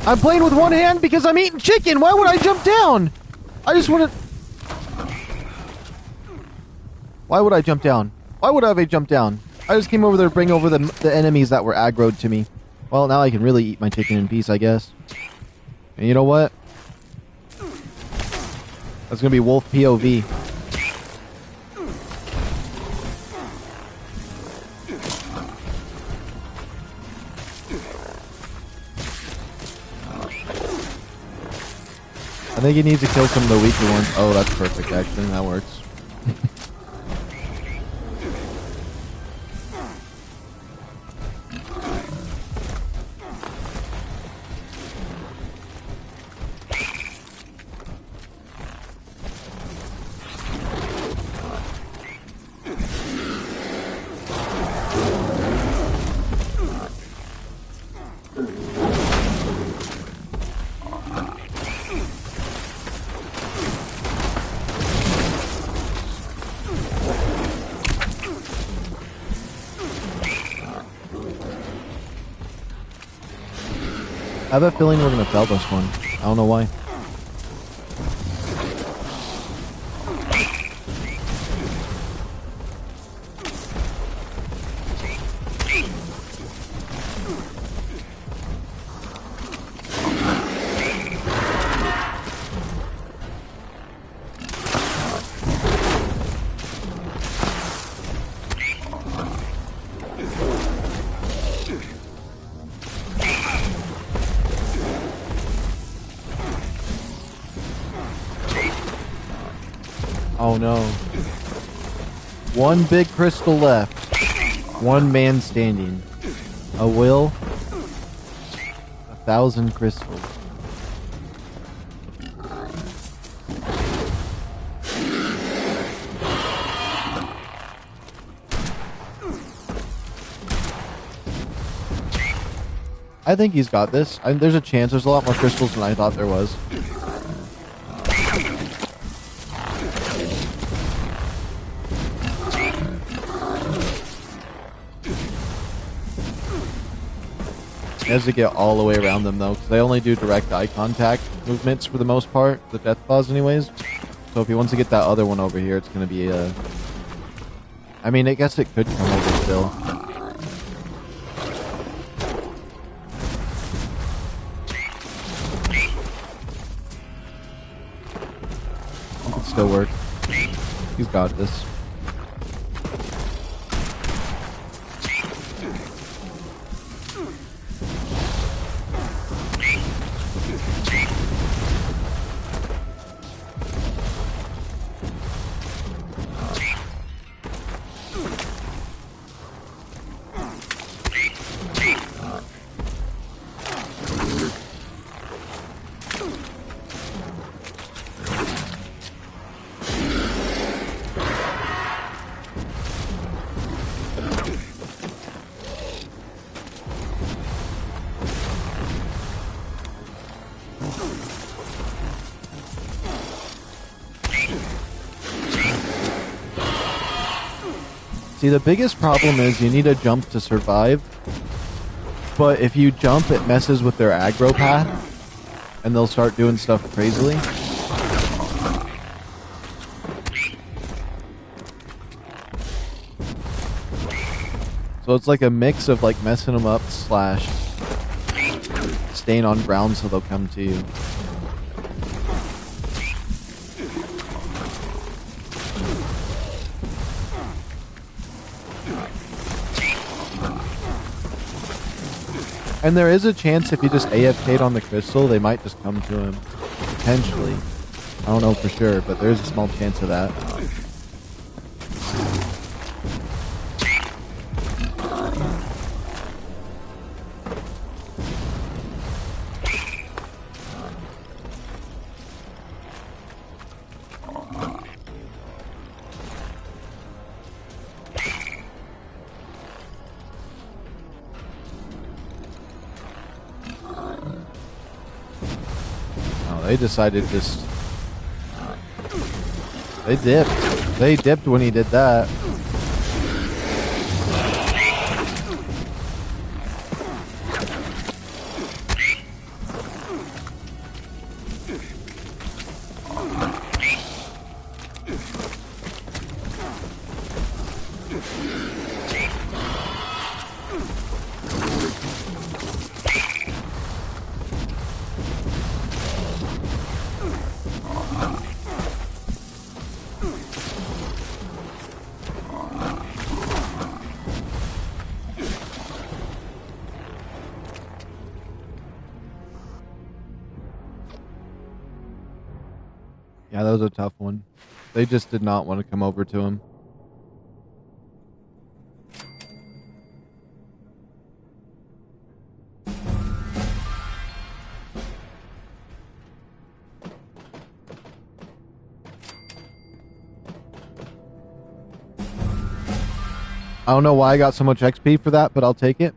I'm playing with one hand because I'm eating chicken. Why would I jump down? I just want to... Why would I jump down? Why would I have jumped down? I just came over there to bring over the enemies that were aggroed to me. Well, now I can really eat my chicken in peace, I guess. And you know what? That's going to be Wolf POV. I think he needs to kill some of the weaker ones. Oh, that's perfect, actually. That works. I have a feeling we're going to fail this one. I don't know why. Oh no. One big crystal left. One man standing. A will. 1,000 crystals. I think he's got this. There's a chance. There's a lot more crystals than I thought there was. He has to get all the way around them, though, because they only do direct eye contact movements for the most part. The death claws, anyways. So if he wants to get that other one over here, it's going to be I mean, I guess it could come over still. It could still work. He's got this. See, the biggest problem is you need a jump to survive, but if you jump, it messes with their aggro path, and they'll start doing stuff crazily. So it's like a mix of like messing them up / staying on ground so they'll come to you. And there is a chance if you just AFK'd on the crystal, they might just come to him. Potentially. I don't know for sure, but there is a small chance of that. They decided just... They dipped. They dipped when he did that. Yeah, that was a tough one. They just did not want to come over to him. I don't know why I got so much XP for that, but I'll take it.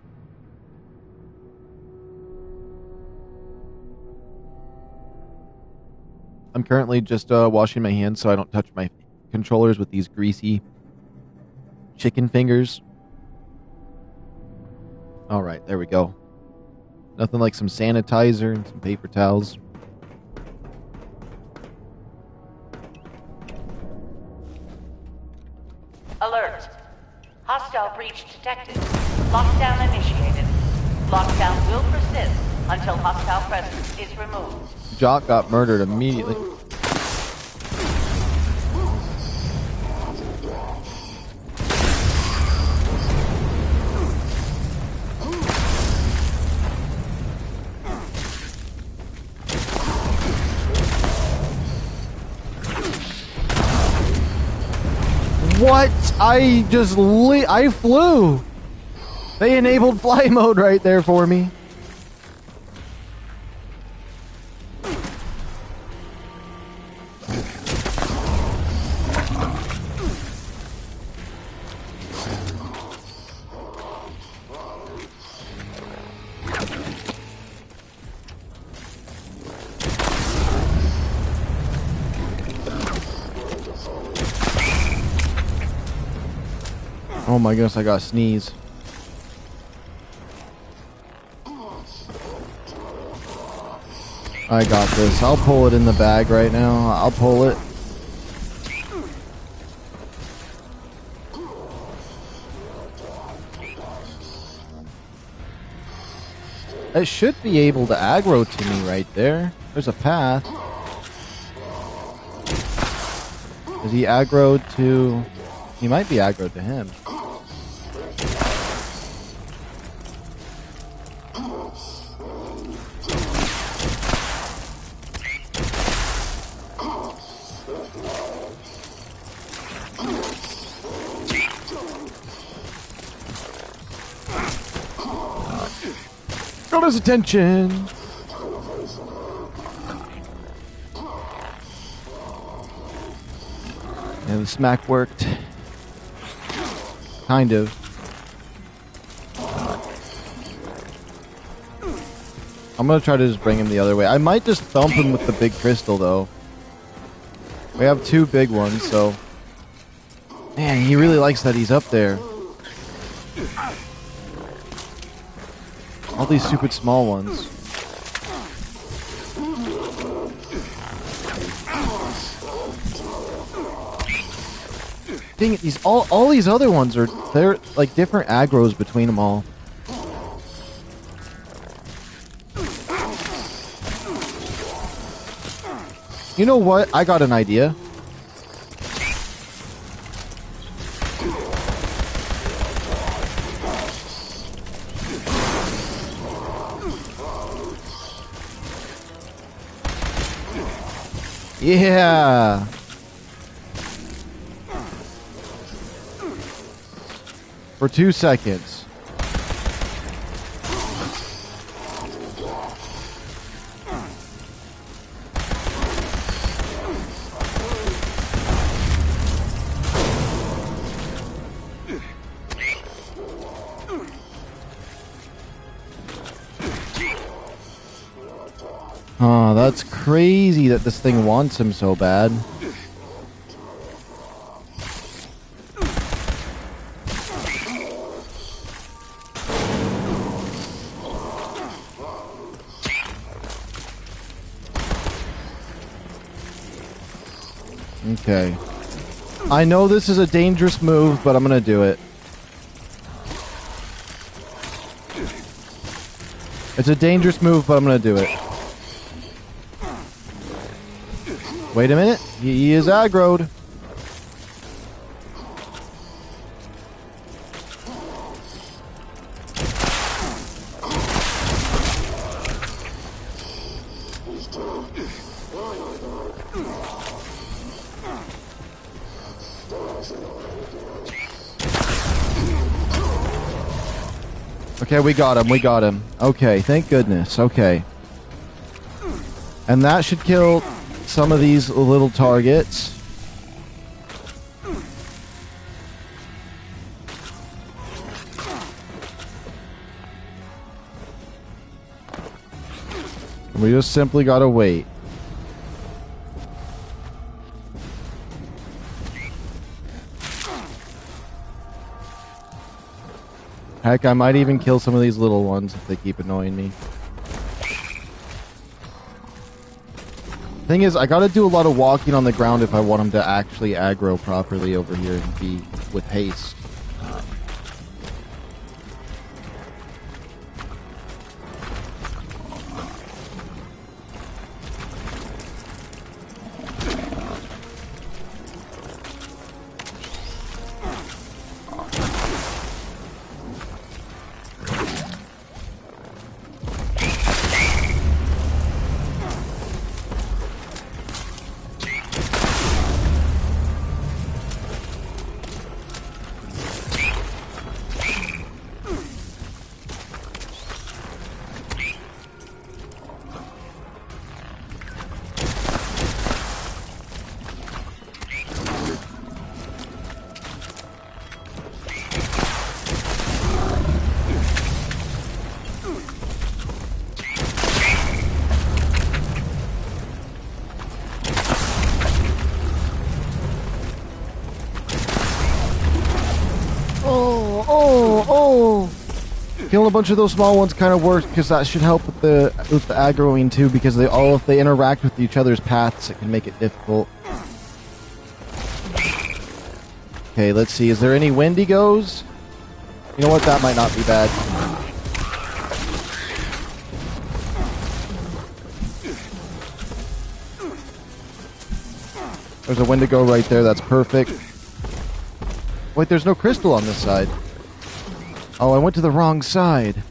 I'm currently just washing my hands so I don't touch my controllers with these greasy chicken fingers. Alright, there we go. Nothing like some sanitizer and some paper towels. Alert. Hostile breach detected. Lockdown initiated. Lockdown will persist until hostile presence is removed. Jock got murdered immediately. What? I just I flew. They enabled fly mode right there for me. Oh my goodness, I got a sneeze. I got this. I'll pull it in the bag right now. I'll pull it. It should be able to aggro to me right there. There's a path. Is he aggroed to... He might be aggroed to him. Got his attention. And the smack worked. Kind of. I'm gonna try to just bring him the other way. I might just thump him with the big crystal though. We have two big ones, so... Man, he really likes that he's up there. All these stupid small ones. Dang it, these all these other ones they're like different aggros between them all. You know what? I got an idea. Yeah. For 2 seconds. Oh, that's crazy that this thing wants him so bad. Okay. I know this is a dangerous move, but I'm gonna do it. It's a dangerous move, but I'm gonna do it. Wait a minute. He is aggroed. Okay, we got him. We got him. Okay, thank goodness. Okay. And that should kill some of these little targets. We just simply gotta wait. Heck, I might even kill some of these little ones if they keep annoying me. Thing is, I gotta do a lot of walking on the ground if I want him to actually aggro properly over here and be with haste. Oh! Killing a bunch of those small ones kind of works because that should help with the aggroing too. Because if they interact with each other's paths, it can make it difficult. Okay, let's see. Is there any Wendigos? You know what? That might not be bad. There's a Wendigo right there. That's perfect. Wait, there's no crystal on this side. Oh, I went to the wrong side.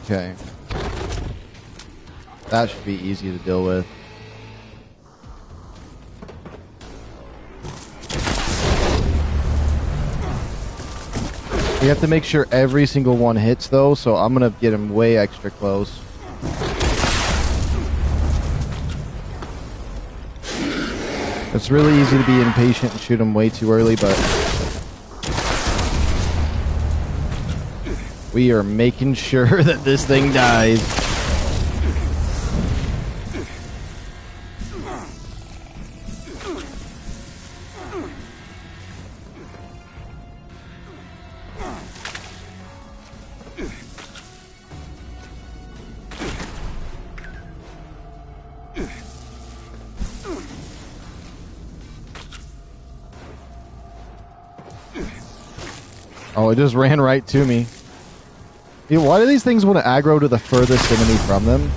Okay. That should be easy to deal with. We have to make sure every single one hits though, so I'm gonna get him way extra close. It's really easy to be impatient and shoot him way too early, but we are making sure that this thing dies. Oh, it just ran right to me. Dude, why do these things want to aggro to the furthest enemy from them?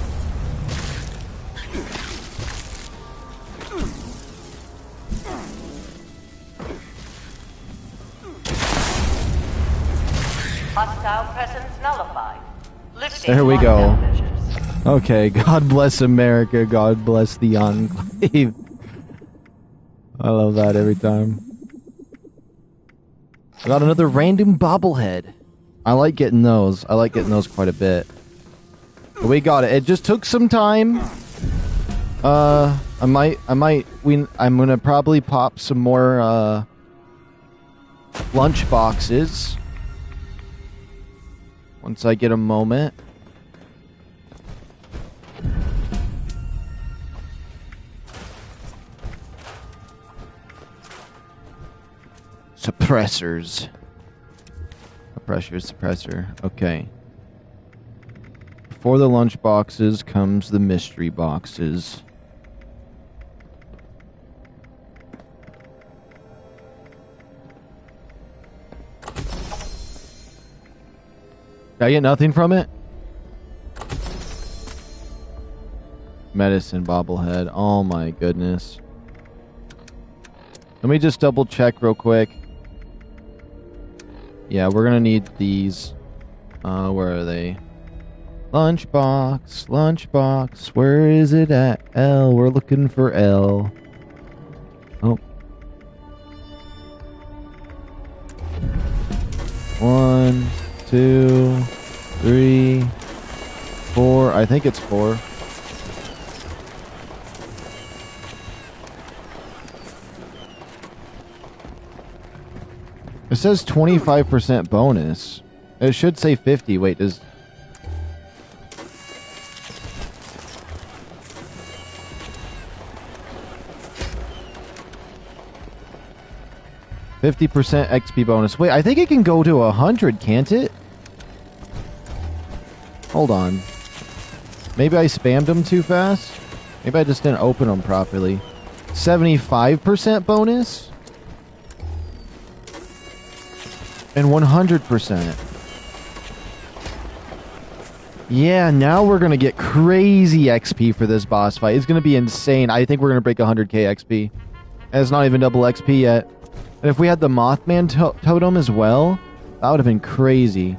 Hostile presence nullified. Lifting There we go. lockdown measures. Okay, God bless America. God bless the Enclave. I love that every time. I got another random bobblehead. I like getting those. I like getting those quite a bit. But we got it. It just took some time. I'm gonna probably pop some more lunch boxes once I get a moment. Suppressors. Suppressor. Okay. Before the lunch boxes comes the mystery boxes. Did I get nothing from it? Medicine bobblehead. Oh my goodness. Let me just double check real quick. Yeah, we're gonna need these. Where are they? Lunchbox. Where is it at? L. We're looking for L. Oh. 1, 2, 3, 4. I think it's 4. It says 25% bonus. It should say 50. Wait, does... %50 XP bonus. Wait, I think it can go to 100, can't it? Hold on. Maybe I spammed them too fast? Maybe I just didn't open them properly. 75% bonus? And 100%. Yeah, now we're going to get crazy XP for this boss fight. It's going to be insane. I think we're going to break 100k XP. And it's not even double XP yet. And if we had the Mothman totem as well, that would have been crazy.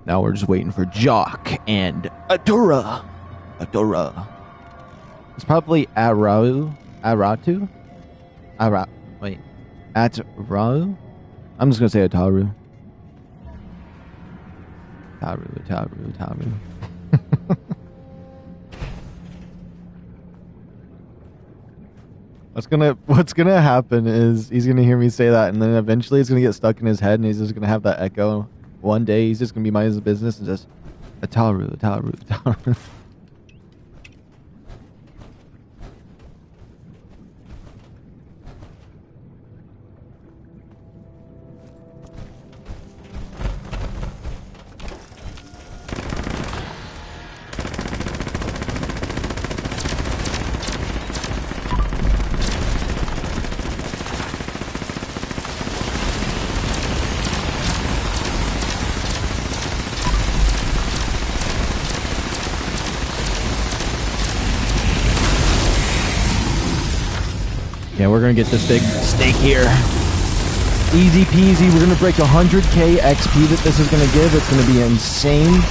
Now we're just waiting for Jock and Adura. Adura. It's probably Aratu? Wait. Atrau? I'm just gonna say Ataru. Taru. What's gonna happen is he's gonna hear me say that, and then eventually it's gonna get stuck in his head, and he's just gonna have that echo. One day he's just gonna be minding his business and just Ataru. Yeah, we're gonna get this big steak here. Easy peasy. We're gonna break 100k XP that this is gonna give. It's gonna be insane.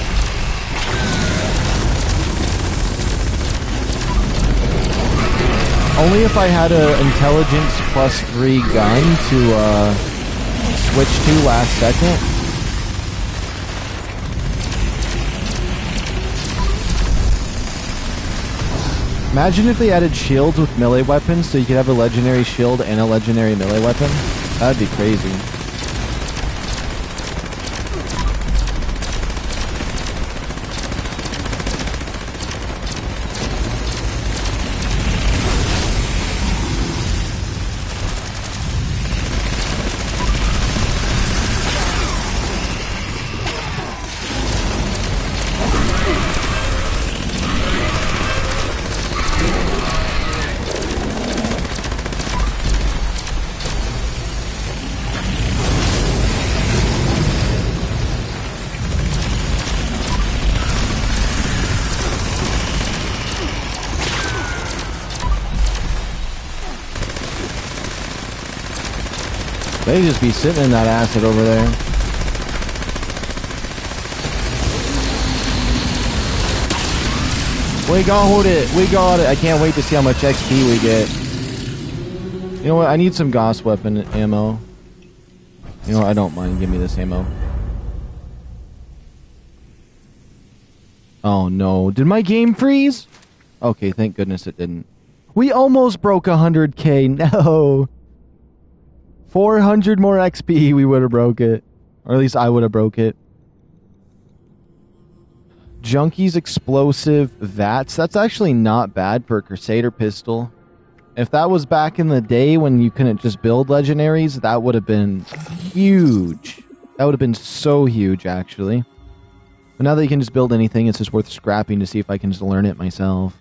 Only if I had a intelligence +3 gun to switch to last second. Imagine if they added shields with melee weapons so you could have a legendary shield and a legendary melee weapon. That'd be crazy. They just be sitting in that acid over there. We got it. We got it. I can't wait to see how much XP we get. You know what? I need some Gauss weapon ammo. You know what? I don't mind. Give me this ammo. Oh no. Did my game freeze? Okay, thank goodness it didn't. We almost broke 100k. No. 400 more XP, we would have broke it. Or at least I would have broke it. Junkie's explosive VATS. That's actually not bad for a Crusader pistol. If that was back in the day when you couldn't just build legendaries, that would have been huge. That would have been so huge, actually. But now that you can just build anything, it's just worth scrapping to see if I can just learn it myself.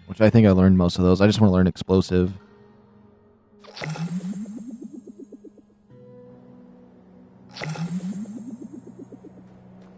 Which I think I learned most of those. I just want to learn explosive.